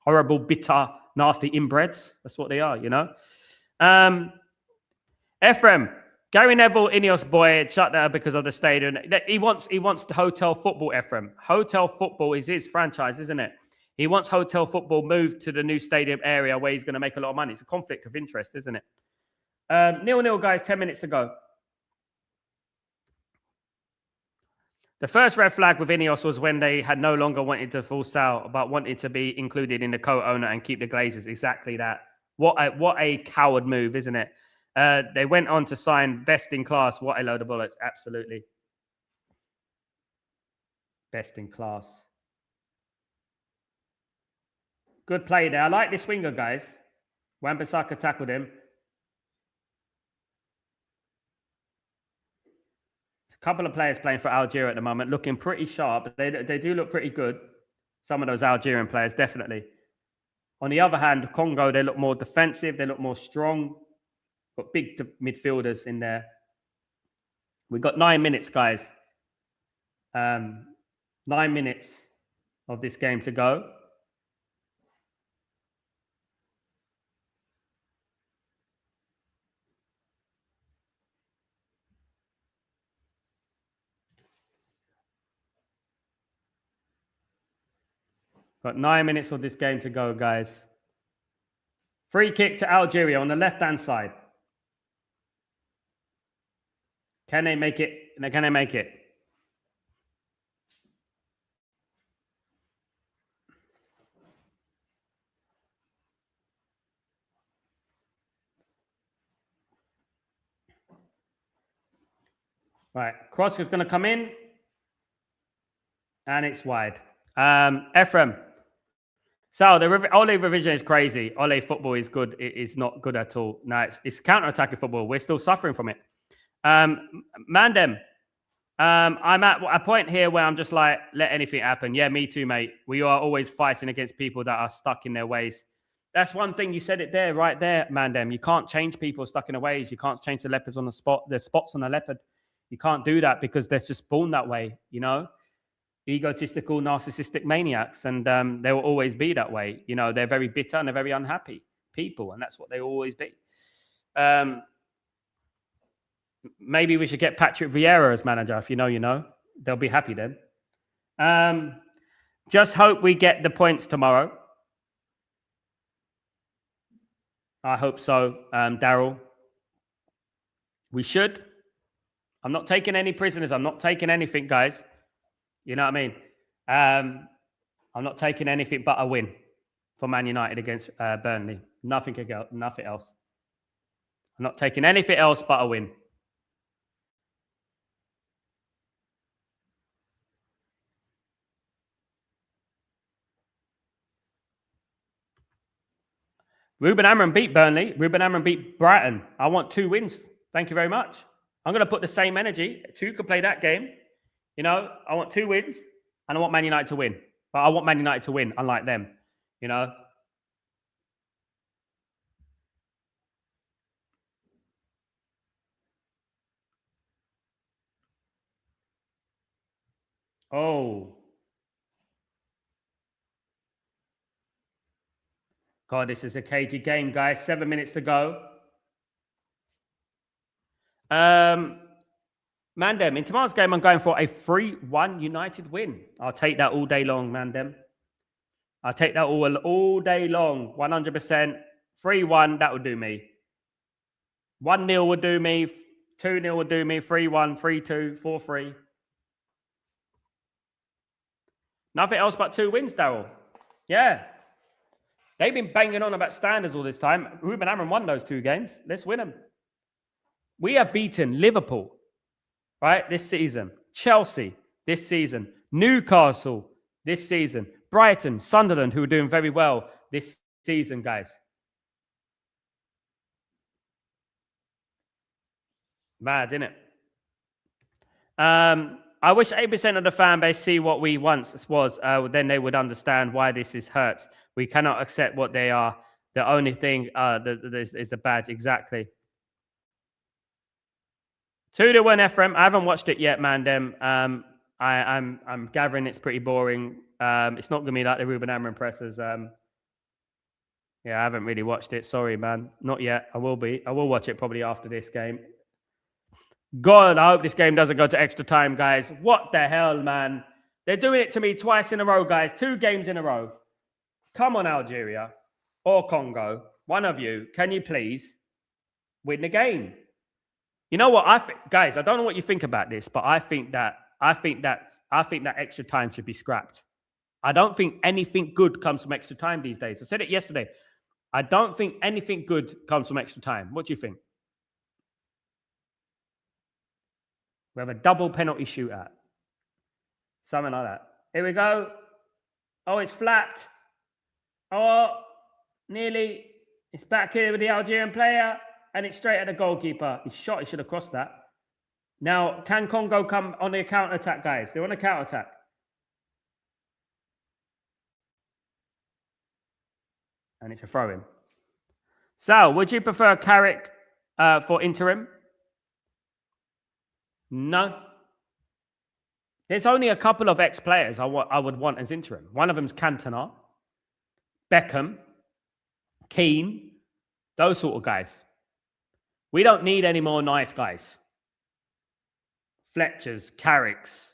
Horrible, bitter, nasty inbreds. That's what they are, you know. Ephraim, Gary Neville, Ineos boy, shut down because of the stadium. He wants the hotel football, Ephraim. Hotel football is his franchise, isn't it? He wants hotel football moved to the new stadium area where he's going to make a lot of money. It's a conflict of interest, isn't it? 0-0, guys, 10 minutes to go. The first red flag with Ineos was when they had no longer wanted to full sell, but wanted to be included in the co-owner and keep the Glazers. Exactly that. What a coward move, isn't it? They went on to sign best in class. What a load of bullets. Absolutely. Best in class. Good play there. I like this winger, guys. Wan-Bissaka tackled him. A couple of players playing for Algeria at the moment, looking pretty sharp. They do look pretty good. Some of those Algerian players, definitely. On the other hand, Congo, they look more defensive. They look more strong. Got big midfielders in there. We've got 9 minutes, guys. 9 minutes of this game to go. Got 9 minutes of this game to go, guys. Free kick to Algeria on the left-hand side. Can they make it? Can they make it? Right, cross is going to come in. And it's wide. Ephraim. So the Ole revision is crazy. Ole football is good. It is not good at all. No, it's counter-attacking football. We're still suffering from it. Mandem. I'm at a point here where I'm just like, let anything happen. Yeah, me too, mate. We are always fighting against people that are stuck in their ways. That's one thing. You said it there, right there, Mandem. You can't change people stuck in their ways. You can't change the leopards on the spot. The spots on the leopard. You can't do that because they're just born that way, you know? Egotistical, narcissistic maniacs, and they will always be that way. You know, they're very bitter and they're very unhappy people, and that's what they will always be. Maybe we should get Patrick Vieira as manager. If you know, you know. They'll be happy then. Just hope we get the points tomorrow. I hope so, Daryl. We should. I'm not taking any prisoners. I'm not taking anything, guys. You know what I mean? I'm not taking anything but a win for Man United against Burnley. Nothing else. I'm not taking anything else but a win. Ruben Amorim beat Burnley. Ruben Amorim beat Brighton. I want 2 wins. Thank you very much. I'm going to put the same energy. 2 could play that game. You know, I want 2 wins and I want Man United to win. But I want Man United to win, unlike them. You know? Oh. God, this is a cagey game, guys. 7 minutes to go. Mandem, in tomorrow's game, I'm going for a 3-1 United win. I'll take that all day long, Mandem. I'll take that all day long. 100%. 3-1, that would do me. 1-0 would do me. 2-0 would do me. 3-1, 3-2, 4-3. Nothing else but 2 wins, Daryl. Yeah. They've been banging on about standards all this time. Ruben Amorim won those 2 games. Let's win them. We have beaten Liverpool, right, this season. Chelsea this season. Newcastle this season. Brighton, Sunderland, who are doing very well this season, guys. Mad, isn't it? I wish 8% of the fan base see what we once was. Then they would understand why this is hurts. We cannot accept what they are. The only thing is the badge. Exactly. 2-1 Ephraim. I haven't watched it yet, Mandem. I'm gathering it's pretty boring. It's not going to be like the Ruben Amorim pressers. Yeah, I haven't really watched it. Sorry, man. Not yet. I will be. I will watch it probably after this game. God, I hope this game doesn't go to extra time, guys. What the hell, man? They're doing it to me twice in a row, guys. 2 games in a row. Come on, Algeria or Congo. One of you, can you please win the game? You know what? Guys, I don't know what you think about this, but I think that extra time should be scrapped. I don't think anything good comes from extra time these days. I said it yesterday. I don't think anything good comes from extra time. What do you think? We have a double penalty shootout. Something like that. Here we go. Oh, it's flapped. Oh, nearly. It's back here with the Algerian player. And it's straight at the goalkeeper. He shot. He should have crossed that. Now, can Congo come on the counter-attack, guys? They're on a counter-attack. And it's a throw-in. So, would you prefer Carrick for interim? No. There's only a couple of ex-players I would want as interim. One of them's Cantona, Beckham, Keane, those sort of guys. We don't need any more nice guys. Fletchers, Carricks,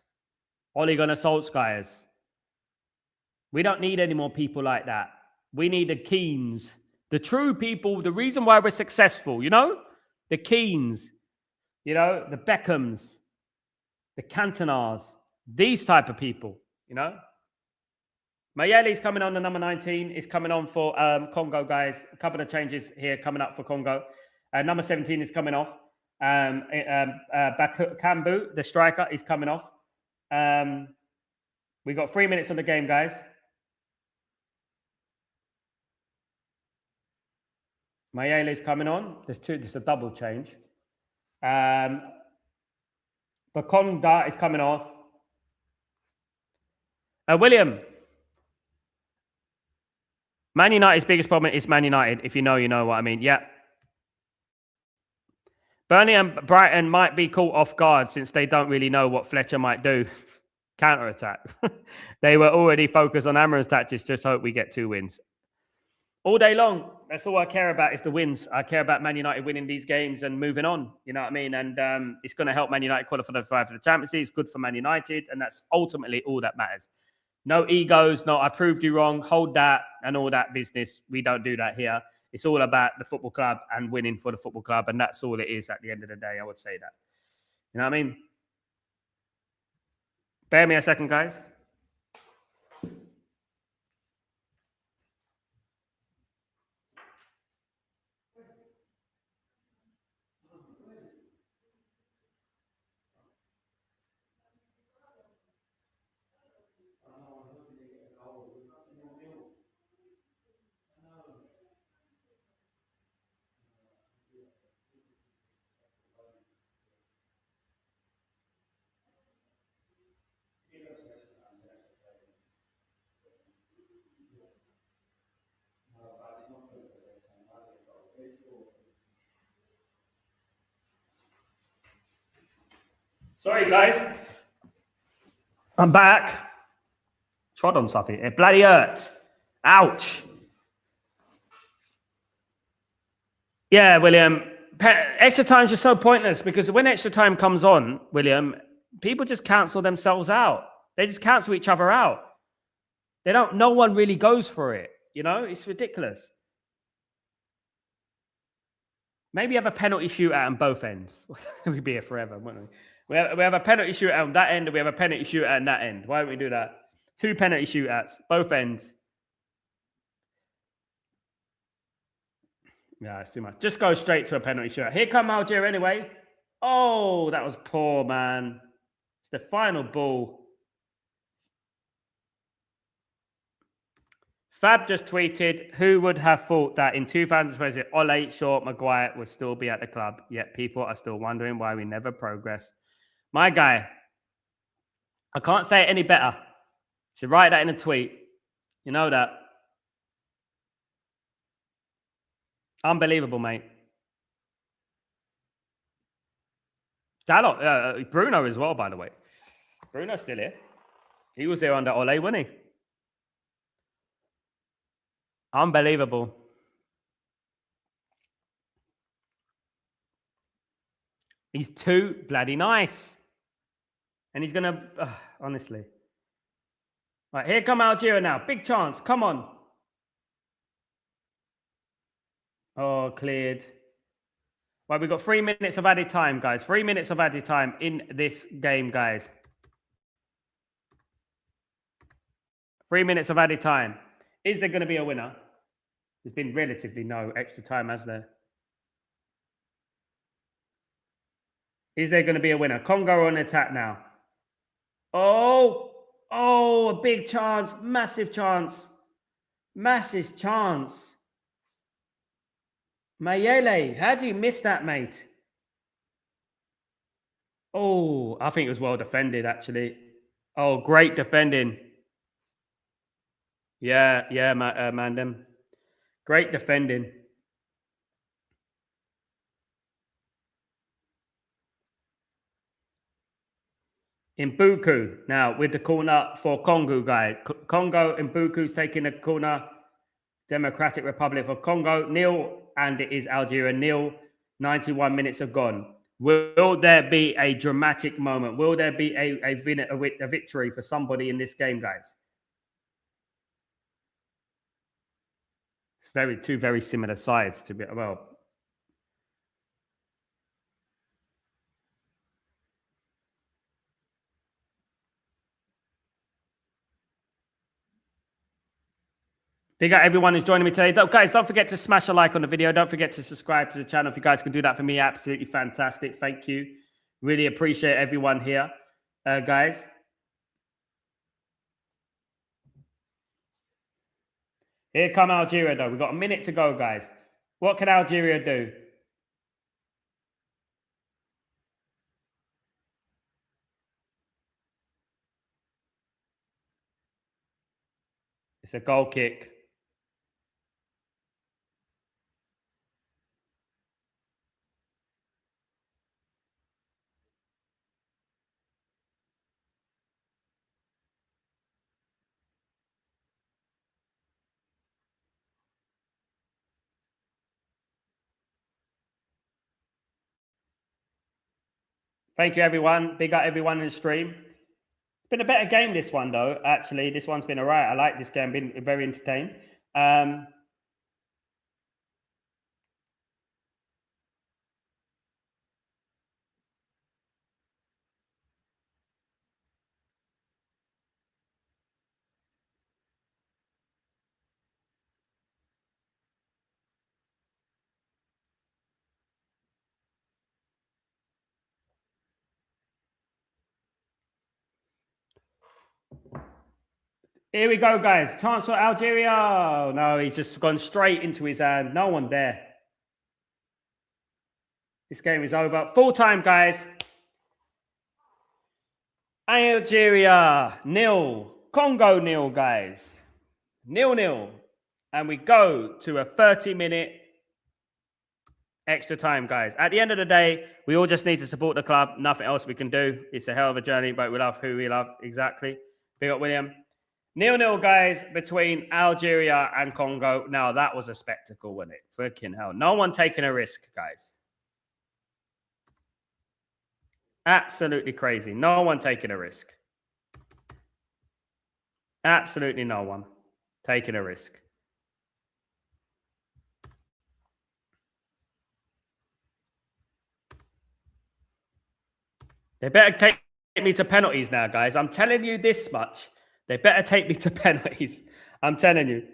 Ole Gunnar Solskjaers. We don't need any more people like that. We need the Keanes, the true people, the reason why we're successful, you know? The Keanes, you know, the Beckhams, the Cantonars, these type of people, you know? Mayele's coming on the number 19. Is coming on for Congo, guys. A couple of changes here coming up for Congo. Number 17 is coming off. Bakambu, the striker, is coming off. We got 3 minutes on the game, guys. Mayele's coming on. There's a double change. Bakonda is coming off. William. Man United's biggest problem is Man United. If you know, you know what I mean. Yeah. Burnley and Brighton might be caught off guard since they don't really know what Fletcher might do. Counter-attack. They were already focused on Amaran's tactics. Just hope we get 2 wins. All day long. That's all I care about is the wins. I care about Man United winning these games and moving on. You know what I mean? And it's going to help Man United qualify for the Champions League. It's good for Man United. And that's ultimately all that matters. No egos, no, I proved you wrong, hold that, and all that business. We don't do that here. It's all about the football club and winning for the football club, and that's all it is at the end of the day, I would say that. You know what I mean? Bear me a second, guys. Sorry, guys. I'm back. Trod on something. It bloody hurts. Ouch. Yeah, William. Extra time's just so pointless because when extra time comes on, William, people just cancel themselves out. They just cancel each other out. No one really goes for it. You know, it's ridiculous. Maybe have a penalty shootout on both ends. We'd be here forever, wouldn't we? We have a penalty shootout on that end, and we have a penalty shootout on that end. Why don't we do that? 2 penalty shootouts, both ends. Yeah, it's too much. Just go straight to a penalty shootout. Here come Algeria anyway. Oh, that was poor, man. It's the final ball. Fab just tweeted, who would have thought that in 2020, Ole, Shaw, Maguire would still be at the club, yet people are still wondering why we never progress. My guy, I can't say it any better. Should write that in a tweet. You know that. Unbelievable, mate. Bruno as well, by the way. Bruno's still here. He was there under Ole, wasn't he? Unbelievable. He's too bloody nice. And he's going to, honestly. Right, here come Algeria now. Big chance. Come on. Oh, cleared. Right, we've got 3 minutes of added time, guys. 3 minutes of added time in this game, guys. 3 minutes of added time. Is there going to be a winner? There's been relatively no extra time, has there? Is there going to be a winner? Congo on attack now. Oh, a big chance. Massive chance. Massive chance. Mayele, how do you miss that, mate? Oh, I think it was well defended, actually. Oh, great defending. Yeah, Mandem. Great defending. Mbuku now with the corner for Congo, guys. Congo, Mbuku's taking the corner. Democratic Republic of Congo, nil, and it is Algeria, nil. 91 minutes have gone. Will there be a dramatic moment? Will there be a victory for somebody in this game, guys? Two very similar sides to be, well. Big up everyone who's joining me today. Guys, don't forget to smash a like on the video. Don't forget to subscribe to the channel. If you guys can do that for me, absolutely fantastic. Thank you. Really appreciate everyone here, guys. Here come Algeria, though. We've got a minute to go, guys. What can Algeria do? It's a goal kick. Thank you, everyone. Big up everyone in the stream. It's been a better game, this one, though. Actually, this one's been all right. I like this game. Been very entertained. Here we go, guys. Chance for Algeria. Oh, no, he's just gone straight into his hand. No one there. This game is over. Full time, guys. Algeria, nil. Congo, nil, guys. 0-0. And we go to a 30-minute extra time, guys. At the end of the day, we all just need to support the club. Nothing else we can do. It's a hell of a journey, but we love who we love. Exactly. Big up, William. 0-0, guys, between Algeria and Congo. Now, that was a spectacle, wasn't it? Freaking hell. No one taking a risk, guys. Absolutely crazy. No one taking a risk. Absolutely no one taking a risk. They better take me to penalties now, guys. I'm telling you this much. They better take me to penalties. I'm telling you.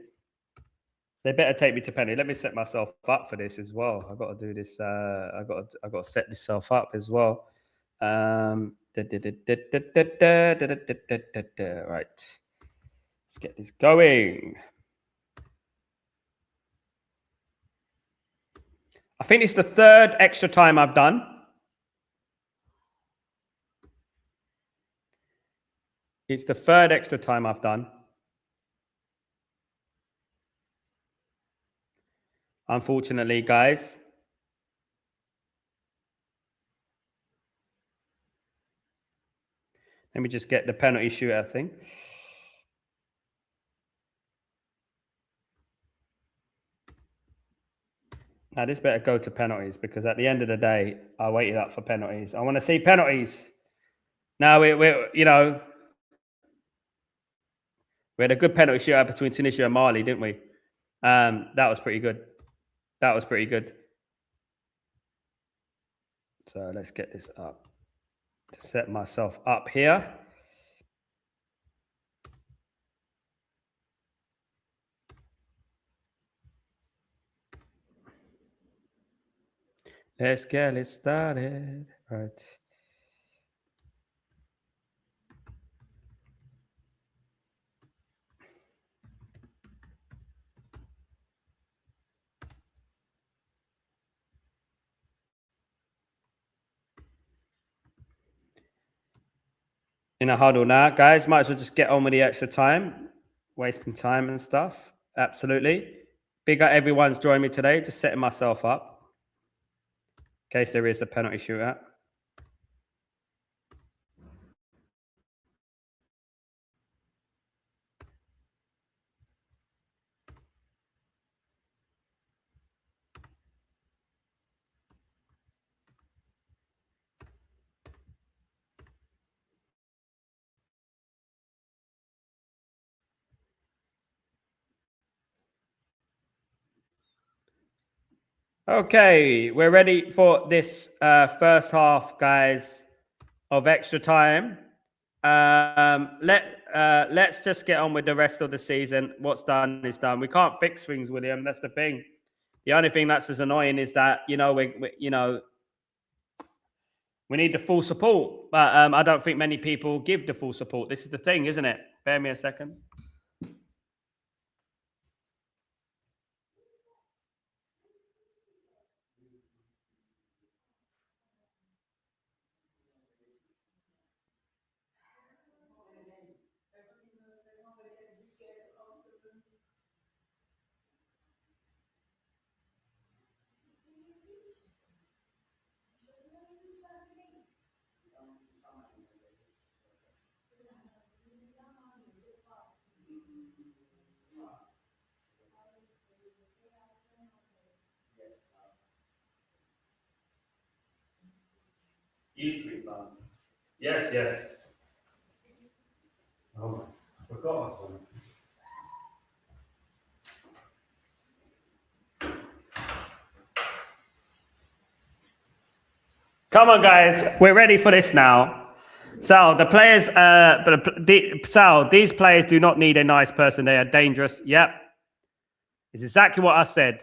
They better take me to penalty. Let me set myself up for this as well. I've got to do this. I've got to set myself up as well. Right. Let's get this going. I think it's the third extra time I've done. It's the third extra time I've done. Unfortunately, guys. Let me just get the penalty shootout thing. Now, this better go to penalties because at the end of the day, I waited up for penalties. I want to see penalties. Now, we had a good penalty shootout between Tunisia and Mali, didn't we? That was pretty good. That was pretty good. So let's get this up. To set myself up here. Let's get it started. Right. In a huddle now, guys. Might as well just get on with the extra time. Wasting time and stuff. Absolutely. Big up everyone's joined me today. Just setting myself up. In case there is a penalty shootout. Okay, we're ready for this first half, guys, of extra time. Let's just get on with the rest of the season. What's done is done. We can't fix things, William. That's the thing. The only thing that's as annoying is that we need the full support, but I don't think many people give the full support. This is the thing, isn't it? Bear me a second. Used to be fun. Yes, yes. Oh, I forgot something. Come on, guys. We're ready for this now. So the players, Sal, these players do not need a nice person. They are dangerous. Yep. It's exactly what I said.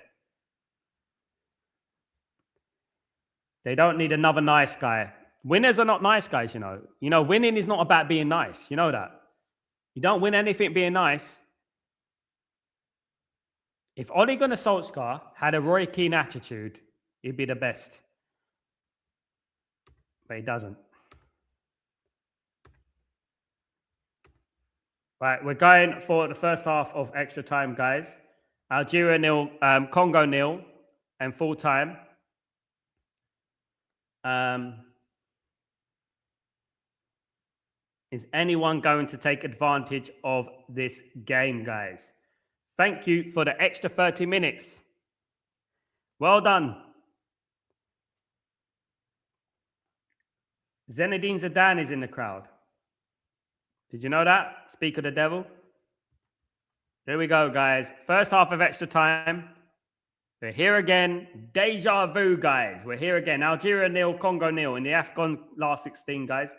They don't need another nice guy. Winners are not nice guys, you know. You know, winning is not about being nice. You know that. You don't win anything being nice. If Ole Gunnar Solskjaer had a Roy Keane attitude, he'd be the best. But he doesn't. Right, we're going for the first half of extra time, guys. Algeria 0, Congo 0, and full time. Is anyone going to take advantage of this game, guys? Thank you for the extra 30 minutes. Well done. Zinedine Zidane is in the crowd. Did you know that? Speak of the devil. Here we go, guys. First half of extra time. We're here again. Deja vu, guys. We're here again. Algeria 0, Congo 0 in the AFCON last 16, guys.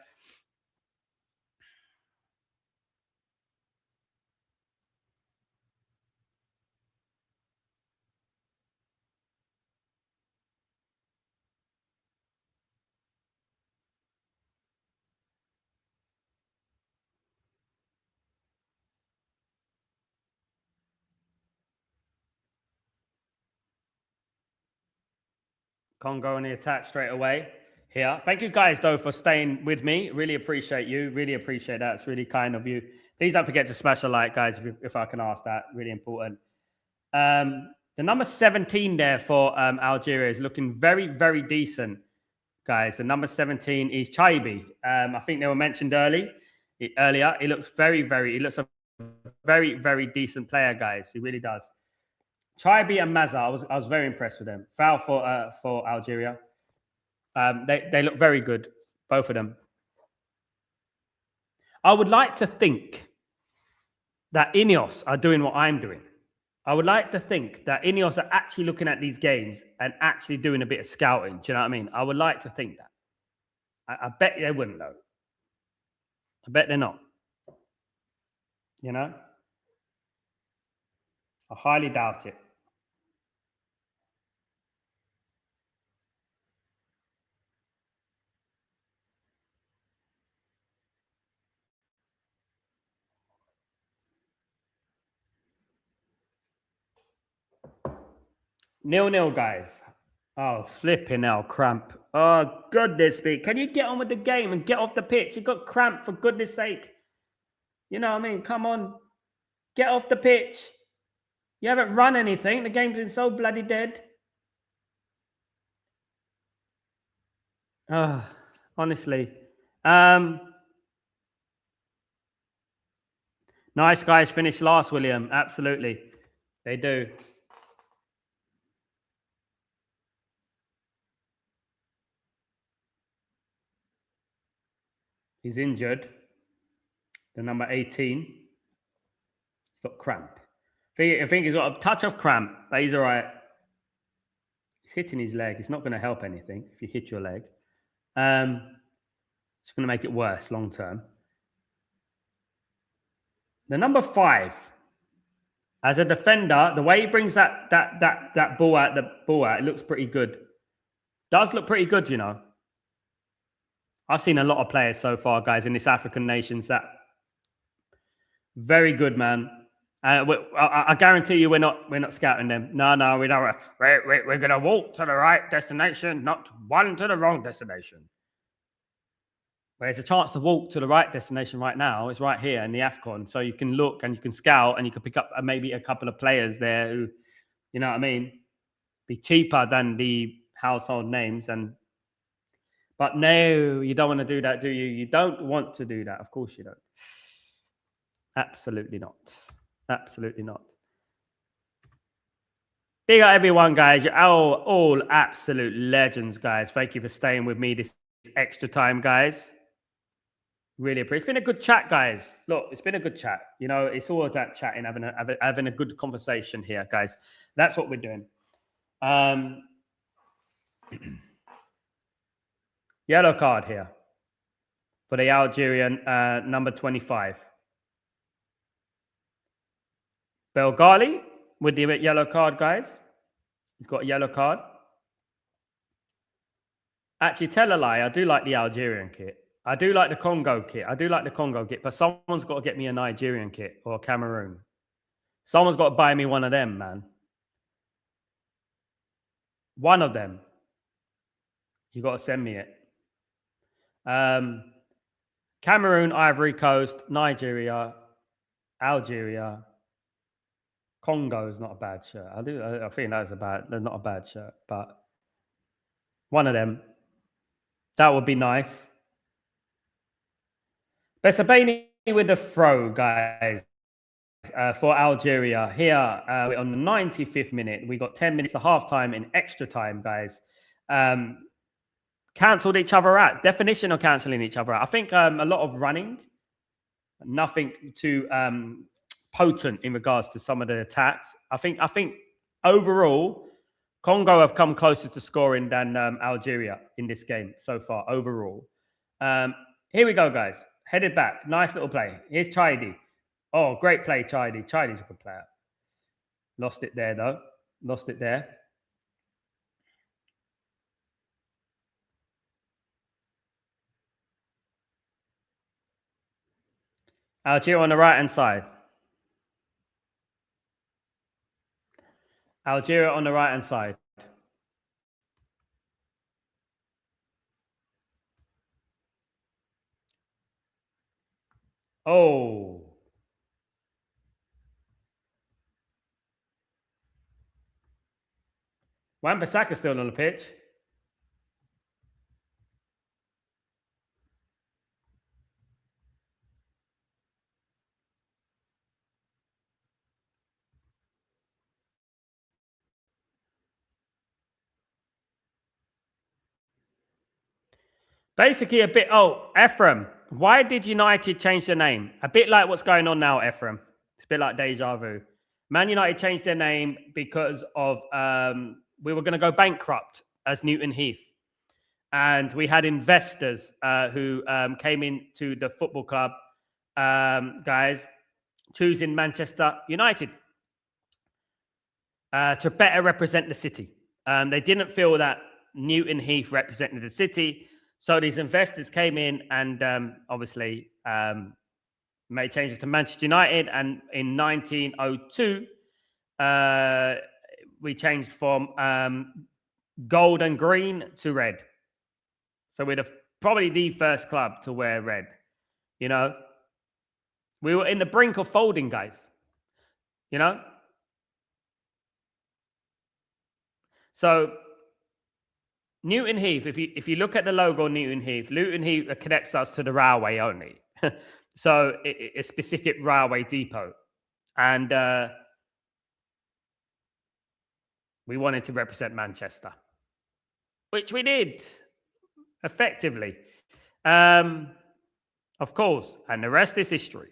Congo on the attack straight away here. Thank you guys, though, for staying with me. Really appreciate you. Really appreciate that. It's really kind of you. Please don't forget to smash a like, guys, if I can ask that. Really important. The number 17 there for Algeria is looking very, very decent, guys. The number 17 is Chaibi. I think they were mentioned earlier. He looks he looks a very, very decent player, guys. He really does. Chaibi and Mazza, I was very impressed with them. Foul for Algeria. They look very good, both of them. I would like to think that Ineos are doing what I'm doing. I would like to think that Ineos are actually looking at these games and actually doing a bit of scouting. Do you know what I mean? I would like to think that. I bet they wouldn't, though. I bet they're not. You know? I highly doubt it. 0-0, guys. Oh, flipping hell, cramp. Oh, goodness me. Can you get on with the game and get off the pitch? You got cramp, for goodness sake. You know what I mean? Come on. Get off the pitch. You haven't run anything. The game's been so bloody dead. Oh, honestly. Nice guys finish last, William. Absolutely. They do. He's injured. The number 18. He's got cramp. I think he's got a touch of cramp, but he's all right. He's hitting his leg. It's not going to help anything if you hit your leg. It's going to make it worse long term. The number 5, as a defender, the way he brings that ball out, it looks pretty good. Does look pretty good, you know. I've seen a lot of players so far, guys, in this African nations that very good, man. I guarantee you, we're not scouting them. No, we don't. We're gonna walk to the right destination, not one to the wrong destination. Whereas a chance to walk to the right destination right now is right here in the AFCON. So you can look and you can scout and you can pick up maybe a couple of players there who, you know what I mean, be cheaper than the household names. But no, you don't want to do that, do you? You don't want to do that. Of course you don't. Absolutely not. Absolutely not. Big up everyone, guys. You're all absolute legends, guys. Thank you for staying with me this extra time, guys. Really appreciate it. It's been a good chat, guys. Look, it's been a good chat. You know, it's all about chatting, having a good conversation here, guys. That's what we're doing. Yellow card here for the Algerian number 25. Belgali with the yellow card, guys. He's got a yellow card. Actually, tell a lie. I do like the Algerian kit. I do like the Congo kit. But someone's got to get me a Nigerian kit or a Cameroon. Someone's got to buy me one of them, man. One of them. You got to send me it. Cameroon, Ivory Coast, Nigeria, Algeria, Congo is not a bad shirt. I think that's not a bad shirt, but one of them. That would be nice. Besabeni with the throw, guys, for Algeria. Here, on the 95th minute, we got 10 minutes to half-time in extra time, guys. Cancelled each other out. Definition of cancelling each other out. I think a lot of running. Nothing too potent in regards to some of the attacks. I think overall, Congo have come closer to scoring than Algeria in this game so far, overall. Here we go, guys. Headed back. Nice little play. Here's Chidi. Oh, great play, Chidi. Chidi's a good player. Lost it there, though. Lost it there. Algeria on the right-hand side. Algeria on the right-hand side. Oh. Wan-Bissaka's still on the pitch. Basically a bit, Ephraim, why did United change their name? A bit like what's going on now, Ephraim. It's a bit like deja vu. Man United changed their name because of, we were going to go bankrupt as Newton Heath. And we had investors who came into the football club, guys, choosing Manchester United to better represent the city. They didn't feel that Newton Heath represented the city. So these investors came in and obviously made changes to Manchester United. And in 1902, we changed from gold and green to red. So we're probably the first club to wear red. You know, we were in the brink of folding, guys. You know? So Newton Heath, if you look at the logo Newton Heath connects us to the railway only. So it's a specific railway depot. And we wanted to represent Manchester, which we did effectively. Of course, and the rest is history.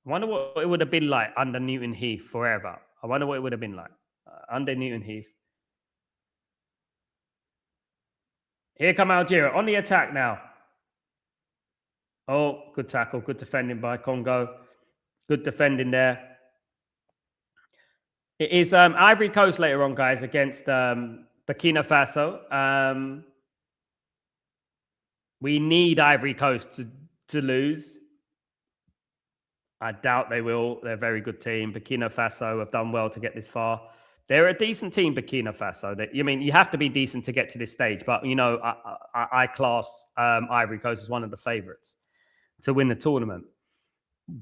I wonder what it would have been like under Newton Heath forever. I wonder what it would have been like under Newton Heath. Here come Algeria on the attack now. Oh, good tackle. Good defending by Congo. Good defending there. It is Ivory Coast later on, guys, against Burkina Faso. We need Ivory Coast to lose. I doubt they will. They're a very good team. Burkina Faso have done well to get this far. They're a decent team, Burkina Faso. You have to be decent to get to this stage. But, I class Ivory Coast as one of the favourites to win the tournament.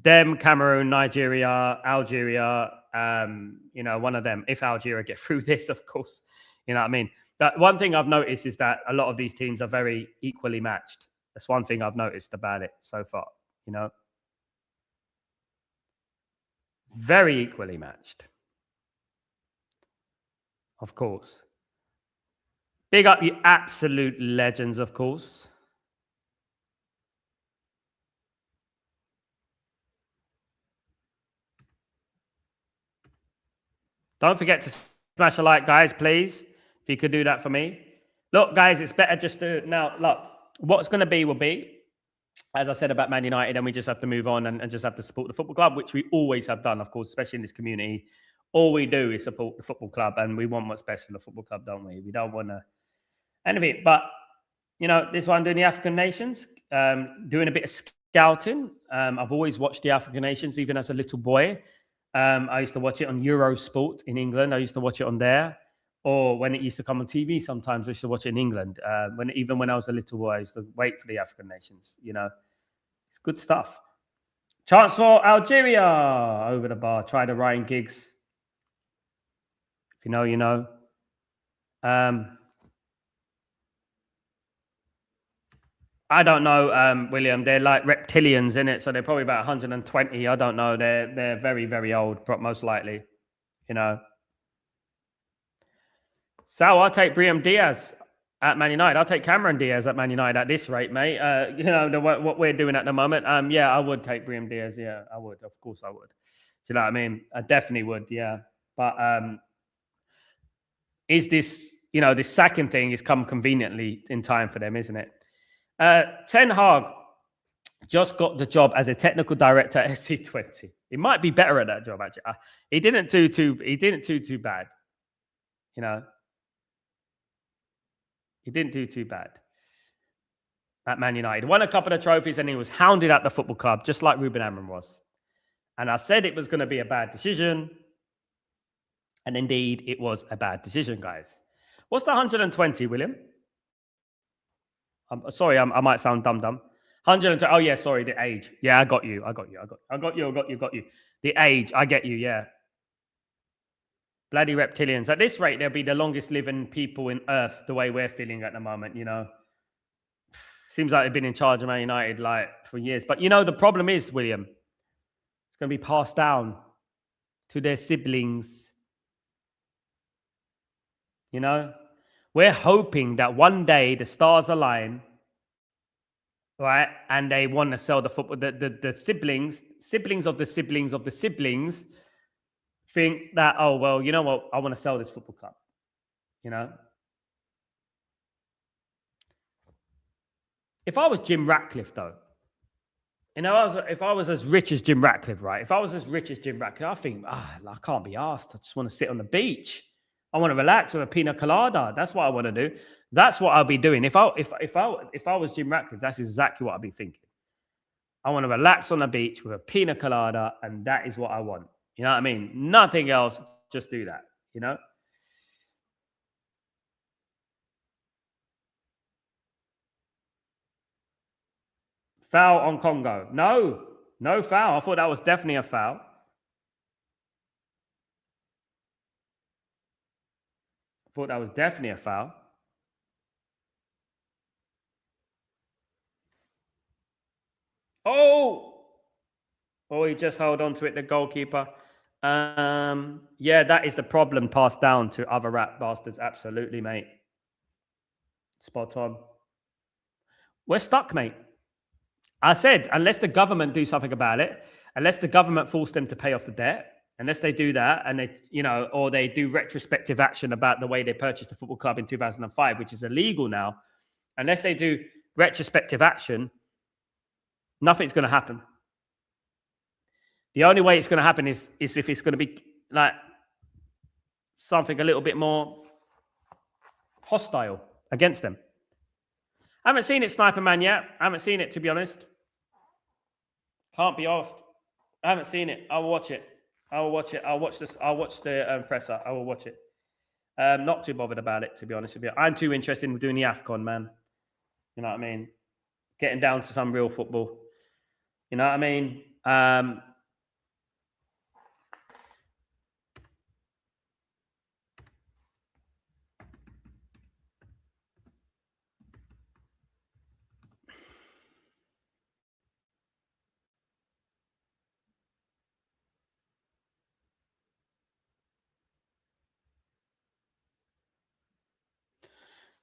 Them, Cameroon, Nigeria, Algeria, one of them. If Algeria get through this, of course, you know what I mean? That one thing I've noticed is that a lot of these teams are very equally matched. That's one thing I've noticed about it so far, Very equally matched. Of course. Big up you absolute legends, of course. Don't forget to smash a like, guys, please. If you could do that for me. Look, guys, it's better just to... Now, look, what's going to be will be, as I said about Man United, and we just have to move on and just have to support the football club, which we always have done, of course, especially in this community. All we do is support the football club, and we want what's best for the football club, don't we? We don't want to... Anything, but, this one doing the African nations, doing a bit of scouting. I've always watched the African nations, even as a little boy. I used to watch it on Eurosport in England. I used to watch it on there. Or when it used to come on TV, sometimes I used to watch it in England. Even when I was a little boy, I used to wait for the African nations. It's good stuff. Chance for Algeria over the bar. Try the Ryan Giggs. If you know, you know. I don't know, William. They're like reptilians, in it, so they're probably about 120. I don't know. They're very, very old, most likely. So I'll take Brahim Diaz at Man United. I'll take Cameron Diaz at Man United at this rate, mate. What we're doing at the moment. Yeah, I would take Brahim Diaz. Yeah, I would. Of course, I would. Do you know what I mean? I definitely would. Yeah, but is this? This sacking thing has come conveniently in time for them, isn't it? Ten Hag just got the job as a technical director at FC20. He might be better at that job, actually. He didn't do too bad. He didn't do too bad at Man United. Won a couple of trophies and he was hounded at the football club, just like Ruben Amorim was. And I said it was going to be a bad decision. And indeed, it was a bad decision, guys. What's the 120, William? I'm sorry, I might sound dumb. 120. Oh, yeah, sorry, the age. Yeah, I got you. The age, I get you, yeah. Bloody reptilians. At this rate, they'll be the longest living people in Earth, the way we're feeling at the moment, Seems like they've been in charge of Man United, for years. But, the problem is, William, it's going to be passed down to their siblings. We're hoping that one day the stars align, right? And they want to sell the football. The siblings of the siblings of the siblings think that, oh, well, you know what? I want to sell this football club, If I was Jim Ratcliffe, though, if I was as rich as Jim Ratcliffe, right? If I was as rich as Jim Ratcliffe, I think, I can't be asked. I just want to sit on the beach. I want to relax with a pina colada. That's what I want to do. That's what I'll be doing. If I was Jim Ratcliffe, that's exactly what I'd be thinking. I want to relax on the beach with a pina colada, and that is what I want. You know what I mean? Nothing else. Just do that. Foul on Congo. No foul. I thought that was definitely a foul. Thought that was definitely a foul. Oh, he just held on to it, the goalkeeper. Yeah, that is the problem passed down to other rat bastards. Absolutely, mate. Spot on. We're stuck, mate. I said, unless the government do something about it, unless the government force them to pay off the debt, unless they do that and they, or they do retrospective action about the way they purchased the football club in 2005, which is illegal now. unless they do retrospective action, nothing's going to happen. The only way it's going to happen is if it's going to be like something a little bit more hostile against them. I haven't seen it, Sniper Man, yet. I haven't seen it, to be honest. Can't be asked. I haven't seen it. I will watch it. I will watch it. I'll watch this. I'll watch the presser. I will watch it. Not too bothered about it, to be honest with you. I'm too interested in doing the AFCON, man. You know what I mean? Getting down to some real football. You know what I mean?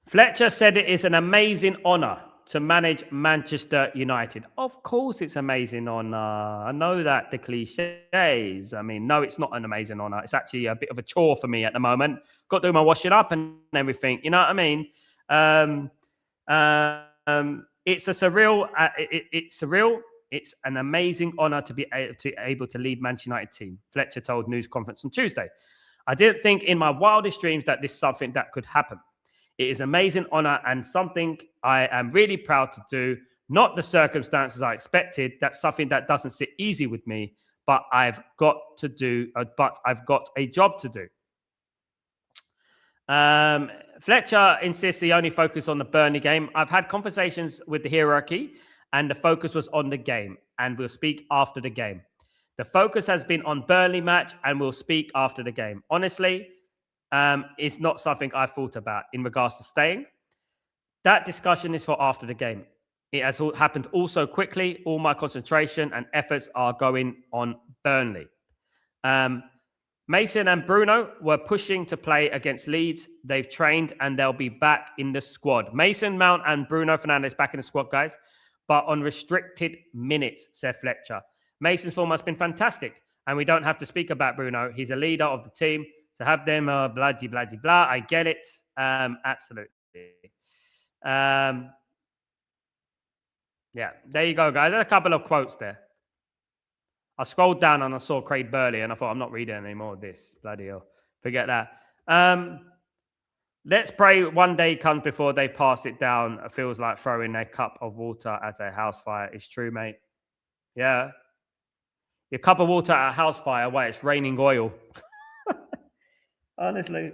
Fletcher said it is an amazing honour to manage Manchester United. Of course it's amazing honour. I know that the cliches. I mean, no, it's not an amazing honour. It's actually a bit of a chore for me at the moment. Got to do my washing up and everything. You know what I mean? It's a surreal. It's surreal. It's an amazing honour to be able to lead Manchester United team, Fletcher told news conference on Tuesday. I didn't think in my wildest dreams that this is something that could happen. It is amazing honour and something I am really proud to do. Not the circumstances I expected. That's something that doesn't sit easy with me, but I've got to do. But I've got a job to do. Fletcher insists he only focused on the Burnley game. I've had conversations with the hierarchy, and the focus was on the game. And we'll speak after the game. The focus has been on Burnley match, and we'll speak after the game. Honestly. It's not something I thought about in regards to staying. That discussion is for after the game. It has happened all so quickly. All my concentration and efforts are going on Burnley. Mason and Bruno were pushing to play against Leeds. They've trained and they'll be back in the squad. Mason Mount and Bruno Fernandes back in the squad, guys, but on restricted minutes, said Fletcher. Mason's form has been fantastic, and we don't have to speak about Bruno. He's a leader of the team. To have them blah, blah, blah. I get it. Absolutely. Yeah, there you go, guys. There's a couple of quotes there. I scrolled down and I saw Craig Burley and I thought, I'm not reading any more of this. Bloody hell. Forget that. Let's pray one day comes before they pass it down. It feels like throwing a cup of water at a house fire. It's true, mate. Yeah. Your cup of water at a house fire, why? It's raining oil. Honestly.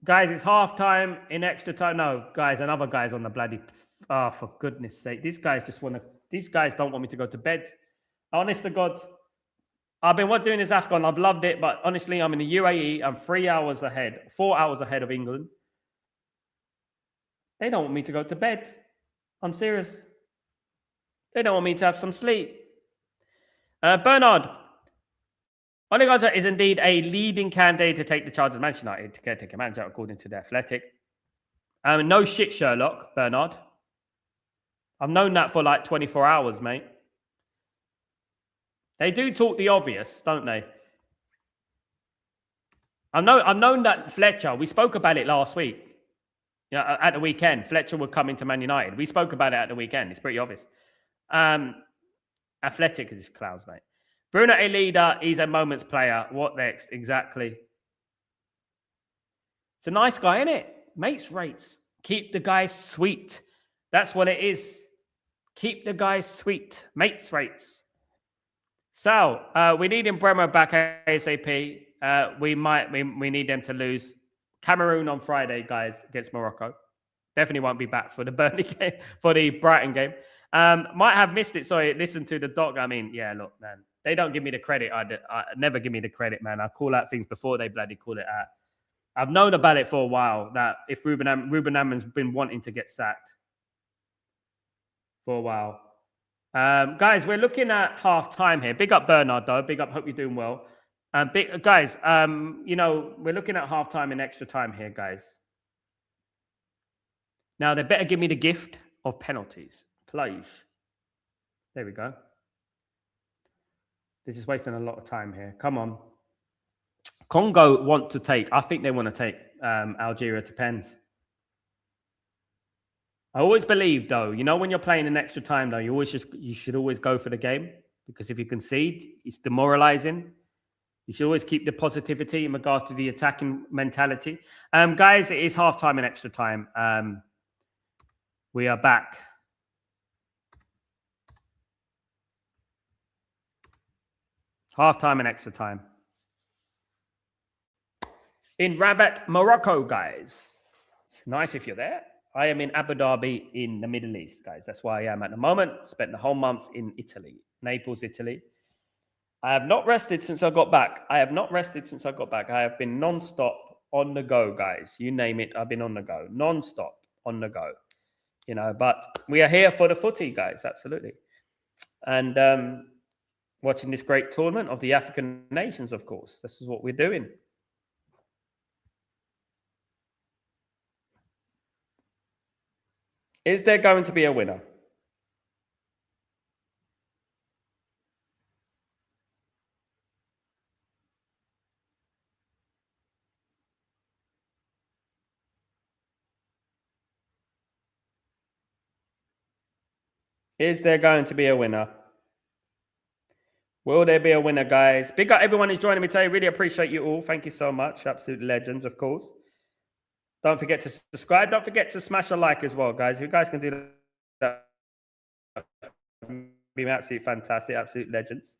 Guys, it's half time in extra time. No, guys, another guy's on the bloody... Oh, for goodness sake. These guys don't want me to go to bed. Honest to God. I've been doing this AFCON. I've loved it. But honestly, I'm in the UAE. I'm 4 hours ahead of England. They don't want me to go to bed. I'm serious. They don't want me to have some sleep. Bernard. Ole Gunnar is indeed a leading candidate to take the charge of Manchester United to caretaker manager, according to The Athletic. No shit, Sherlock, Bernard. I've known that for like 24 hours, mate. They do talk the obvious, don't they? I've known that Fletcher, we spoke about it last week. Yeah, at the weekend, Fletcher would come into Man United. We spoke about it at the weekend. It's pretty obvious. Athletic is just clouds, mate. Bruno, a leader. He's a moments player. What next? Exactly. It's a nice guy, isn't it? Mates rates. Keep the guys sweet. That's what it is. Keep the guys sweet. Mates rates. So, we need Bremo back ASAP. We need them to lose. Cameroon on Friday, guys, against Morocco. Definitely won't be back for the Burnley game, for the Brighton game. Might have missed it. Sorry, listen to the doc. I mean, yeah, look, man. They don't give me the credit. I never give me the credit, man. I call out things before they bloody call it out. I've known about it for a while, that if Ruben Ammon's been wanting to get sacked for a while. Guys, we're looking at half time here. Big up Bernard, though. Big up. Hope you're doing well. Guys, we're looking at half time and extra time here, guys. Now, they better give me the gift of penalties, please. There we go. This is wasting a lot of time here. Come on. Congo want to take. I think they want to take. Algeria to pens. I always believe, though, you know, when you're playing in extra time, though, you should always go for the game, because if you concede, it's demoralizing. You should always keep the positivity in regards to the attacking mentality. Guys, it is halftime in extra time. We are back. Halftime and extra time. In Rabat, Morocco, guys. It's nice if you're there. I am in Abu Dhabi in the Middle East, guys. That's where I am at the moment. Spent the whole month in Italy, Naples, Italy. I have not rested since I got back. I have been non-stop on the go, guys. You name it, I've been on the go. Non-stop on the go. You know, but we are here for the footy, guys. Absolutely. And watching this great tournament of the African nations, of course. This is what we're doing. Is there going to be a winner? Is there going to be a winner? Will there be a winner, guys? Big up everyone who's joining me today. Really appreciate you all. Thank you so much. Absolute legends, of course. Don't forget to subscribe. Don't forget to smash a like as well, guys. If you guys can do that, be absolutely fantastic. Absolute legends.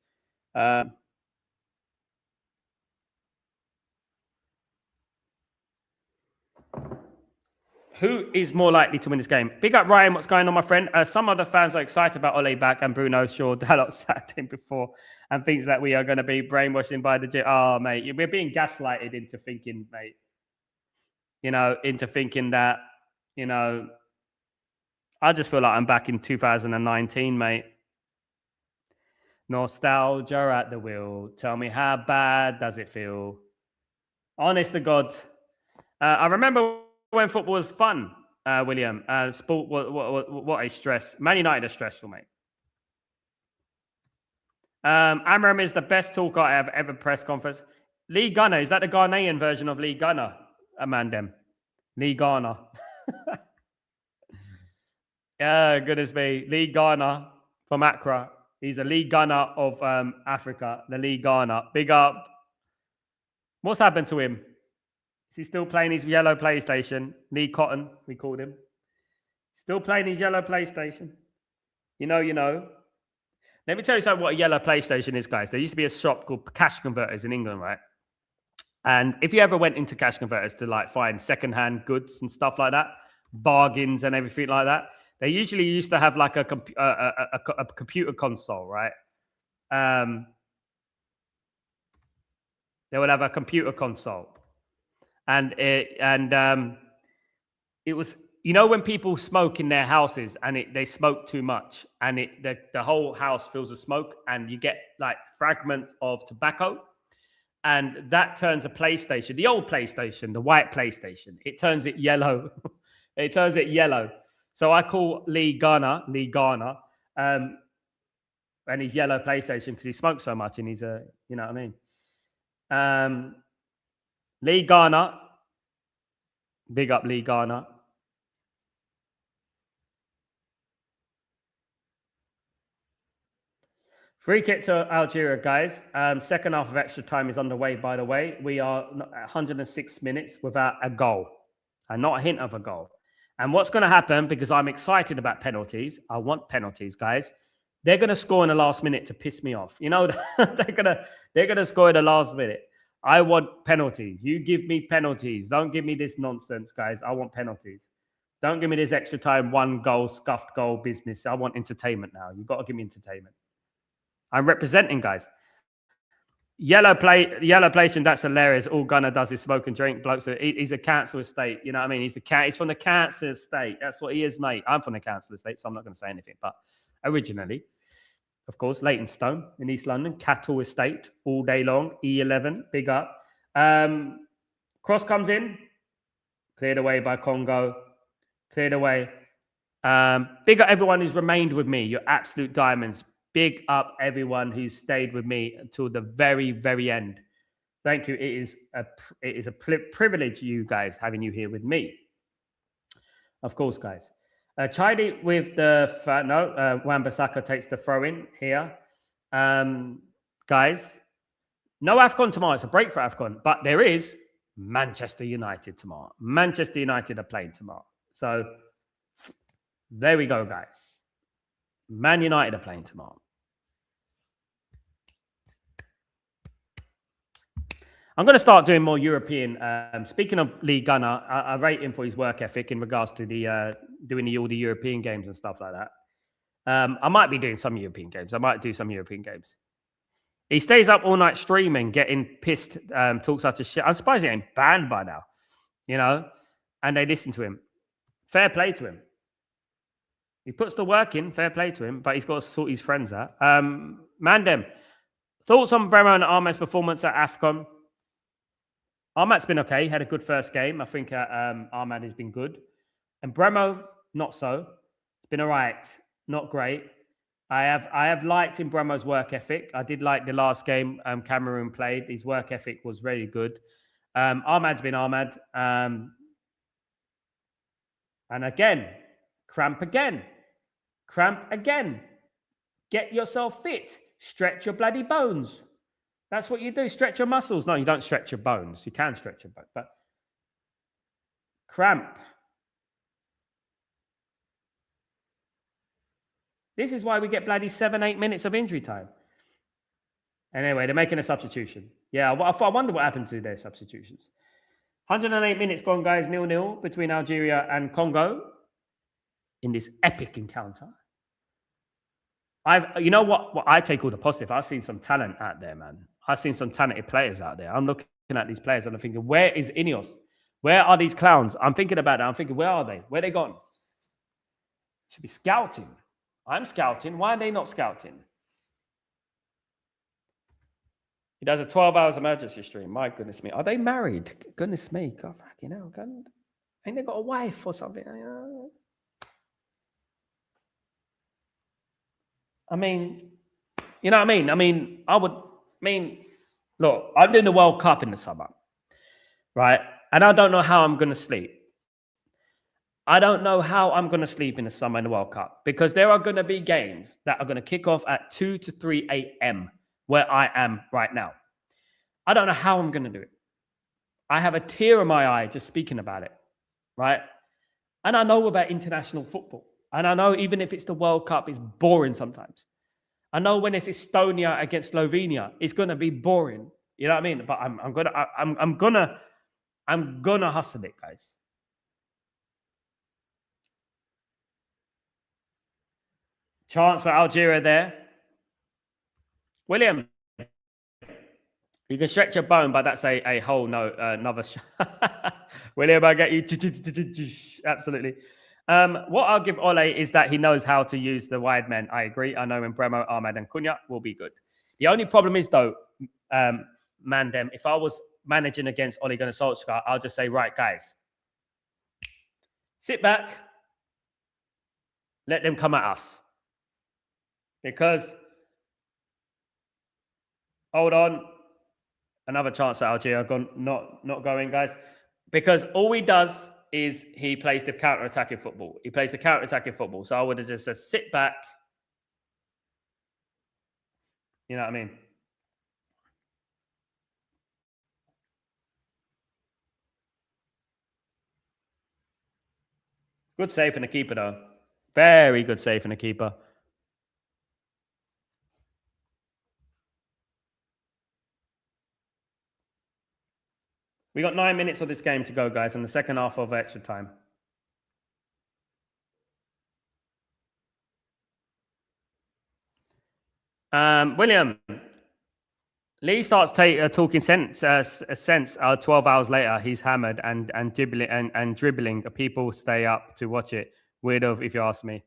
Who is more likely to win this game? Big up, Ryan. What's going on, my friend? Some other fans are excited about Ole back and Bruno Shaw. Dalot sacked him before and thinks that we are going to be brainwashing by the gym. Oh, mate, we're being gaslighted into thinking, mate. You know, into thinking that, you know, I just feel like I'm back in 2019, mate. Nostalgia at the wheel. Tell me, how bad does it feel? Honest to God. I remember when football was fun, William. Sport, what a stress. Man United are stressful, mate. Amram is the best talker I have ever press conference. Lee Gunner, is that the Ghanaian version of Lee Gunner? Amandem. Lee Ghana. Yeah, goodness me. Lee Ghana from Accra. He's a Lee Gunner of Africa. The Lee Ghana. Big up. What's happened to him? Is he still playing his yellow PlayStation? Lee Cotton, we called him. Still playing his yellow PlayStation. You know. Let me tell you something what a yellow PlayStation is, guys. There used to be a shop called Cash Converters in England, right? And if you ever went into Cash Converters to like find secondhand goods and stuff like that, bargains and everything like that, they usually used to have like a computer console, right? They would have a computer console. And it was, you know, when people smoke in their houses and they smoke too much and the whole house fills with smoke and you get like fragments of tobacco, and that turns a PlayStation, the old PlayStation, the white PlayStation, it turns it yellow. It turns it yellow. So I call Lee Ghana, and his yellow PlayStation because he smokes so much and he's a, you know what I mean? Lee Ghana. Big up Lee Ghana. Free kick to Algeria, guys. Second half of extra time is underway, by the way. We are 106 minutes without a goal and not a hint of a goal. And what's going to happen, because I'm excited about penalties, I want penalties, guys. They're going to score in the last minute to piss me off. You know, they're gonna score in the last minute. I want penalties. You give me penalties. Don't give me this nonsense, guys. I want penalties. Don't give me this extra time, one goal, scuffed goal business. I want entertainment now. You've got to give me entertainment. I'm representing, guys. Yellow PlayStation, that's hilarious. All Gunner does is smoke and drink. Blokes, he's a council estate. You know what I mean? He's from the council estate. That's what he is, mate. I'm from the council estate, so I'm not going to say anything. But originally, of course, Leytonstone in East London, Cattle Estate, all day long, E11, big up. Cross comes in, cleared away by Congo, cleared away. Big up everyone who's remained with me, you're absolute diamonds. Big up everyone who's stayed with me until the very, very end. Thank you. It is a privilege, you guys, having you here with me. Of course, guys. Chidi with the Wan-Bissaka takes the throw in here. Guys, no AFCON tomorrow. It's a break for AFCON, but there is Manchester United tomorrow. Manchester United are playing tomorrow. So there we go, guys. Man United are playing tomorrow. I'm going to start doing more European. Speaking of Lee Gunner, I rate him for his work ethic in regards to the doing all the European games and stuff like that. I might be doing some European games. I might do some European games. He stays up all night streaming, getting pissed, talks such a shit. I'm surprised he ain't banned by now, you know, and they listen to him. Fair play to him. He puts the work in, fair play to him, but he's got to sort his friends out. Mandem, thoughts on Bremo and Ahmed's performance at AFCON? Ahmad's been okay. He had a good first game. I think Ahmad has been good. And Bremo, not so. It's been all right. Not great. I have liked in Bremo's work ethic. I did like the last game Cameroon played. His work ethic was really good. Ahmad's been Ahmad. And again, cramp again. Cramp again. Get yourself fit. Stretch your bloody bones. That's what you do. Stretch your muscles. No, you don't stretch your bones. You can stretch your bones, but cramp. This is why we get bloody 7-8 minutes of injury time. Anyway, they're making a substitution. Yeah, I wonder what happened to their substitutions. 108 minutes gone, guys. 0-0 between Algeria and Congo in this epic encounter. You know what I take all the positive. I've seen some talent out there, man. I've seen some talented players out there. I'm looking at these players and I'm thinking, where is Ineos? Where are these clowns? I'm thinking about it. I'm thinking, where are they? Where are they gone? Should be scouting. I'm scouting. Why are they not scouting? He does a 12 hours emergency stream. My goodness me. Are they married? Goodness me. God, fucking hell. Ain't they got a wife or something? I mean, you know what I mean? Look, I'm doing the World Cup in the summer, right? And I don't know how I'm going to sleep. I don't know how I'm going to sleep in the summer in the World Cup because there are going to be games that are going to kick off at 2 to 3 a.m. where I am right now. I don't know how I'm going to do it. I have a tear in my eye just speaking about it, right? And I know about international football. And I know even if it's the World Cup, it's boring sometimes. I know when it's Estonia against Slovenia, it's going to be boring. You know what I mean? But I'm gonna hustle it, guys. Chance for Algeria there. William, you can stretch your bone, but that's a whole another. William, I get you. Absolutely. What I'll give Ole is that he knows how to use the wide men. I agree. I know when Bremo, Ahmed, and Cunha will be good. The only problem is, though, Mandem, if I was managing against Ole Gunnar Solskjaer, I'll just say, right, guys, sit back, let them come at us. Because, hold on, another chance at Algeria, not going, guys. Because all he does is he plays the counter-attacking football. He plays the counter-attacking football. So I would have just said, sit back. You know what I mean? Good save from the keeper, though. Very good save from the keeper. We got 9 minutes of this game to go, guys, in the second half of extra time. William, Lee starts talking sense. 12 hours later, he's hammered and dribbling. People stay up to watch it. Weirdo, if you ask me.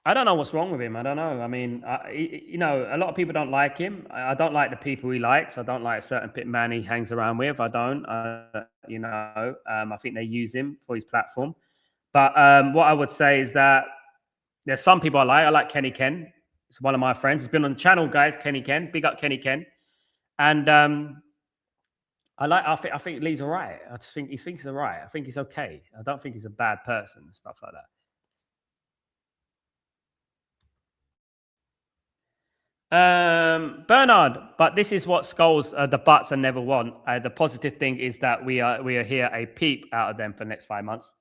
I don't know what's wrong with him. I don't know. I mean, a lot of people don't like him. I don't like the people he likes. I don't like a certain pit man he hangs around with. I don't. I think they use him for his platform. But what I would say is that there's some people I like. I like Kenny Ken. It's one of my friends. He's been on the channel, guys. Kenny Ken. Big up Kenny Ken. And I think Lee's all right. I just think he thinks he's all right. I think he's okay. I don't think he's a bad person and stuff like that. Bernard, but this is what skulls the butts and never want. The positive thing is that we are here a peep out of them for the next 5 months.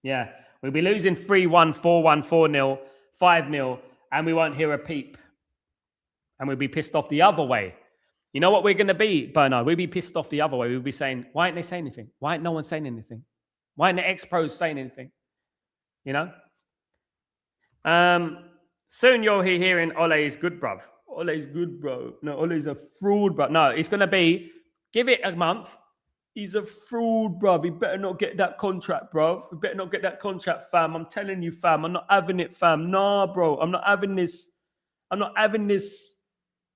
Yeah, we'll be losing 3-1, 4-1, 4-0, 5-0, and we won't hear a peep. And we'll be pissed off the other way. You know what we're going to be, Bernard? We'll be pissed off the other way. We'll be saying, why aren't they saying anything? Why ain't no one saying anything? Why aren't the ex-pros saying anything? You know? Soon you'll be hearing Ole is good, bruv. Ole is good, bro. No, Ole's a fraud, bro. No, it's going to be, give it a month. He's a fraud, bruv. He better not get that contract, bruv. He better not get that contract, fam. I'm telling you, fam. I'm not having it, fam. Nah, bro. I'm not having this. I'm not having this.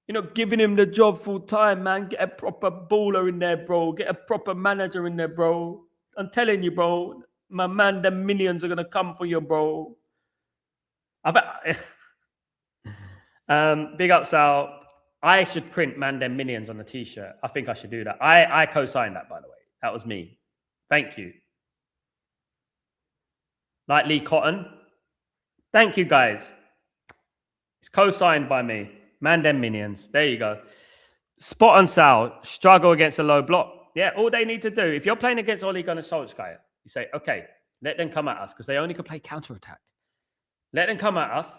You're not giving him the job full time, man. Get a proper baller in there, bro. Get a proper manager in there, bro. I'm telling you, bro. My man, the millions are going to come for you, bro. Big up, Sal. I should print man them millions on a t-shirt. I think I should do that. I co-signed that, by the way. That was me. Thank you. Like Lee Cotton. Thank you, guys. It's co-signed by me. Man them minions. There you go. Spot on, Sal. Struggle against a low block. Yeah, all they need to do, if you're playing against Ole Gunnar Solskjaer, you say, okay, let them come at us because they only can play counter-attack. Let them come at us,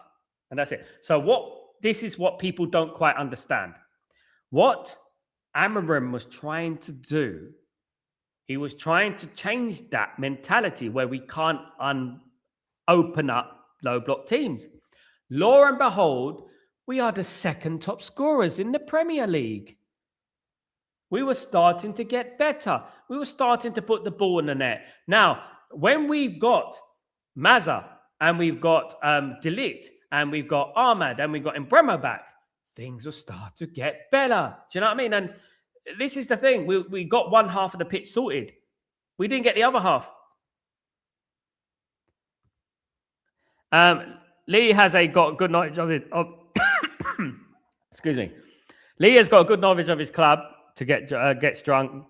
and that's it. So this is what people don't quite understand. What Amarim was trying to do, he was trying to change that mentality where we can't open up low block teams. Lo and behold, we are the second top scorers in the Premier League. We were starting to get better. We were starting to put the ball in the net. Now, when we've got Mazza and we've got De Ligt and we've got Ahmad and we've got Mbeumo back, things will start to get better. Do you know what I mean? And this is the thing. We got one half of the pitch sorted. We didn't get the other half. Lee has got good knowledge of it. Excuse me. Lee has got a good knowledge of his club to gets drunk.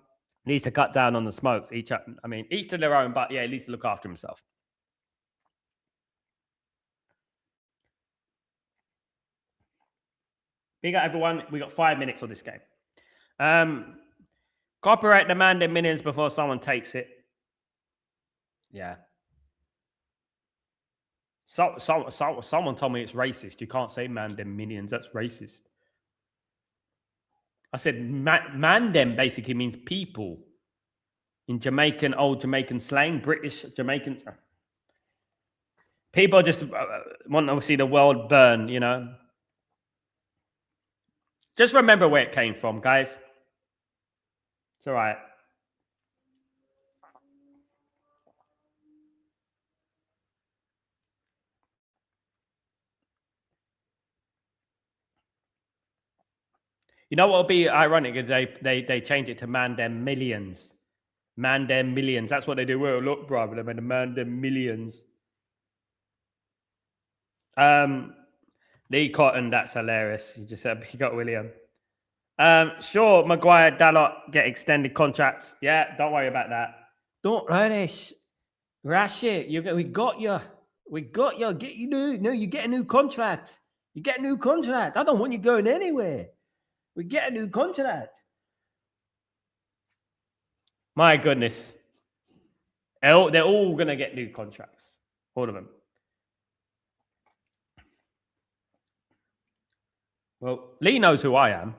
Needs to cut down on the smokes. Each to their own, but yeah, he needs to look after himself. Big up, everyone. We got 5 minutes on this game. Copyright demanding millions before someone takes it. Yeah. Someone told me it's racist. You can't say man them minions. That's racist. I said man them basically means people in old Jamaican slang, British Jamaicans. People just want to see the world burn, you know. Just remember where it came from, guys. It's all right. You know what will be ironic is they change it to man them millions. Man them millions. That's what they do. Well, look, bro, they made a man them millions. Lee Cotton, that's hilarious. He just said he got William. Sure, Maguire, Dalot get extended contracts. Yeah, don't worry about that. Don't rush it. We got you. Get you new. No, you get a new contract. You get a new contract. I don't want you going anywhere. We get a new contract. My goodness. They're all going to get new contracts. All of them. Well, Lee knows who I am.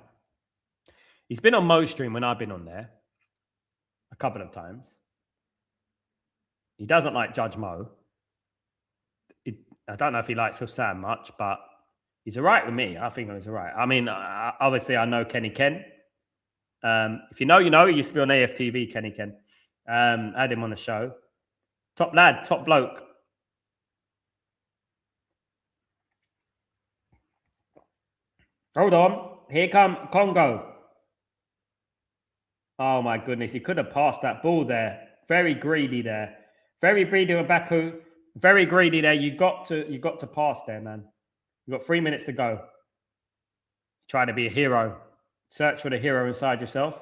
He's been on Mo's stream when I've been on there a couple of times. He doesn't like Judge Mo. I don't know if he likes Sam much, but he's all right with me. I think he's all right. I mean, obviously, I know Kenny Ken. If you know, you know. He used to be on AFTV, Kenny Ken. Had him on the show. Top lad, top bloke. Hold on. Here come Congo. Oh, my goodness. He could have passed that ball there. Very greedy there. Very greedy with Baku. Very greedy there. You got to pass there, man. You've got 3 minutes to go. Try to be a hero. Search for the hero inside yourself,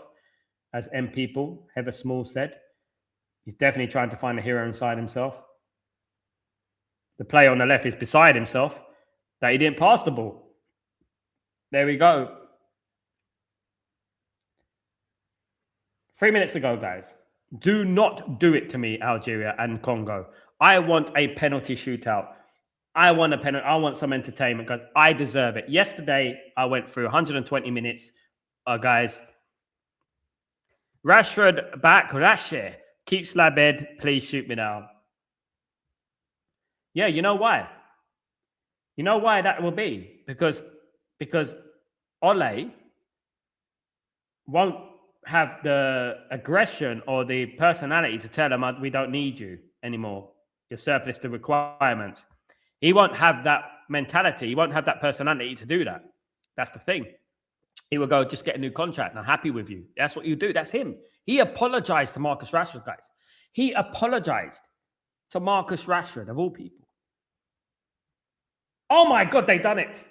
as M People, Heather Small said. He's definitely trying to find the hero inside himself. The player on the left is beside himself that he didn't pass the ball. There we go. 3 minutes ago, guys. Do not do it to me, Algeria and Congo. I want a penalty shootout. I want a penalty. I want some entertainment, guys. I deserve it. Yesterday, I went through 120 minutes, guys. Rashford back. Rashid. Keep Slabhead. Please shoot me now. Yeah, you know why? You know why that will be? Because Ole won't have the aggression or the personality to tell him, we don't need you anymore. You're surplus to requirements. He won't have that mentality. He won't have that personality to do that. That's the thing. He will go, just get a new contract and I'm happy with you. That's what you do. That's him. He apologized to Marcus Rashford, guys. He apologized to Marcus Rashford, of all people. Oh my God, they done it.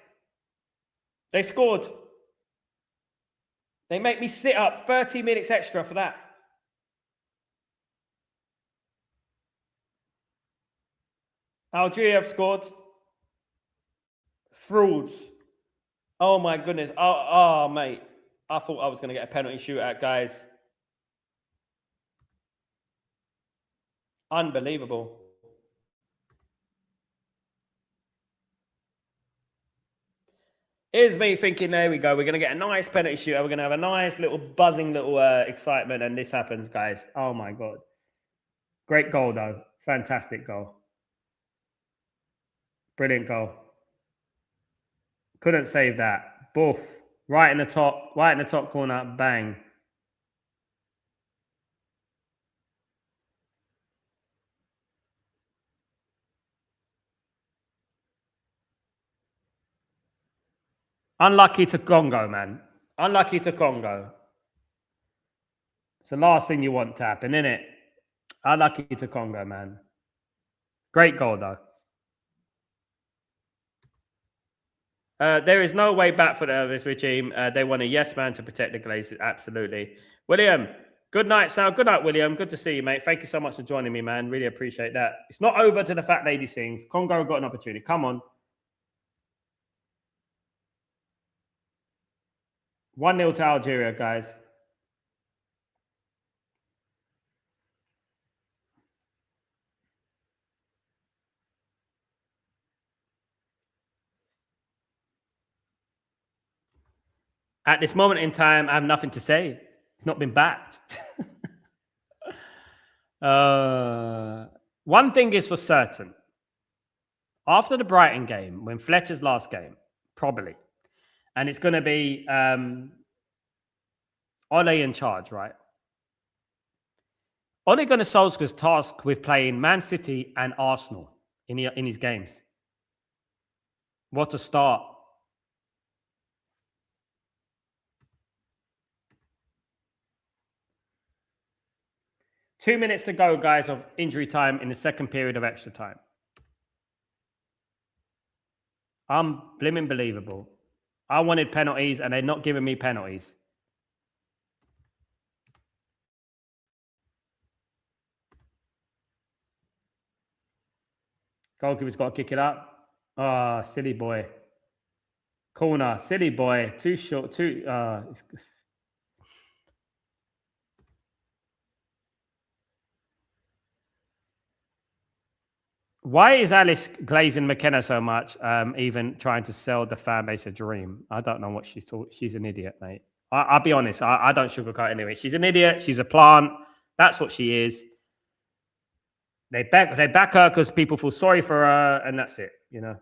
They scored. They make me sit up 30 minutes extra for that. Algeria have scored. Frauds. Oh my goodness. Oh, mate. I thought I was going to get a penalty shootout, guys. Unbelievable. Here's me thinking, there we go. We're going to get a nice penalty shootout. We're going to have a nice little buzzing little excitement. And this happens, guys. Oh my God. Great goal, though. Fantastic goal. Brilliant goal. Couldn't save that. Boof. Right in the top corner. Bang. Unlucky to Congo, man. Unlucky to Congo. It's the last thing you want to happen, isn't it? Unlucky to Congo, man. Great goal, though. There is no way back for this regime. They want a yes man to protect the Glazers. Absolutely. William, good night, Sal. Good night, William. Good to see you, mate. Thank you so much for joining me, man. Really appreciate that. It's not over till the fat lady sings. Congo got an opportunity. Come on. 1-0 to Algeria, guys. At this moment in time, I have nothing to say. It's not been backed. One thing is for certain. After the Brighton game, when Fletcher's last game, probably, and it's going to be Ole in charge, right? Ole Gunnar Solskjaer's tasked with playing Man City and Arsenal in his games. What a start. Two minutes to go, guys, of injury time in the second period of extra time. Blimmin' believable. I wanted penalties, and they're not giving me penalties. Goalkeeper's got to kick it up. Ah, oh, silly boy. Corner, silly boy. Too short, Why is Alice glazing McKenna so much, even trying to sell the fan base a dream? I don't know what she's talking. She's an idiot, mate. I'll be honest. I don't sugarcoat anyway. She's an idiot. She's a plant. That's what she is. They back her because people feel sorry for her, and that's it, you know.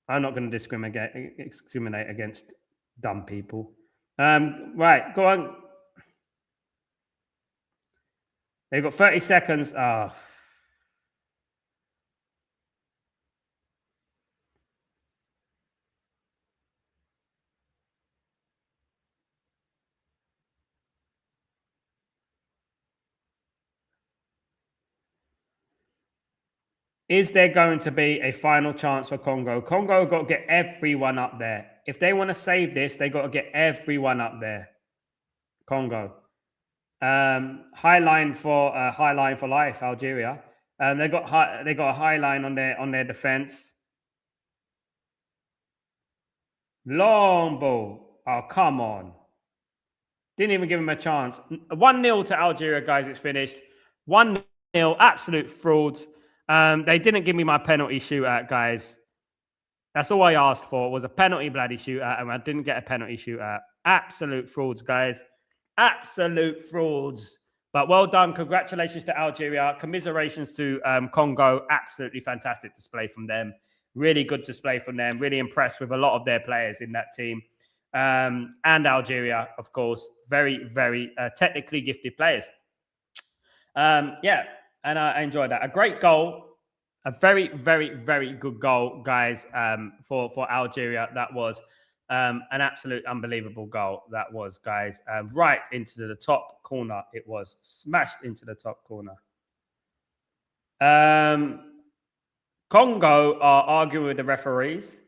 I'm not going to discriminate against dumb people. Right, go on. They've got 30 seconds. Oh. Is there going to be a final chance for Congo? Congo got to get everyone up there. If they want to save this, they got to get everyone up there. Congo. High line for life, Algeria. They got a high line on their defense. Long ball. Oh, come on. Didn't even give him a chance. 1-0 to Algeria, guys. It's finished. 1-0. Absolute frauds. They didn't give me my penalty shootout, guys. That's all I asked for, was a penalty bloody shootout, and I didn't get a penalty shootout. Absolute frauds, guys. Absolute frauds. But well done. Congratulations to Algeria. Commiserations to Congo. Absolutely fantastic display from them. Really good display from them. Really impressed with a lot of their players in that team. And Algeria, of course. Very, very technically gifted players. Yeah, and I enjoyed that. A great goal. A very, very, very good goal, guys, for Algeria. That was an absolute unbelievable goal. That was, guys. Right into the top corner. It was smashed into the top corner. Congo are arguing with the referees.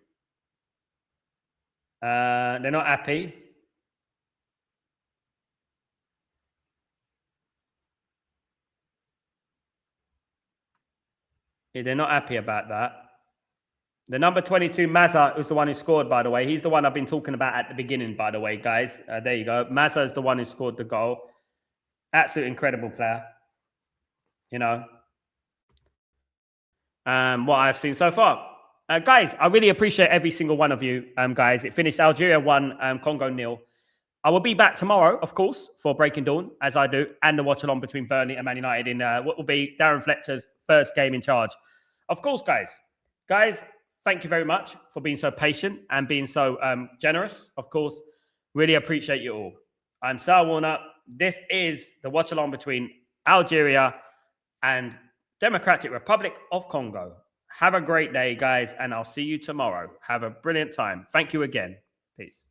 They're not happy. Yeah, they're not happy about that. The number 22, Mazza, is the one who scored, by the way. He's the one I've been talking about at the beginning, by the way, guys. There you go. Mazza is the one who scored the goal. Absolute incredible player. You know. What I've seen so far. Guys, I really appreciate every single one of you, guys. It finished Algeria 1, Congo 0. I will be back tomorrow, of course, for Breaking Dawn, as I do, and the watch along between Burnley and Man United in what will be Darren Fletcher's first game in charge. Of course, guys, thank you very much for being so patient and being so generous. Of course, really appreciate you all. I'm Sal Warner. This is the watch along between Algeria and Democratic Republic of Congo. Have a great day, guys, and I'll see you tomorrow. Have a brilliant time. Thank you again. Peace.